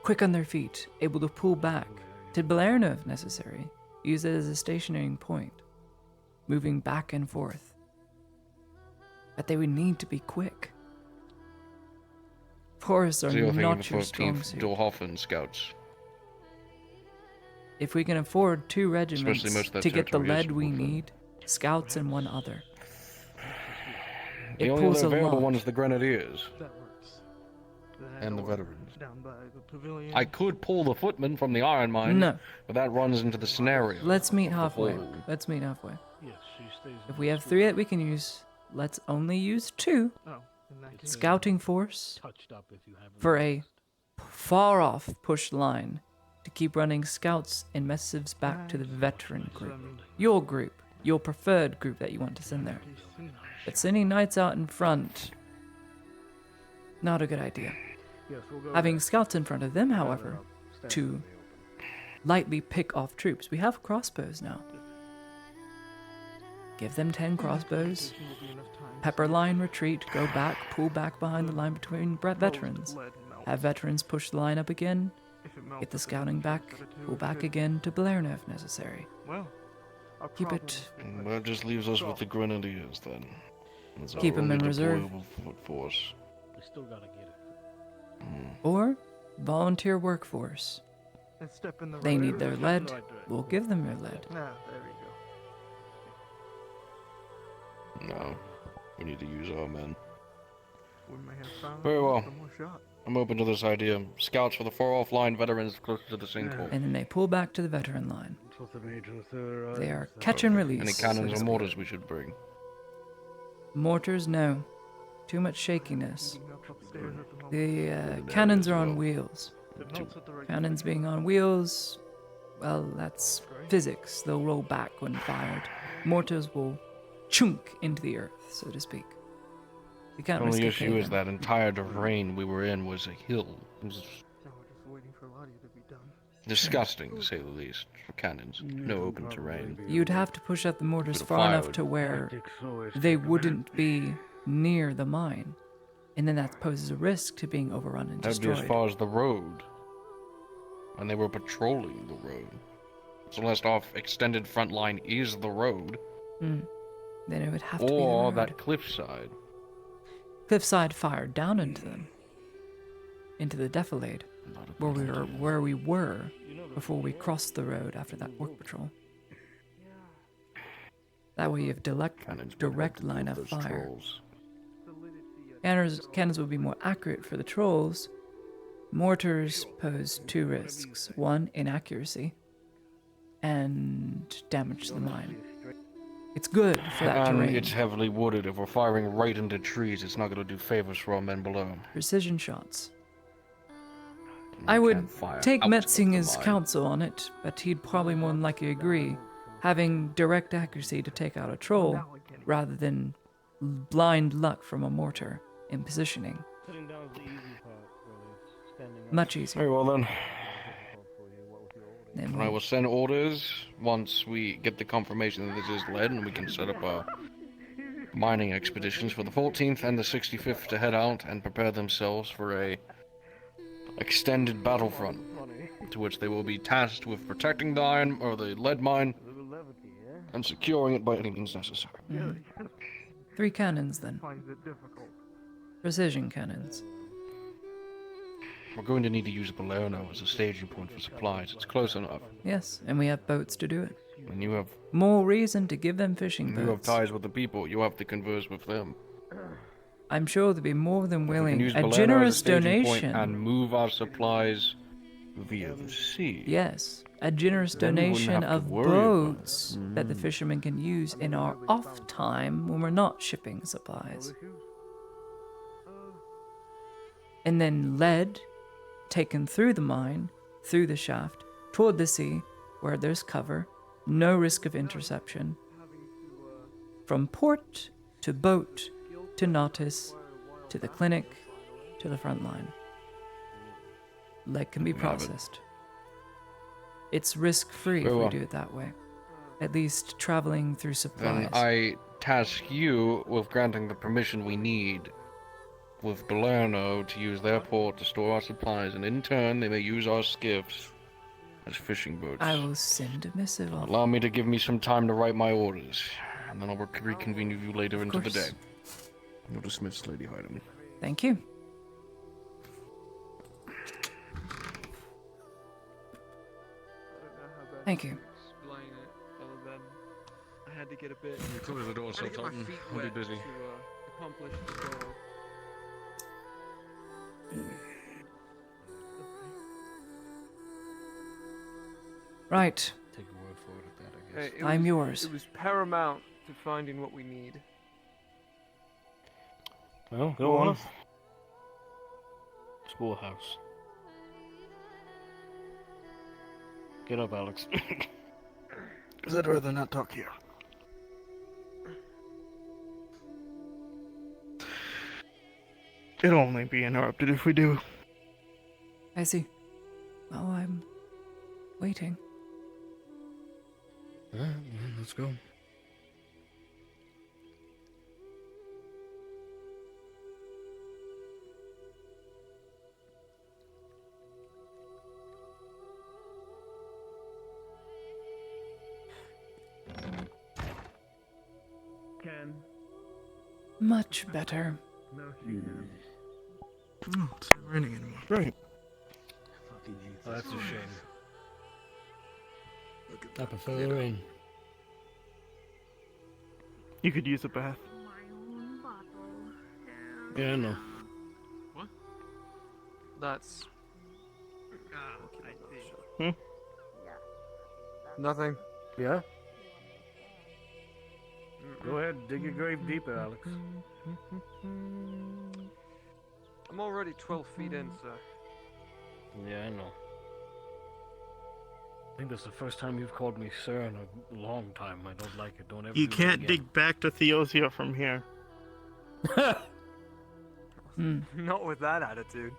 Quick on their feet, able to pull back. To Belerna if necessary. Use it as a stationary point. Moving back and forth. But they would need to be quick. Forests are So you're thinking not the your strong 14th suit. Dorhoffen Scouts. If we can afford 2 Especially regiments most of that to get the territory is lead we Wolfen. need, scouts and one other. The It only pulls other a available lot. one is the Grenadiers. That works. And the veterans. Down by the pavilion. I could pull the footmen from the iron mine, No. but that runs into the scenario. Let's meet of the halfway. whole- Let's meet halfway. yes, she stays. If we have 3 that we can use, let's only use 2. Oh, in that case. Scouting force Touched up if you have for a far off push line to keep running scouts and missives back to the veteran group. Your group, your preferred group that you want to send there. But sending knights out in front, not a good idea. Yes, we'll go Having there. scouts in front of them, however, Stand to in lightly pick off troops. We have crossbows now. Give them 10 crossbows. Pepper line retreat, go back, pull back behind the line between veterans. Have veterans push the line up again. Get the scouting back, pull back again to Belerno if necessary. Well, keep it. That just leaves us with the Grenadiers then. That's Keep our them in only reserve. deployable foot force. We still gotta get it. Or volunteer workforce. And step in the They right need their direction. lead. Right direction. We'll give them their lead. Nah, there we go. No, we need to use our men. We may have found Very well. some more shot. I'm open to this idea. Scouts for the far off line, veterans closer to the sinkhole. And then they pull back to the veteran line. They are catch and release. Any so cannons to or speak. mortars we should bring? Mortars, no. Too much shakiness. The cannons are on wheels. Cannons being on wheels, well, that's physics. They'll roll back when fired. Mortars will chunk into the earth, so to speak. You The can't risk only a issue cave is in. that entire terrain we were in was a hill. It was Waiting for Lottie to be done. disgusting, to say the least, for cannons. No open terrain. You'd have to push out the mortars Bit of far enough firewood. to where they wouldn't be near the mine. And then that poses a risk to being overrun and That'd be destroyed. as far as the road. And they were patrolling the road. So unless our extended front line is the road, Then it would have to be the or road. that cliffside. Cliffside fired down into them. Into the defilade. Where we were before we crossed the road after that work patrol. That way you have direct line of fire. Cannons would be more accurate for the trolls. Mortars pose two risks. One, inaccuracy. And damage to the mine. It's good for that And terrain. it's heavily wooded. If we're firing right into trees, it's not going to do favors for our men below. Precision shots. I would fire take out Metzinger's of the line. counsel on it, but he'd probably more than likely agree. Having direct accuracy to take out a troll, rather than blind luck from a mortar in positioning. Sitting down is the easy part, really. Standing up. Much easier. Very well then. Then I will send orders once we get the confirmation that this is lead, and we can set up our mining expeditions for the 14th and the 65th to head out and prepare themselves for a extended battlefront, to which they will be tasked with protecting the iron or the lead mine and securing it by any means necessary. 3 cannons then. Finds it difficult. Precision cannons. We're going to need to use Belerno as a staging point for supplies. It's close enough. Yes, and we have boats to do it. And you have More reason to give them fishing you have boats. ties with the people. You have to converse with them. I'm sure they'll be more than We can willing. use A Belerno generous as a staging point donation. and move our supplies via the sea. Yes, a generous Then we wouldn't donation have to of worry about it. boats that the fishermen can use in our off time when we're not shipping supplies. And then lead taken through the mine, through the shaft, toward the sea, where there's cover, no risk of interception. From port to boat to Nautis to the clinic to the front line. Lead can be processed. It's risk-free if Very we well. do it that way. At least traveling through supplies. Then I task you with granting the permission we need with Belerno to use their port to store our supplies, and in turn they may use our skiffs as fishing boats. I will send a missive off. Allow me to give me some time to write my orders, and then I'll reconvene with you later into the course. day. You're dismissed, Lady Hyden. Thank you. Thank you. Explain it other than I had to get a bit. You close the door, I had to get my Sultan. feet I'll be wet busy. to accomplish the goal. Right. Take a word for it at that, I guess. It I'm was- yours. It was paramount to finding what we need. Well, go on. Schoolhouse. Get up, Alex. Because I'd rather not talk here. It'll only be interrupted if we do. I see. Well, waiting. Alright, well, let's go. Ken. Much better. No, she can. Oh, it's not raining anymore. Right. Fucking hate Oh, that's a this. shame. I prefer the rain. You could use a bath. Yeah, I know. That's Hmm? nothing. Yeah? Go ahead, dig your grave deeper, Alex. I'm already 12 feet in, sir. Yeah, I know. I think that's the first time you've called me sir in a long time. I don't like it. Don't ever You do that can't again. dig back to Theosia from here. Not with that attitude.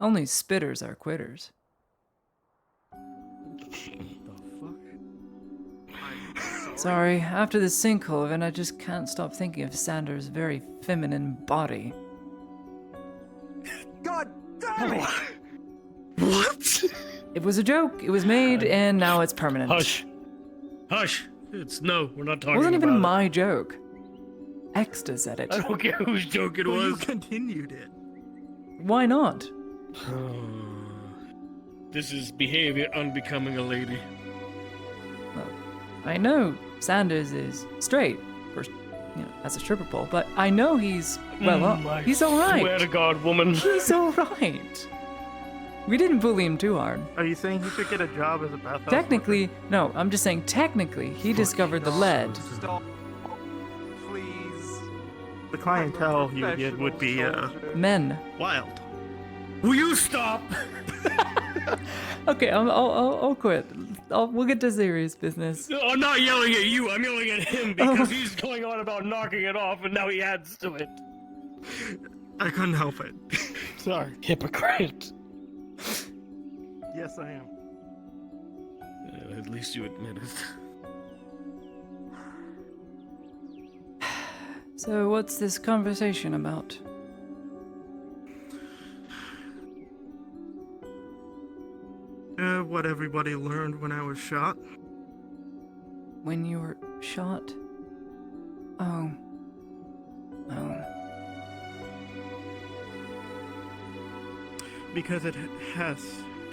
Only spitters are quitters. Sorry, after the sinkhole event, I just can't stop thinking of Sanders' very feminine body. God damn it! What? It was a joke. It was made, and now it's permanent. Hush! Hush! It's no, we're not It talking wasn't about even my joke. Exta said it. I don't care whose joke it Well, you was. continued it. Why not? This is behavior unbecoming a lady. I know Sanders is straight, for, as a stripper pole, but I know he's, well, I he's alright. swear to God, woman. He's alright. We didn't bully him too hard. Are you saying he should get a job as a bathhouse? Technically, no, I'm just saying technically, he discovered the lead. Stop. Please. The clientele you would get would be, Men. wild. Will you stop? Okay, I'll quit. We'll get to serious business. No, I'm not yelling at you, I'm yelling at him because he's going on about knocking it off and now he adds to it. I couldn't help it. Sorry. Hypocrite. Yes, I am. At least you admit it. So, what's this conversation about? What everybody learned when I was shot. When you were shot? Oh. Because it has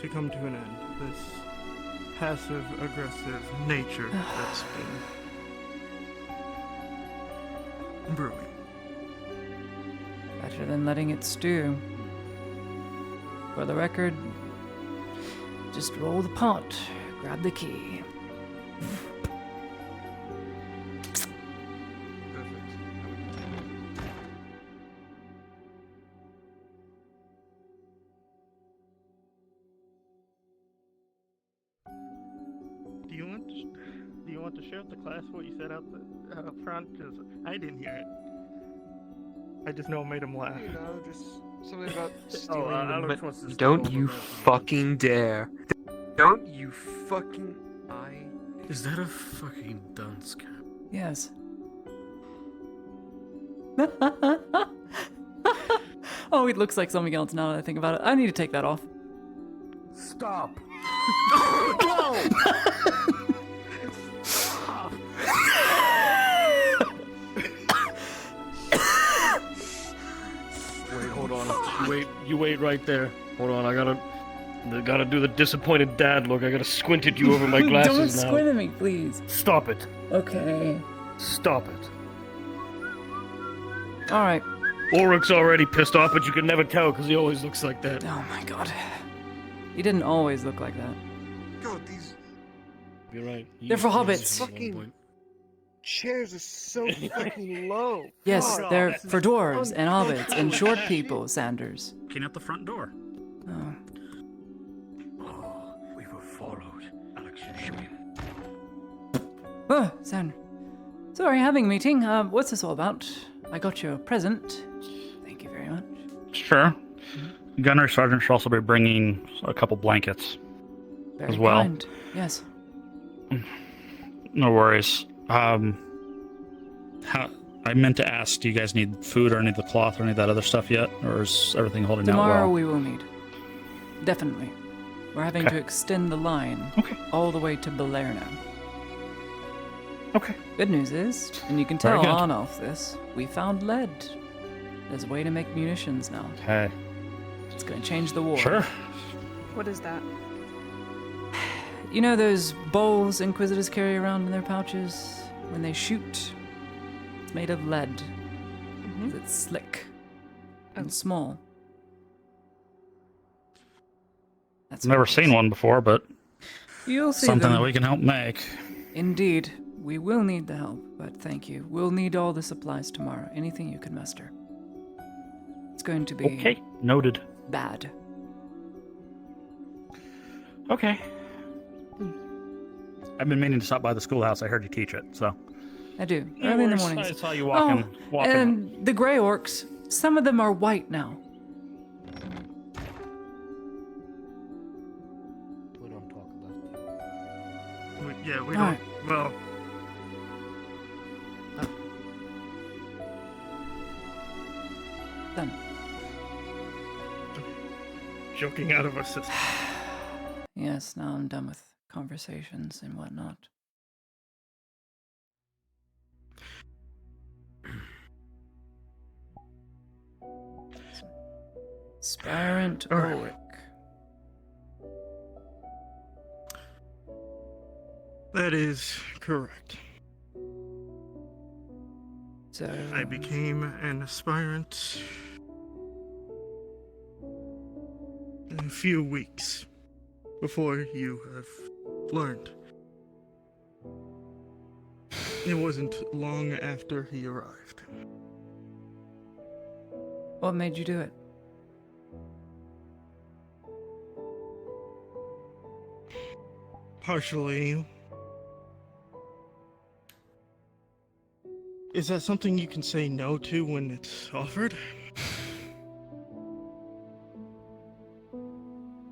to come to an end. This passive-aggressive nature that's been brewing. Better than letting it stew. For the record, just roll the pot, grab the key. Do you want to share with the class what you said out front? Because I didn't hear it. I just know it made him laugh. You know, just something about stealing Oh, the Alex men- wants to Don't steal you the men. fucking dare. Don't you fucking... Is that a fucking dunce cap? Yes. Oh, it looks like something else now that I think about it. I need to take that off. Stop! Go! Wait, hold on. You wait right there. Hold on, I gotta do the disappointed dad look. I gotta squint at you over my glasses Don't now. squint at me, please. Stop it. Okay. Stop it. Alright. Ulrich's already pissed off, but you can never tell because he always looks like that. Oh my god. He didn't always look like that. God, these You're right. They're for hobbits. fucking chairs are so fucking low. Yes, God. they're for dwarves and hobbits and short people, Sanders. Clean out the front door. Oh. Oh, we were followed. Alex, you shoot him. Oh, Sanders. Sorry, having a meeting. What's this all about? I got you a present. Thank you very much. Sure. Gunner Sergeant should also be bringing a couple blankets. Very as well. kind. Yes. No worries. How I meant to ask, do you guys need food or any of the cloth or any of that other stuff yet? Or is everything holding Tomorrow out well? we will need. Definitely. We're having Okay. to extend the line all the way to Balerno. Okay. Good news is, and you can Very tell good. on off this, we found lead. There's a way to make munitions now. Okay. It's going to change the war. Sure. What is that? You know those bowls Inquisitors carry around in their pouches when they shoot? It's made of lead. It's slick and small. I've never seen one before, but You'll see something them. that we can help make. Indeed. We will need the help, but thank you. We'll need all the supplies tomorrow. Anything you can muster. It's going to be Okay. Noted. bad. Okay. I've been meaning to stop by the schoolhouse. I heard you teach it, so. I do. No Early in the worries. mornings. I saw you walking. And the gray orcs, some of them are white now. We don't talk about Yeah, we All don't. right. Well, Done. joking out of our system. Yes, now I'm done with conversations and whatnot. Spirant All right. Ulrich. That is correct. So I became an aspirant in a few weeks before you have learned. It wasn't long after he arrived. what made you do it? Partially. Is that something you can say no to when it's offered?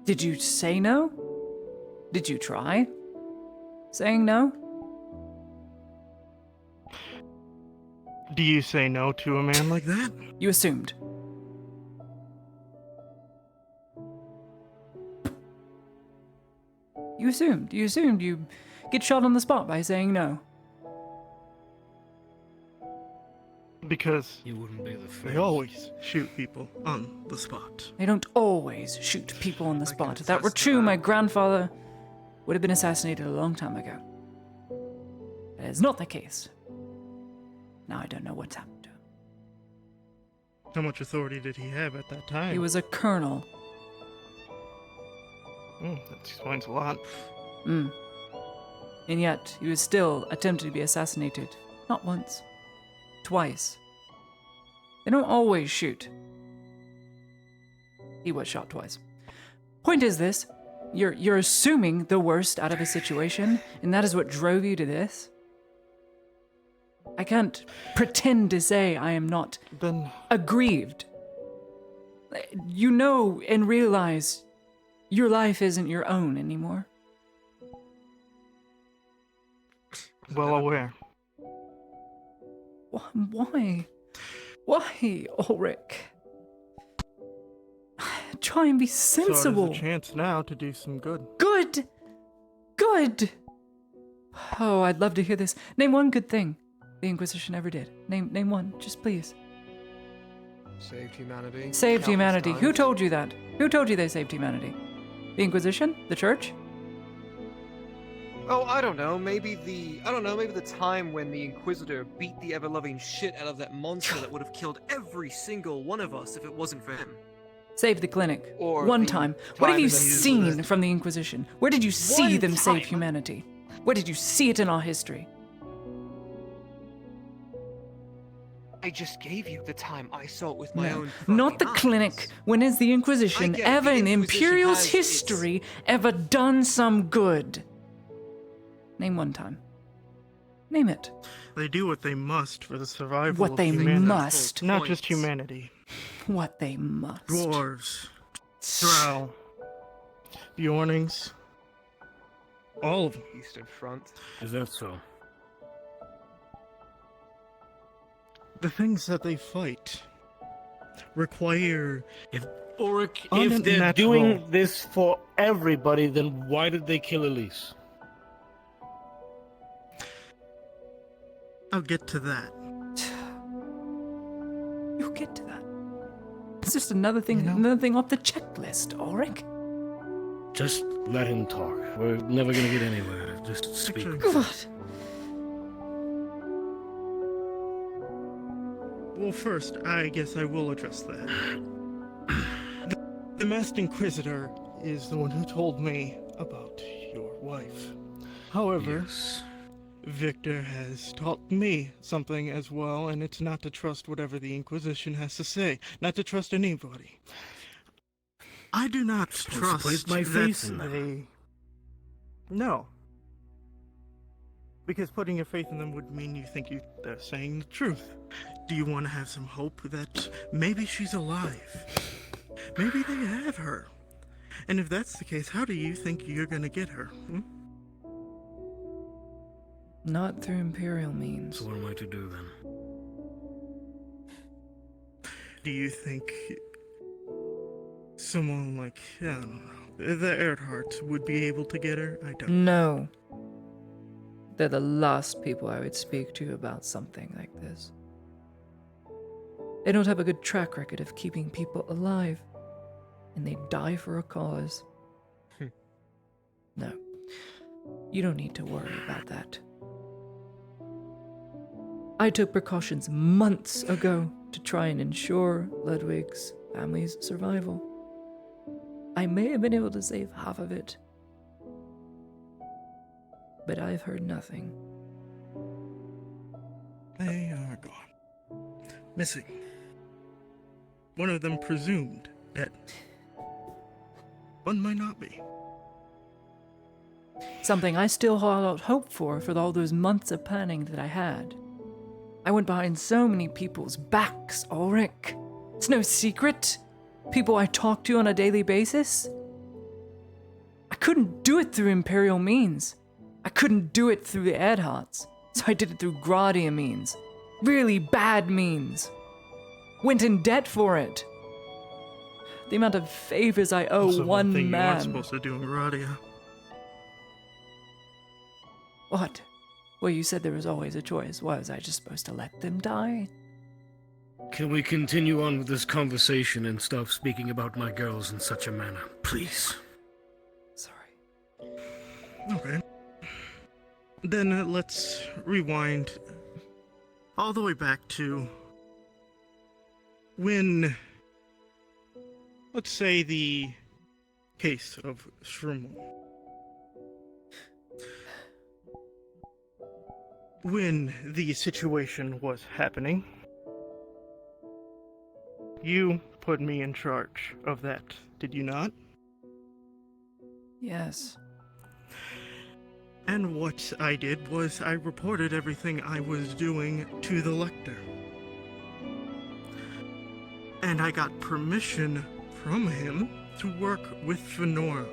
Did you say no? Did you try saying no? Do you say no to a man like that? You assumed. You assumed. You assumed you get shot on the spot by saying no. Because You wouldn't be the first. they always shoot people on the spot. They don't always shoot people on the spot. If that were true, my grandfather would have been assassinated a long time ago. That is not the case. Now I don't know what's happened to him. How much authority did he have at that time? He was a colonel. That explains a lot. And yet, he was still attempted to be assassinated. Not once. Twice. They don't always shoot. He was shot twice. Point is this. You're assuming the worst out of a situation, and that is what drove you to this? I can't pretend to say I am not aggrieved. You know and realize your life isn't your own anymore. Well aware. Why? Why, Ulrich? Try and be sensible. So there's a chance now to do some good. Good! Good! Oh, I'd love to hear this. Name one good thing the Inquisition ever did. Name one, just please. Saved humanity. Saved countless humanity. Who times. told you that? Who told you they saved humanity? The Inquisition? The Church? Oh, I don't know. Maybe the time when the Inquisitor beat the ever-loving shit out of that monster that would have killed every single one of us if it wasn't for him. Saved the clinic. Or one the time. What have time you that he was seen arrested. from the Inquisition? Where did you see One them save time. humanity? Where did you see it in our history? I just gave you the time I saw it with my No, own. not the clinic. When has the Inquisition get it. ever The in Inquisition Imperial's has history ever done some good? Name one time. Name it. They do what they must for the survival What of they humanity. must. Not just humanity. What they must. Dwarves. Drow. Bjornings. All of them. Eastern Front. Is that so? The things that they fight require Ulrich, if unnatural. they're doing this for everybody, then why did they kill Elise? I'll get to that. You'll get to that. It's just another thing off the checklist, Ulrich. Just let him talk. We're never gonna get anywhere. Just speak. God. Well, first, I guess I will address that. The Masked Inquisitor is the one who told me about your wife. However, Victor has taught me something as well, and it's not to trust whatever the Inquisition has to say. Not to trust anybody. I do not trust place my faith in them. No. Because putting your faith in them would mean you think they're saying the truth. Do you want to have some hope that maybe she's alive? Maybe they have her. And if that's the case, how do you think you're gonna get her? Not through Imperial means. So what am I to do then? Do you think someone like, I don't know, the Earharts would be able to get her? I don't. No. They're the last people I would speak to about something like this. They don't have a good track record of keeping people alive, and they die for a cause. No. You don't need to worry about that. I took precautions months ago to try and ensure Ludwig's family's survival. I may have been able to save half of it, but I've heard nothing. They are gone. Missing. One of them presumed dead. One might not be. Something I still hold out hope for all those months of planning that I had. I went behind so many people's backs, Ulrich. It's no secret. People I talk to on a daily basis. I couldn't do it through Imperial means. I couldn't do it through the Earharts, so I did it through Gradia means. Really bad means. Went in debt for it. The amount of favors I owe Also, one thing man. You aren't supposed to do in Gradia. What? Well, you said there was always a choice. Was I just supposed to let them die? Can we continue on with this conversation and stop speaking about my girls in such a manner, please? Sorry. Okay. Then let's rewind all the way back to when, let's say, the case of Shrimmel. When the situation was happening, you put me in charge of that, did you not? Yes. And what I did was I reported everything I was doing to the Lector. And I got permission from him to work with Fenora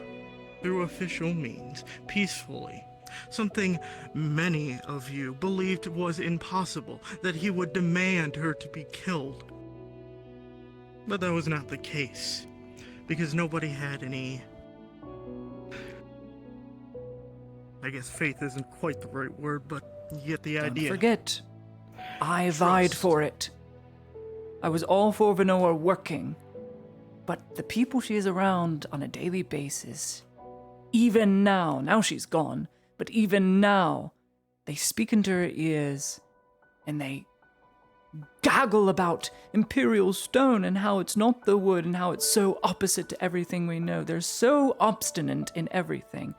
through official means, peacefully. Something many of you believed was impossible, that he would demand her to be killed. But that was not the case, because nobody had any... I guess faith isn't quite the right word, but you get the idea. Don't forget, I vied for it. I was all for Venora working, but the people she is around on a daily basis, even now she's gone, but even now, they speak into her ears, and they gaggle about Imperial Stone and how it's not the wood and how it's so opposite to everything we know. They're so obstinate in everything.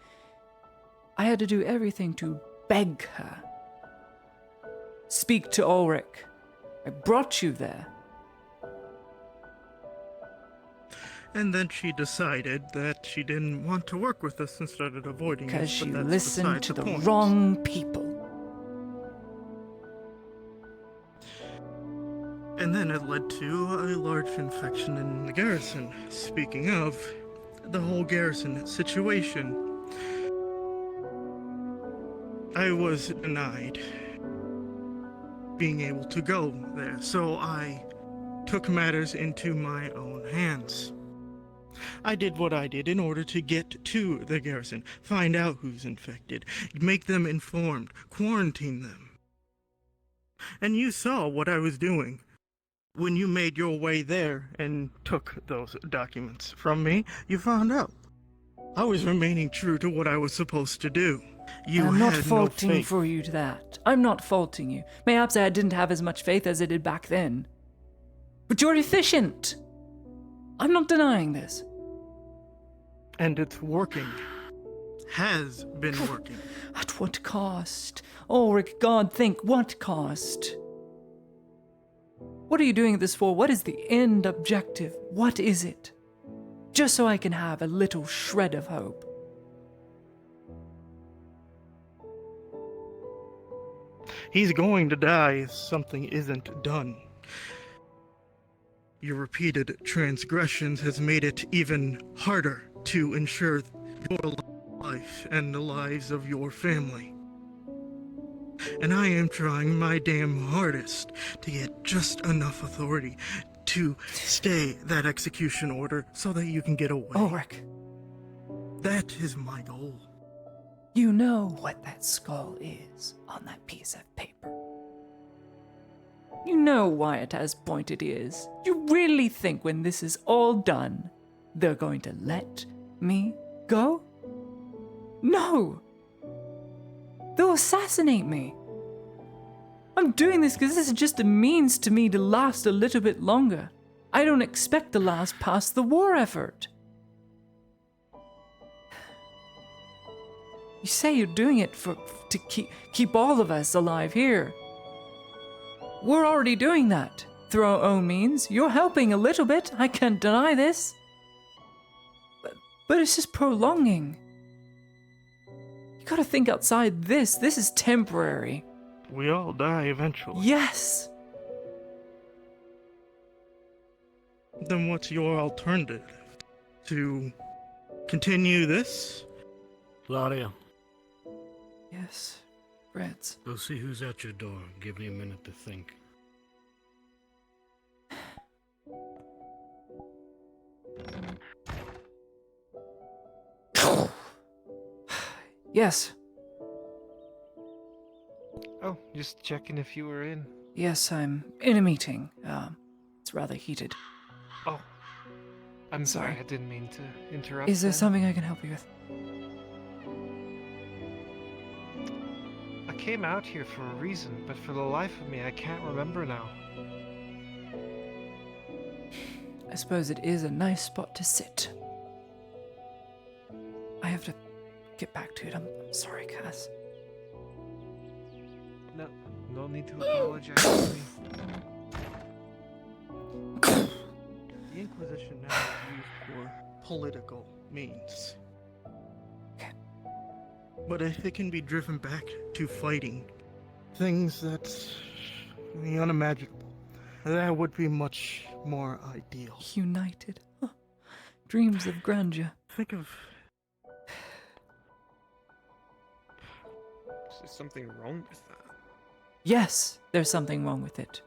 I had to do everything to beg her. Speak to Ulrich. I brought you there. And then she decided that she didn't want to work with us and started avoiding us. Because she but that's listened beside to the point. wrong people. And then it led to a large infection in the garrison. Speaking of, the whole garrison situation. I was denied being able to go there, so I took matters into my own hands. I did what I did in order to get to the garrison, find out who's infected, make them informed, quarantine them. And you saw what I was doing when you made your way there and took those documents from me. You found out I was remaining true to what I was supposed to do. You I'm not had faulting no faith. for you to that. I'm not faulting you. Mayhaps I didn't have as much faith as I did back then. But you're efficient. I'm not denying this. And it's working. Has been working. At what cost? Ulrich, God, think, what cost? What are you doing this for? What is the end objective? What is it? Just so I can have a little shred of hope. He's going to die if something isn't done. Your repeated transgressions has made it even harder to ensure your life and the lives of your family. And I am trying my damn hardest to get just enough authority to stay that execution order so that you can get away. Ulrich. That is my goal. You know what that skull is on that piece of paper. You know why it has pointed ears. You really think when this is all done, they're going to let me go? No! They'll assassinate me. I'm doing this because this is just a means to me to last a little bit longer. I don't expect to last past the war effort. You say you're doing it to keep all of us alive here. We're already doing that through our own means. You're helping a little bit. I can't deny this. But it's just prolonging. You gotta think outside this. This is temporary. We all die eventually. Yes. Then what's your alternative? To continue this? Claudia. Yes, Reds. Go see who's at your door. Give me a minute to think. Yes. Oh, just checking if you were in. Yes, I'm in a meeting. It's rather heated. Oh, I'm sorry. I didn't mean to interrupt. Is there then. something I can help you with? I came out here for a reason, but for the life of me, I can't remember now. I suppose it is a nice spot to sit. I have to get back to it. I'm sorry, Cass. No need to apologize to me. The Inquisition now is used for political means. But if it can be driven back to fighting things that's the unimaginable, that would be much more ideal. United. Huh. Dreams of grandeur. Think of... Is there something wrong with that? Yes, there's something wrong with it.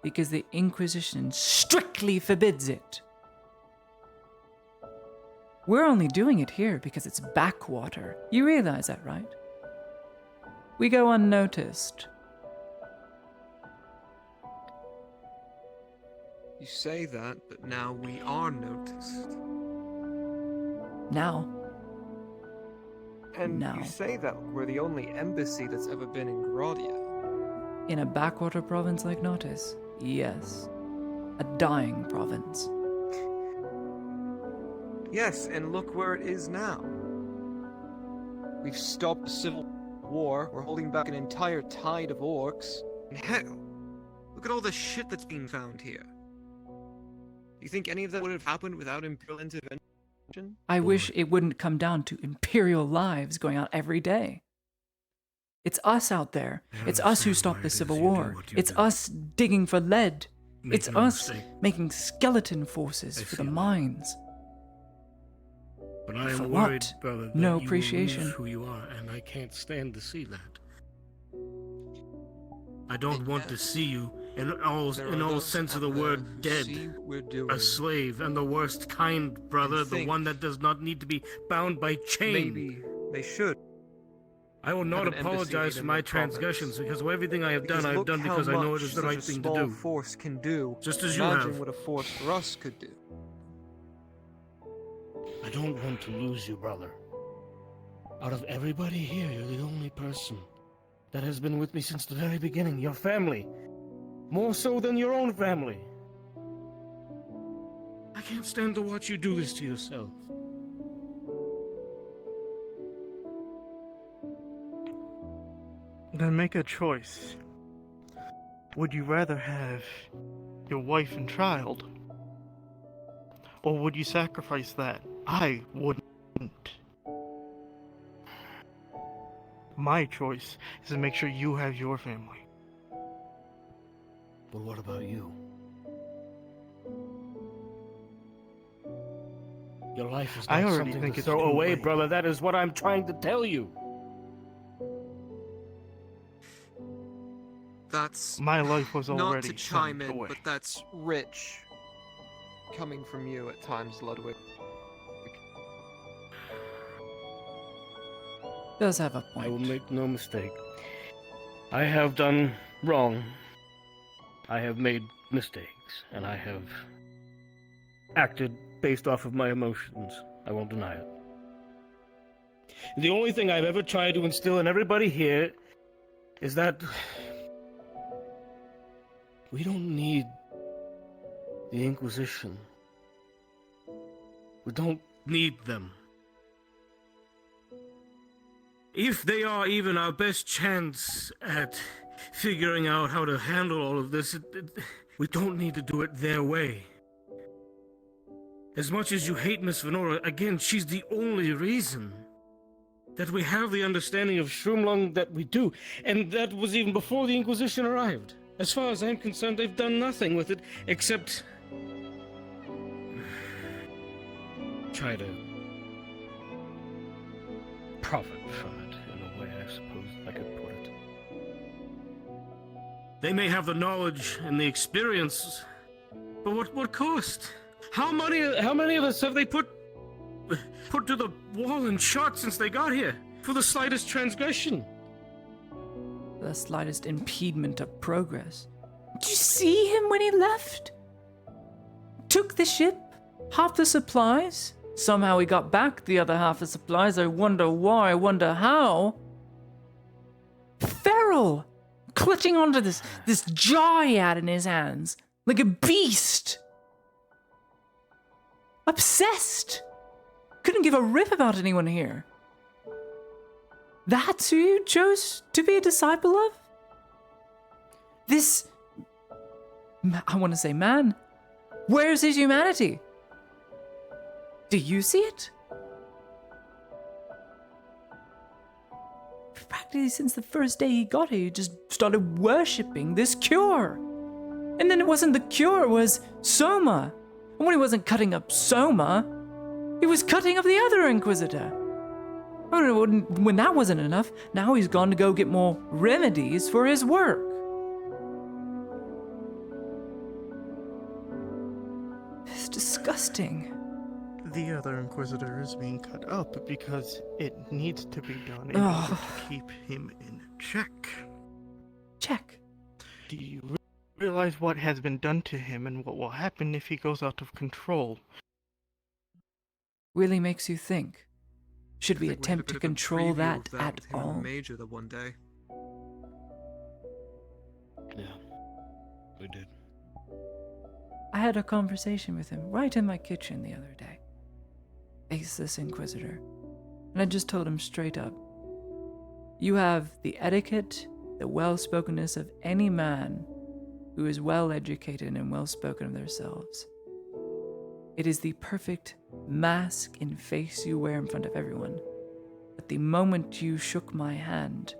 Because the Inquisition strictly forbids it. We're only doing it here because it's backwater. You realize that, right? We go unnoticed. You say that, but now we are noticed. Now. And now. you say that we're the only embassy that's ever been in Gradia. In a backwater province like Notus, yes. A dying province. Yes, and look where it is now. We've stopped the civil war, we're holding back an entire tide of orcs. And hell, look at all the shit that's being found here. Do you think any of that would have happened without Imperial intervention? I wish it wouldn't come down to Imperial lives going out every day. It's us out there. It's us who stopped the Civil War. It's us digging for lead. It's us making skeleton forces for the mines. But I am For worried, what? brother, that No you will appreciation. lose who you are, and I can't stand to see that. I don't want to see you in all sense of the word dead. A slave, and the worst kind, brother, the one that does not need to be bound by chain. Maybe they should. I will not apologize for my transgressions, because of everything I have done, I have done because I know it is the right thing to do. Force can do. Just as you Imagine have. what a force for us could do. I don't want to lose you, brother. Out of everybody here, you're the only person that has been with me since the very beginning. Your family. More so than your own family. I can't stand to watch you do this to yourself. Then make a choice. Would you rather have your wife and child? Or would you sacrifice that? I wouldn't. My choice is to make sure you have your family. But what about you? Your life is I not already something think to it's throw too away, late. brother. That is what I'm trying to tell you. That's My life was not already to chime sent in, away. but that's rich coming from you at times, Ludwig. Does have a point. I will make no mistake. I have done wrong. I have made mistakes, and I have acted based off of my emotions. I won't deny it. The only thing I've ever tried to instill in everybody here is that we don't need the Inquisition. We don't need them. If they are even our best chance at figuring out how to handle all of this, we don't need to do it their way. As much as you hate Miss Venora, again, she's the only reason that we have the understanding of Shroomlung that we do, and that was even before the Inquisition arrived. As far as I'm concerned, they've done nothing with it except try to profit from it, in a way, I suppose I could put it. They may have the knowledge and the experience, but what cost? How many of us have they put to the wall and shot since they got here? For the slightest transgression. The slightest impediment of progress. Did you see him when he left? Took the ship, half the supplies. Somehow he got back the other half of supplies. I wonder why, I wonder how. Feral! Clutching onto this jar he had in his hands. Like a beast. Obsessed. Couldn't give a rip about anyone here. That's who you chose to be a disciple of? This... I want to say man. Where's his humanity? Do you see it? Practically since the first day he got here, he just started worshipping this cure. And then it wasn't the cure, it was Soma. And when he wasn't cutting up Soma, he was cutting up the other Inquisitor. When that wasn't enough, now he's gone to go get more remedies for his work. It's disgusting. The other Inquisitor is being cut up because it needs to be done in order to keep him in check. Check. Do you realize what has been done to him and what will happen if he goes out of control? Really makes you think. Should we attempt to control that at all? Major the one day. Yeah, we did. I had a conversation with him right in my kitchen the other day. Face this Inquisitor. And I just told him straight up. You have the etiquette, the well-spokenness of any man who is well-educated and well-spoken of themselves. It is the perfect mask and face you wear in front of everyone. But the moment you shook my hand,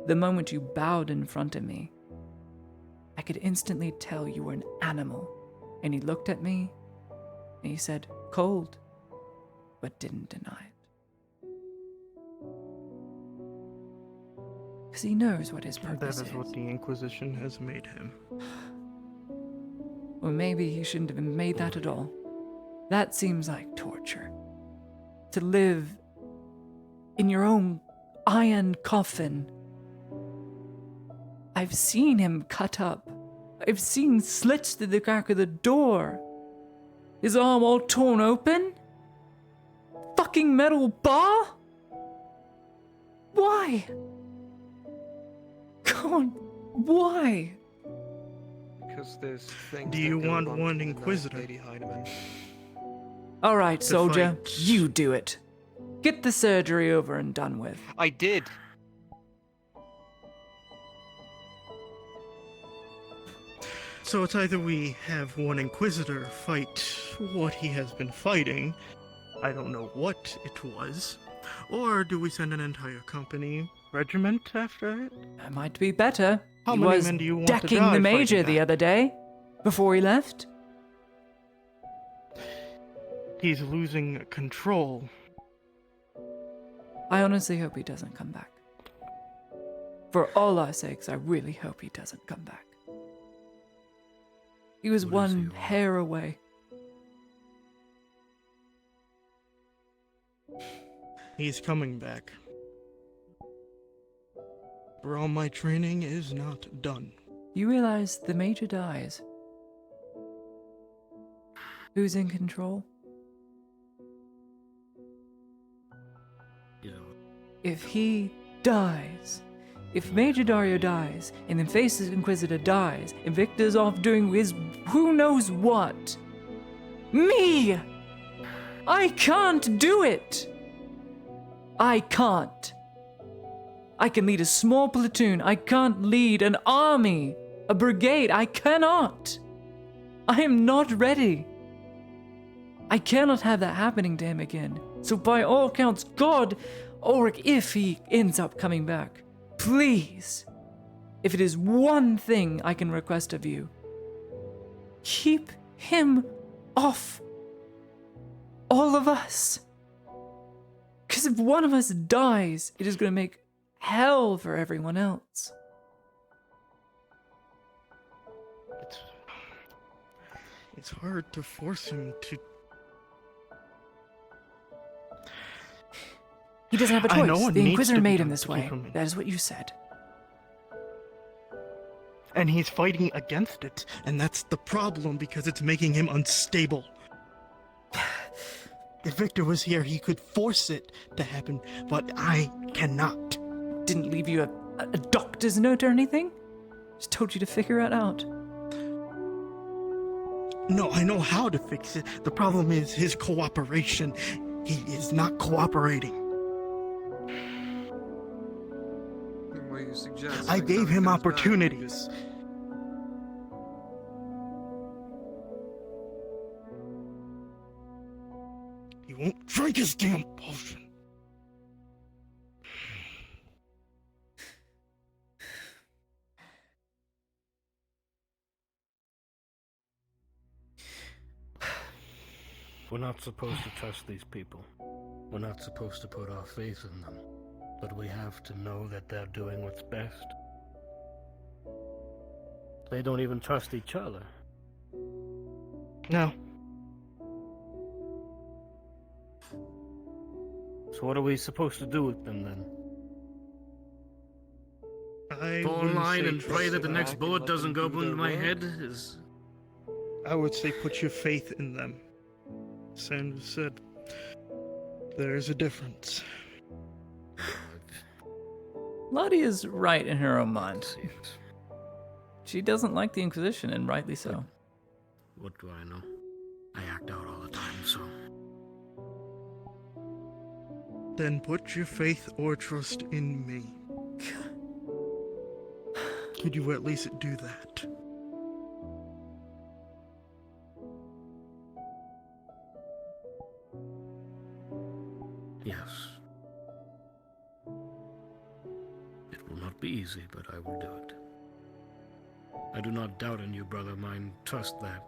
the moment you bowed in front of me, I could instantly tell you were an animal. And he looked at me, and he said, cold, but didn't deny it. Because he knows what his That purpose is what the Inquisition has made him. Or maybe he shouldn't have been made that at all. That seems like torture. To live in your own iron coffin. I've seen him cut up. I've seen slits through the crack of the door. His arm all torn open. Fucking metal bar? Why? God, why? Because there's things Do you that go want wrong one tonight, Inquisitor? Lady Heinemann. All right, To soldier, fight. you do it. Get the surgery over and done with. I did. So it's either we have one Inquisitor fight what he has been fighting, I don't know what it was, or do we send an entire company regiment after it? That might be better. How He many was men do you want to decking die the major fighting the that? other day, before he left. He's losing control. I honestly hope he doesn't come back. For all our sakes, I really hope he doesn't come back. He was one hair away. He's coming back. For all my training is not done. You realize the major dies. Who's in control? If he dies, if Major Dario dies, and then Faceless Inquisitor dies, and Victor's off doing his who knows what, me! I can't do it! I can't. I can lead a small platoon. I can't lead an army, a brigade. I cannot. I am not ready. I cannot have that happening to him again. So by all accounts, God, Ulrich, if he ends up coming back, please, if it is one thing I can request of you, keep him off all of us. Because if one of us dies, it is going to make hell for everyone else. It's hard to force him to. He doesn't have a I know choice. what The needs Inquisitor to be made done him this to keep way. him in. That is what you said. And he's fighting against it, and that's the problem because it's making him unstable. If Victor was here, he could force it to happen, but I cannot. Didn't leave you a doctor's note or anything? Just told you to figure it out. No, I know how to fix it. The problem is his cooperation. He is not cooperating. What do you suggest? I Next gave time he him comes back, we opportunities. He won't drink his damn potion. We're not supposed to trust these people. We're not supposed to put our faith in them. But we have to know that they're doing what's best. They don't even trust each other. No. So what are we supposed to do with them then? I Fall in wouldn't line say and pray trust that the them. next bullet doesn't go into my head? Is I would say put your faith in them. Sanders said, there's a difference. Lottie is right in her own mind. She doesn't like the Inquisition, and rightly so. What do I know? I act out all the time, so... Then put your faith or trust in me. Could you at least do that? Yes. It will not be easy, but I will do it. I do not doubt in you, brother mine. Trust that.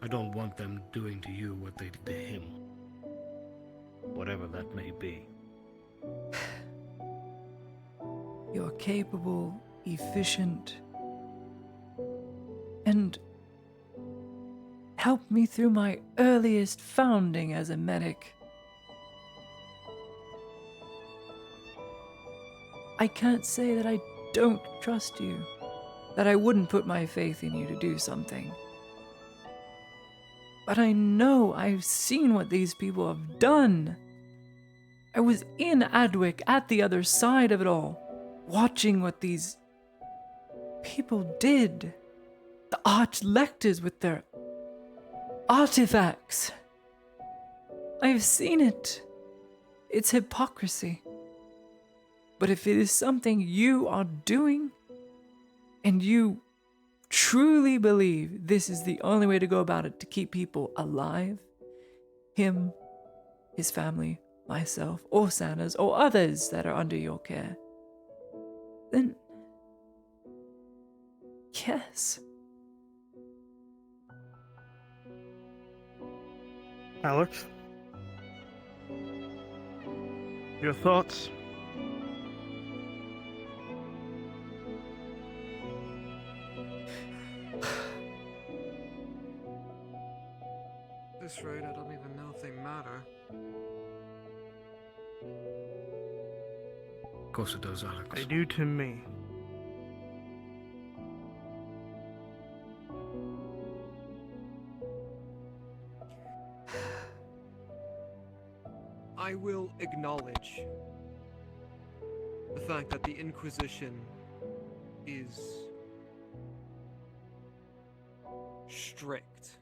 I don't want them doing to you what they did to him. Whatever that may be. You're capable, efficient, and helped me through my earliest founding as a medic. I can't say that I don't trust you, that I wouldn't put my faith in you to do something. But I know I've seen what these people have done. I was in Adwick at the other side of it all, watching what these people did. The Archlectors with their artifacts. I've seen it. It's hypocrisy. But if it is something you are doing, and you truly believe this is the only way to go about it to keep people alive, him, his family, myself, or Santa's, or others that are under your care, then yes. Alex? Your thoughts? At this rate, I don't even know if they matter. Of course it does, Alex. They do to me. I will acknowledge the fact that the Inquisition is strict.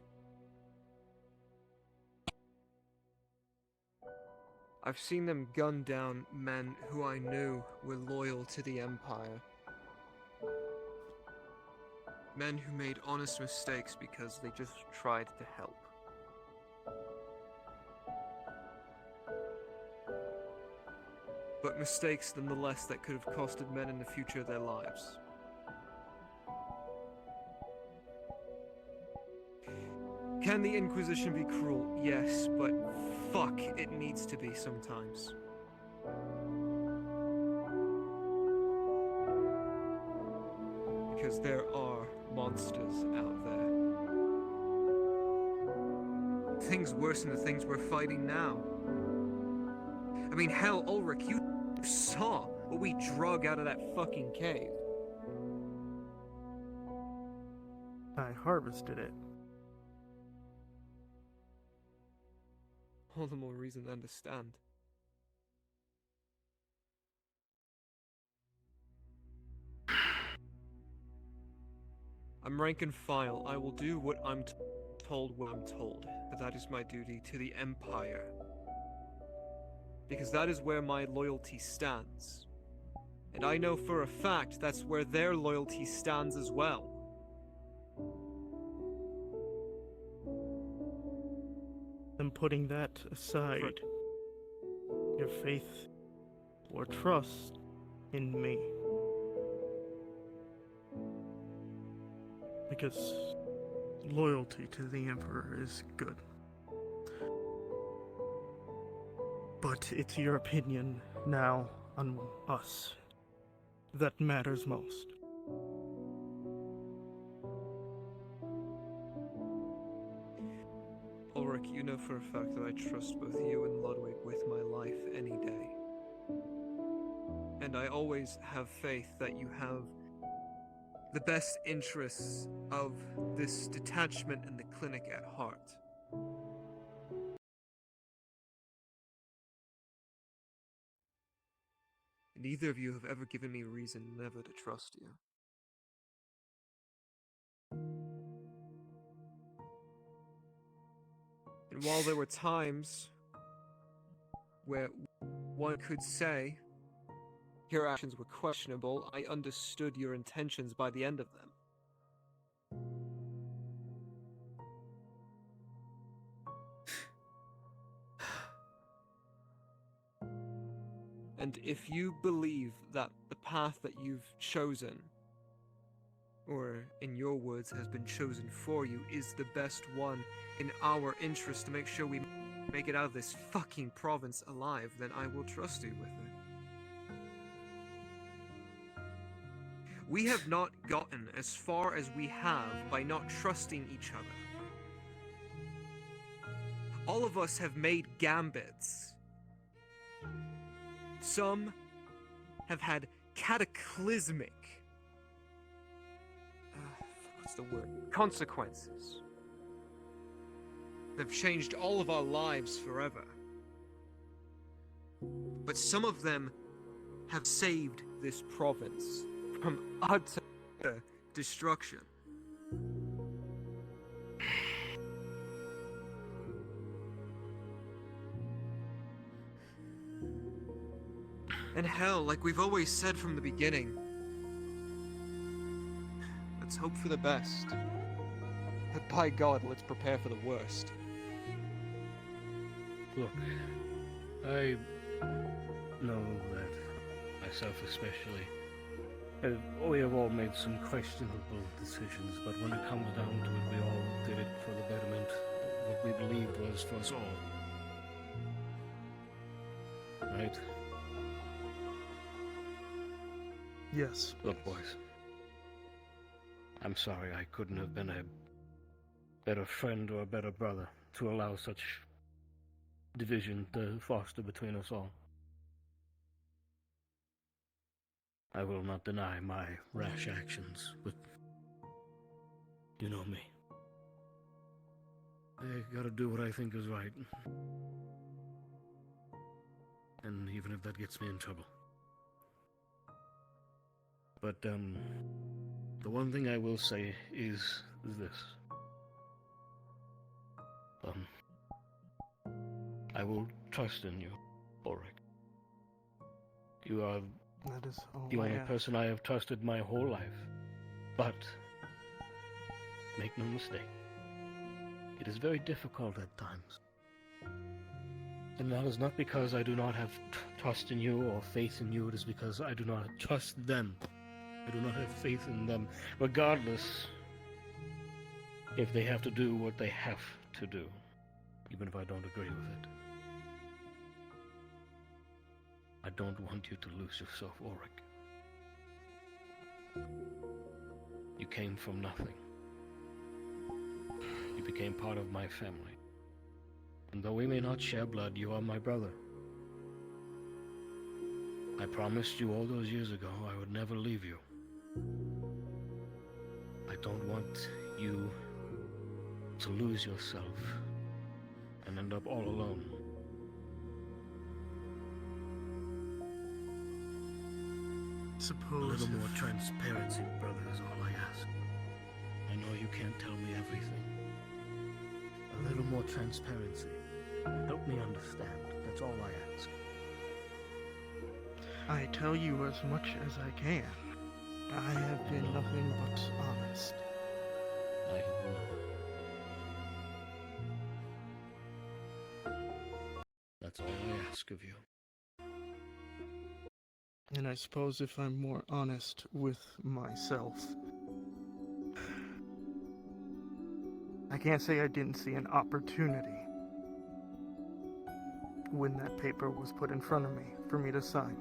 I've seen them gun down men who I knew were loyal to the Empire. Men who made honest mistakes because they just tried to help. But mistakes nonetheless that could have costed men in the future their lives. Can the Inquisition be cruel? Yes, but fuck, it needs to be sometimes. Because there are monsters out there. Things worse than the things we're fighting now. I mean, hell, Ulrich, you saw what we drug out of that fucking cave. I harvested it. All the more reason to understand. I'm rank and file. I will do what I'm told when I'm told. But that is my duty to the Empire. Because that is where my loyalty stands. And I know for a fact that's where their loyalty stands as well. Then putting that aside, your faith or trust in me. Because loyalty to the Emperor is good. But it's your opinion now on us that matters most. Ulrich, you know for a fact that I trust both you and Ludwig with my life any day. And I always have faith that you have the best interests of this detachment and the clinic at heart. Neither of you have ever given me reason never to trust you. And while there were times where one could say your actions were questionable, I understood your intentions by the end of them. And if you believe that the path that you've chosen, or in your words has been chosen for you, is the best one in our interest to make sure we make it out of this fucking province alive, then I will trust you with it. We have not gotten as far as we have by not trusting each other. All of us have made gambits. Some have had cataclysmic what's the word? Consequences. They've changed all of our lives forever. But some of them have saved this province from utter destruction. And hell, like we've always said from the beginning, let's hope for the best. But by God, let's prepare for the worst. Look, I know that myself especially, we have all made some questionable decisions, but when it comes down to it, we all did it for the betterment of what we believed was for us all. Right? Yes. Look, boys. I'm sorry I couldn't have been a better friend or a better brother to allow such division to foster between us all. I will not deny my rash actions, but you know me. I gotta do what I think is right. And even if that gets me in trouble. But, the one thing I will say is this. I will trust in you, Ulrich. You are That is all the I only ask. person I have trusted my whole life. But, make no mistake, it is very difficult at times. And that is not because I do not have trust in you or faith in you, it is because I do not trust them. I do not have faith in them, regardless if they have to do what they have to do, even if I don't agree with it. I don't want you to lose yourself, Ulrich. You came from nothing. You became part of my family. And though we may not share blood, you are my brother. I promised you all those years ago I would never leave you. I don't want you to lose yourself and end up all alone. A Suppose little more if- transparency, brother, is all I ask. I know you can't tell me everything. A little more transparency. Help me understand. That's all I ask. I tell you as much as I can. I have been nothing but honest. I know. That's all I ask of you. And I suppose if I'm more honest with myself, I can't say I didn't see an opportunity when that paper was put in front of me for me to sign,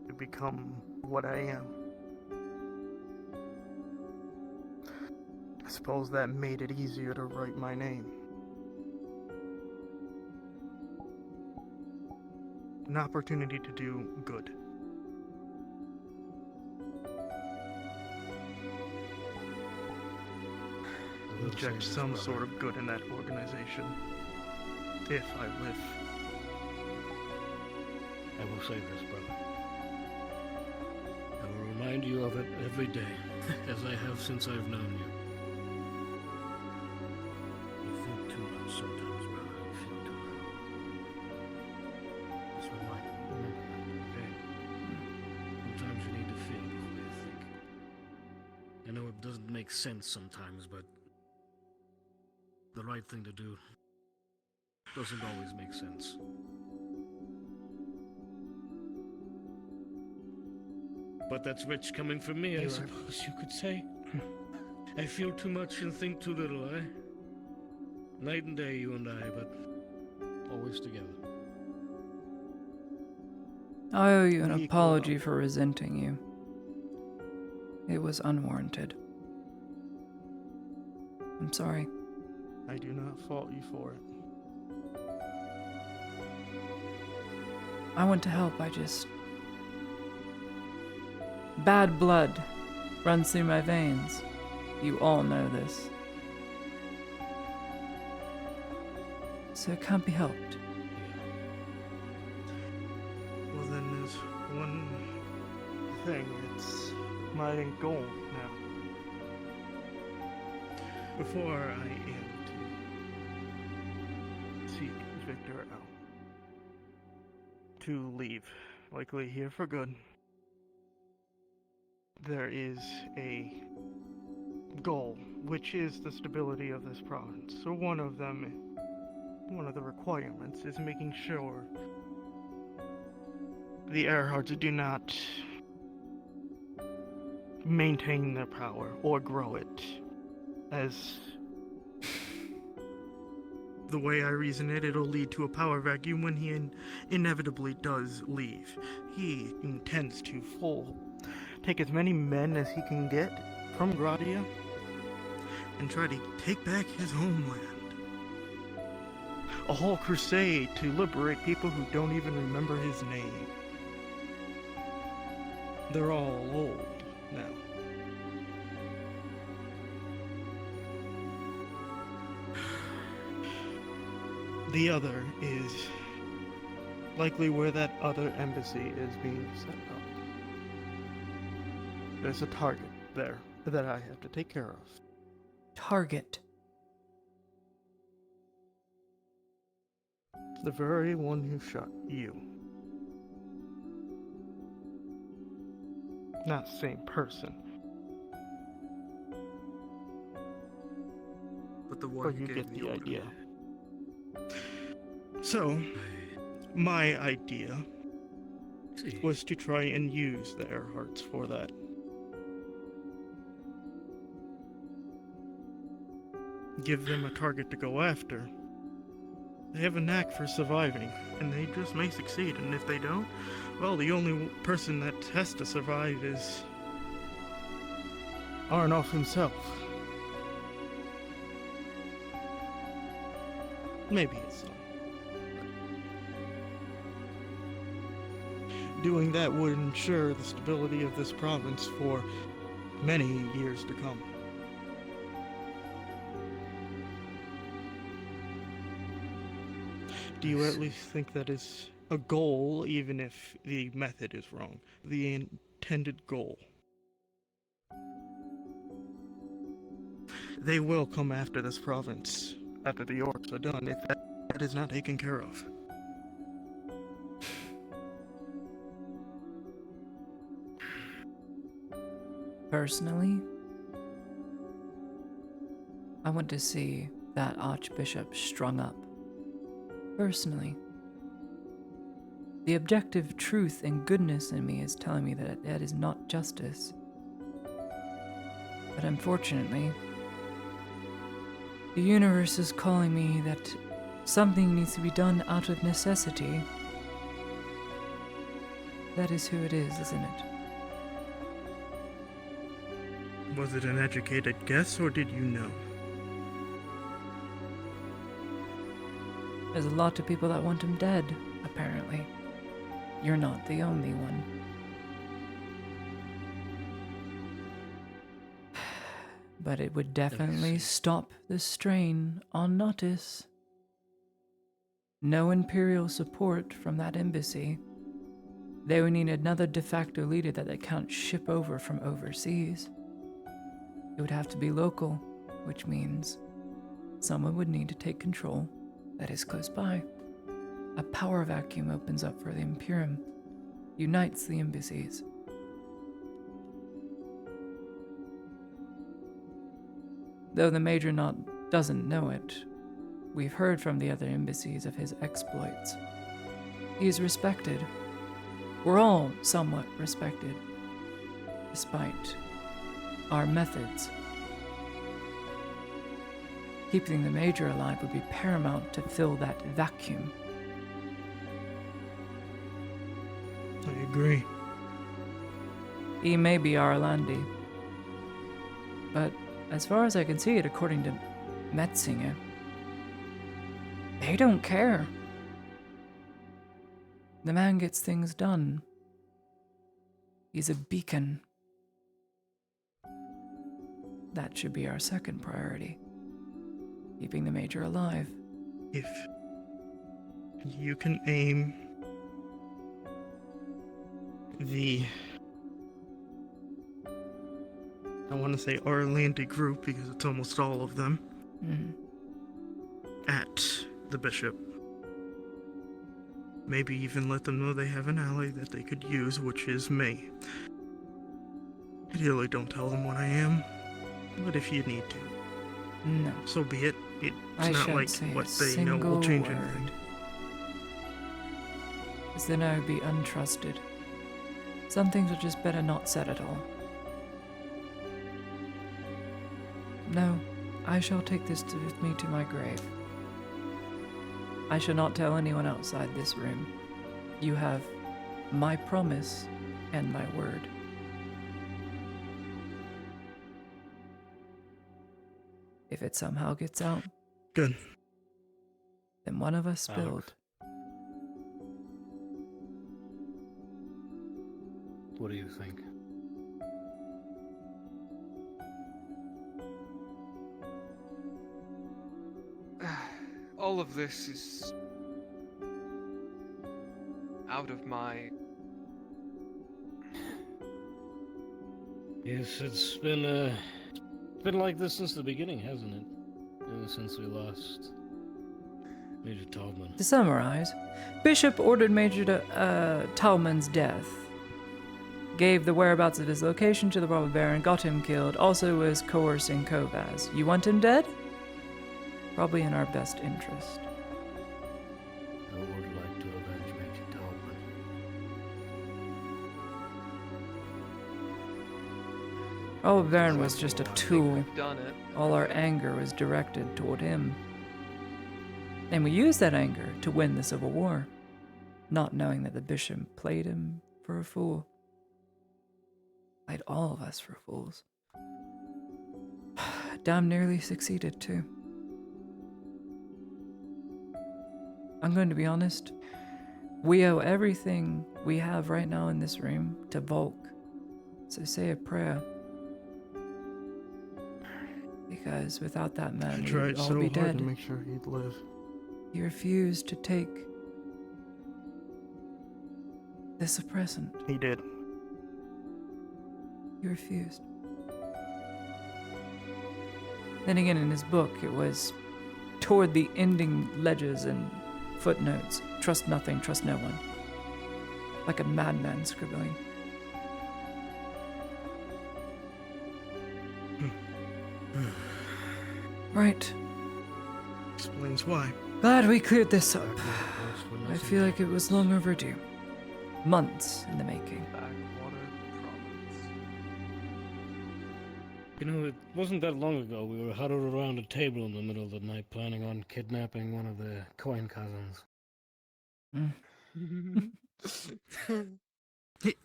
to become what I am. I suppose that made it easier to write my name. An opportunity to do good. Inject some sort of good in that organization. If I live. I will say this, brother. I will remind you of it every day, as I have since I've known you. You think too much sometimes, brother. You feel too little. Just remember that, okay? Sometimes you need to feel before you think. I know it doesn't make sense sometimes, but the right thing to do doesn't always make sense. But that's rich coming from me, I suppose you could say. I feel too much and think too little, eh? Night and day, you and I, but always together. I owe you an Equal apology for resenting you. It was unwarranted. I'm sorry. I do not fault you for it. I want to help, Bad blood runs through my veins. You all know this. So it can't be helped. Well, then there's one thing. It's my end goal now. Before I am to seek Victor out. To leave. Likely here for good. There is a goal, which is the stability of this province. So one of the requirements is making sure the Earhards do not maintain their power or grow it. As the way I reason it, it'll lead to a power vacuum when he inevitably does leave. He intends to take as many men as he can get from Gradia and try to take back his homeland. A whole crusade to liberate people who don't even remember his name. They're all old now. The other is likely where that other embassy is being set up. There's a target there that I have to take care of. Target? The very one who shot you. Not the same person. But the one But you who get gave the order. idea. So, my idea was to try and use the Earharts for that. Give them a target to go after. They have a knack for surviving, and they just may succeed, and if they don't, well, the only person that has to survive is Arnoff himself. Maybe his son. Doing that would ensure the stability of this province for many years to come. Do you at least think that is a goal, even if the method is wrong? The intended goal. They will come after this province after the orcs are done if that is not taken care of. Personally, I want to see that Archbishop strung up. Personally. The objective truth and goodness in me is telling me that that is not justice. But unfortunately, the universe is calling me that something needs to be done out of necessity. That is who it is, isn't it? Was it an educated guess, or did you know? There's a lot of people that want him dead, apparently. You're not the only one. But it would definitely stop the strain on Nautis. No Imperial support from that embassy. They would need another de facto leader that they can't ship over from overseas. It would have to be local, which means someone would need to take control that is close by. A power vacuum opens up for the Imperium, unites the embassies. Though the Major doesn't know it, we've heard from the other embassies of his exploits. He is respected. We're all somewhat respected, despite our methods. Keeping the Major alive would be paramount to fill that vacuum. I agree. He may be Arlandi, But as far as I can see it, according to Metzinger, they don't care. The man gets things done. He's a beacon. That should be our second priority. Keeping the Major alive. If you can aim I want to say Orlandi group because it's almost all of them, at the bishop. Maybe even let them know they have an ally that they could use, which is me. Ideally, don't tell them what I am, but if you need to, no, so be it. It's I not shan't like say what a they know will single change word. anything. Because then I would be untrusted. Some things are just better not said at all. No, I shall take this with me to my grave. I shall not tell anyone outside this room. You have my promise and my word. If it somehow gets out, good. Then one of us spilled. What do you think? All of this is out of my... Yes, it's been like this since the beginning, hasn't it? Since we lost Major Tallman. To summarize, Bishop ordered Major Tallman's death, gave the whereabouts of his location to the robber baron, got him killed, also was coercing Kovaz. You want him dead? Probably in our best interest. I would like to avenge Major Tallman. Robber baron was just a tool. We've done it. All our anger was directed toward him. And we used that anger to win the Civil War, not knowing that the bishop played him for a fool. Played all of us for fools. Damn nearly succeeded, too. I'm going to be honest. We owe everything we have right now in this room to Volk. So say a prayer. Because without that man, I we'd tried all so be hard dead. to make sure he'd live. He refused to take the suppressant. He did. He refused. Then again, in his book, it was toward the ending ledges and footnotes. Trust nothing, trust no one. Like a madman scribbling. Right. Explains why. Glad we cleared this up. I feel like it was long overdue. Months in the making. You know, it wasn't that long ago we were huddled around a table in the middle of the night planning on kidnapping one of the coin cousins.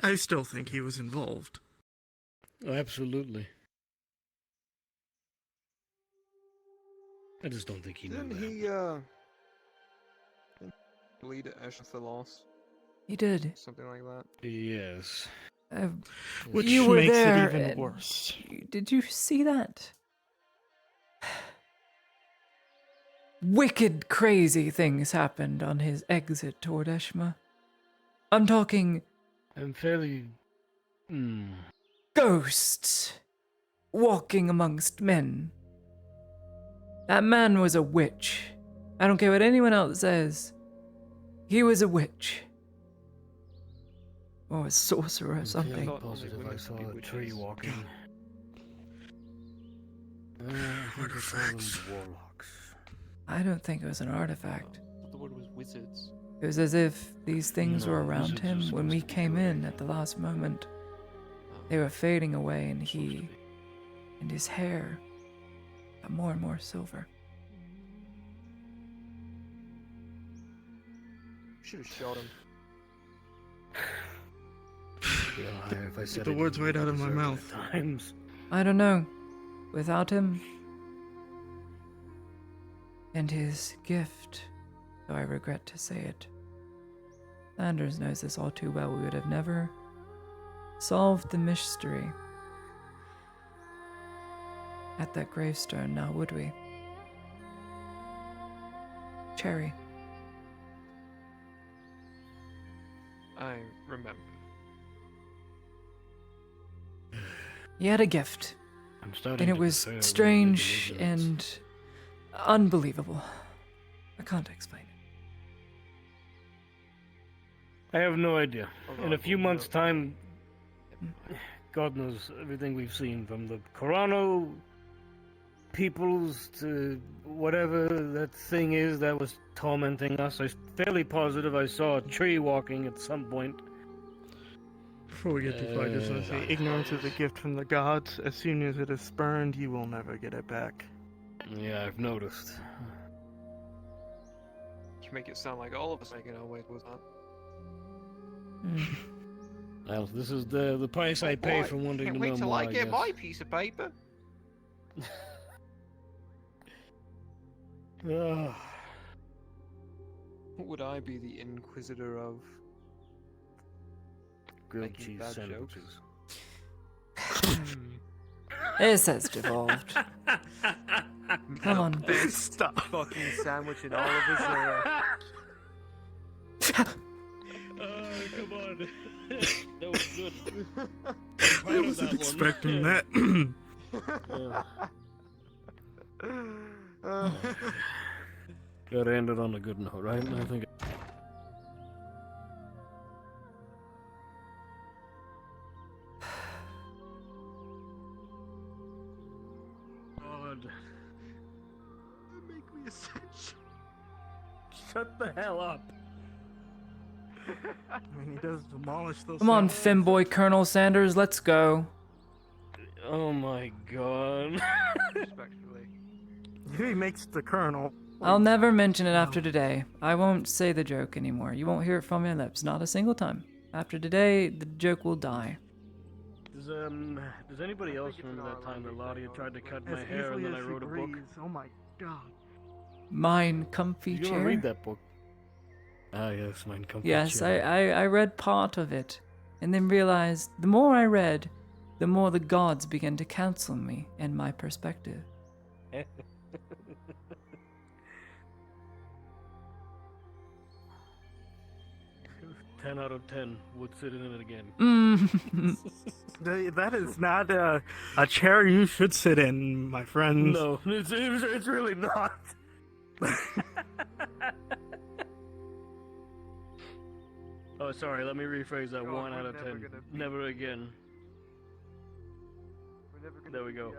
I still think he was involved. Oh, absolutely. I just don't think he knew Didn't that. he, lead at Ash of the Lost? He did. Something like that. Yes. Which you were makes there, it even and worse. Did you see that? Wicked, crazy things happened on his exit toward Eshma. I'm talking... I'm fairly... ghosts walking amongst men. That man was a witch. I don't care what anyone else says. He was a witch. Or a sorcerer or something. I'm positive I saw a tree walking. Artifacts. Warlocks. I don't think it was an artifact. The word was wizards. It was as if these things No, were around wizards are him when we supposed to be came in good. at the last moment. They were fading away, and he and his hair got more and more silver. Should have shot him. If I said Get the it, words you right out of my deserve it mouth. at times. I don't know. Without him and his gift, though I regret to say it, Sanders knows this all too well, we would have never solved the mystery at that gravestone, now would we? Cherry. I remember. He had a gift, I'm starting and it to was prefer strange religion and unbelievable. I can't explain it. I have no idea. In a few months' time, God knows everything we've seen, from the Corano peoples to whatever that thing is that was tormenting us. I'm fairly positive I saw a tree walking at some point. Before we get too far, I just want to say, ignorance is a gift from the gods. As soon as it is spurned, you will never get it back. Yeah, I've noticed. You make it sound like all of us making our way towards that. Well, this is the price I pay for wanting Can't to wait know till more, I get guess. my piece of paper. Ugh. What would I be the inquisitor of? Grilled Making cheese bad sandwiches. This has devolved. Come on. Best fucking sandwich in all of Azura. Oh, come on. That was good. I wasn't expecting that. Gotta end it on a good note, right? I think. God. Make me essential. Shut the hell up. I mean, he does demolish those. Come on, sandwiches. femboy Colonel Sanders, let's go. Oh my god. Respectfully. He makes the colonel. I'll never mention it after today. I won't say the joke anymore. You won't hear it from my lips, not a single time. After today, the joke will die. Does anybody else remember that time that Laudia tried to cut my As hair and easily then I as she wrote a book? breathes. Oh my god. Mine comfy You chair. wanna read that book? Ah, yes, mine comfy Yes, chair. I read part of it, and then realized the more I read, the more the gods began to counsel me and my perspective. 10 out of 10 would sit in it again. That is not a chair you should sit in, my friends. No, it's really not. Oh, sorry, let me rephrase that. 1 out of 10. Never again. There we go.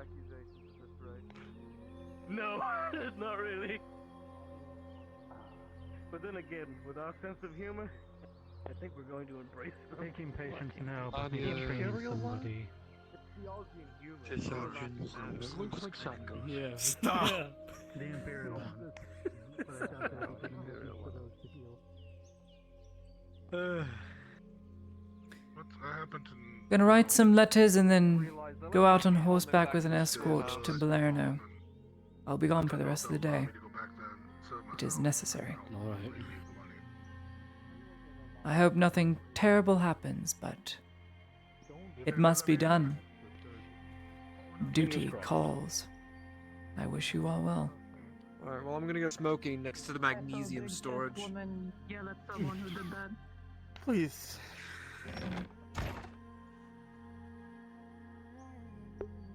No, not really. But then again, with our sense of humor, I think we're going to embrace them. Taking patience now, On but the imperial somebody. It looks like shotgun. Yeah. Stop. Yeah. The imperial one. But I doubt that would be easy for those to heal. What happened to... Gonna write some letters and then go out on horseback with an escort to Balerno. I'll be gone for the rest of the day. It is necessary. Alright. I hope nothing terrible happens, but it must be done. Duty calls. I wish you all well. Alright, well, I'm gonna go smoking next to the magnesium storage. Yeah, that's someone who did that. Please.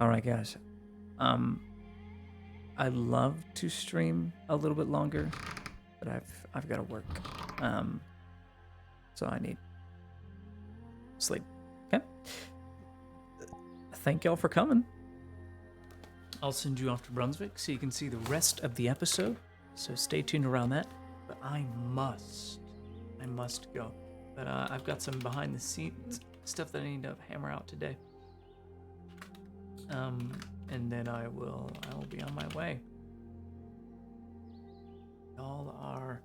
Alright, guys. I'd love to stream a little bit longer, but I've got to work. So I need sleep. Okay. Thank y'all for coming. I'll send you off to Brunswick so you can see the rest of the episode. So stay tuned around that. But I must go. But I've got some behind the scenes stuff that I need to hammer out today. And then I will be on my way. Y'all are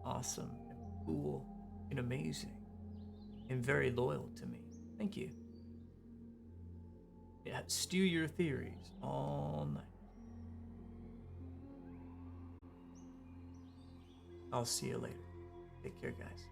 awesome and cool and amazing and very loyal to me. Thank you. Yeah. stew your theories all night. I'll see you later. Take care, guys.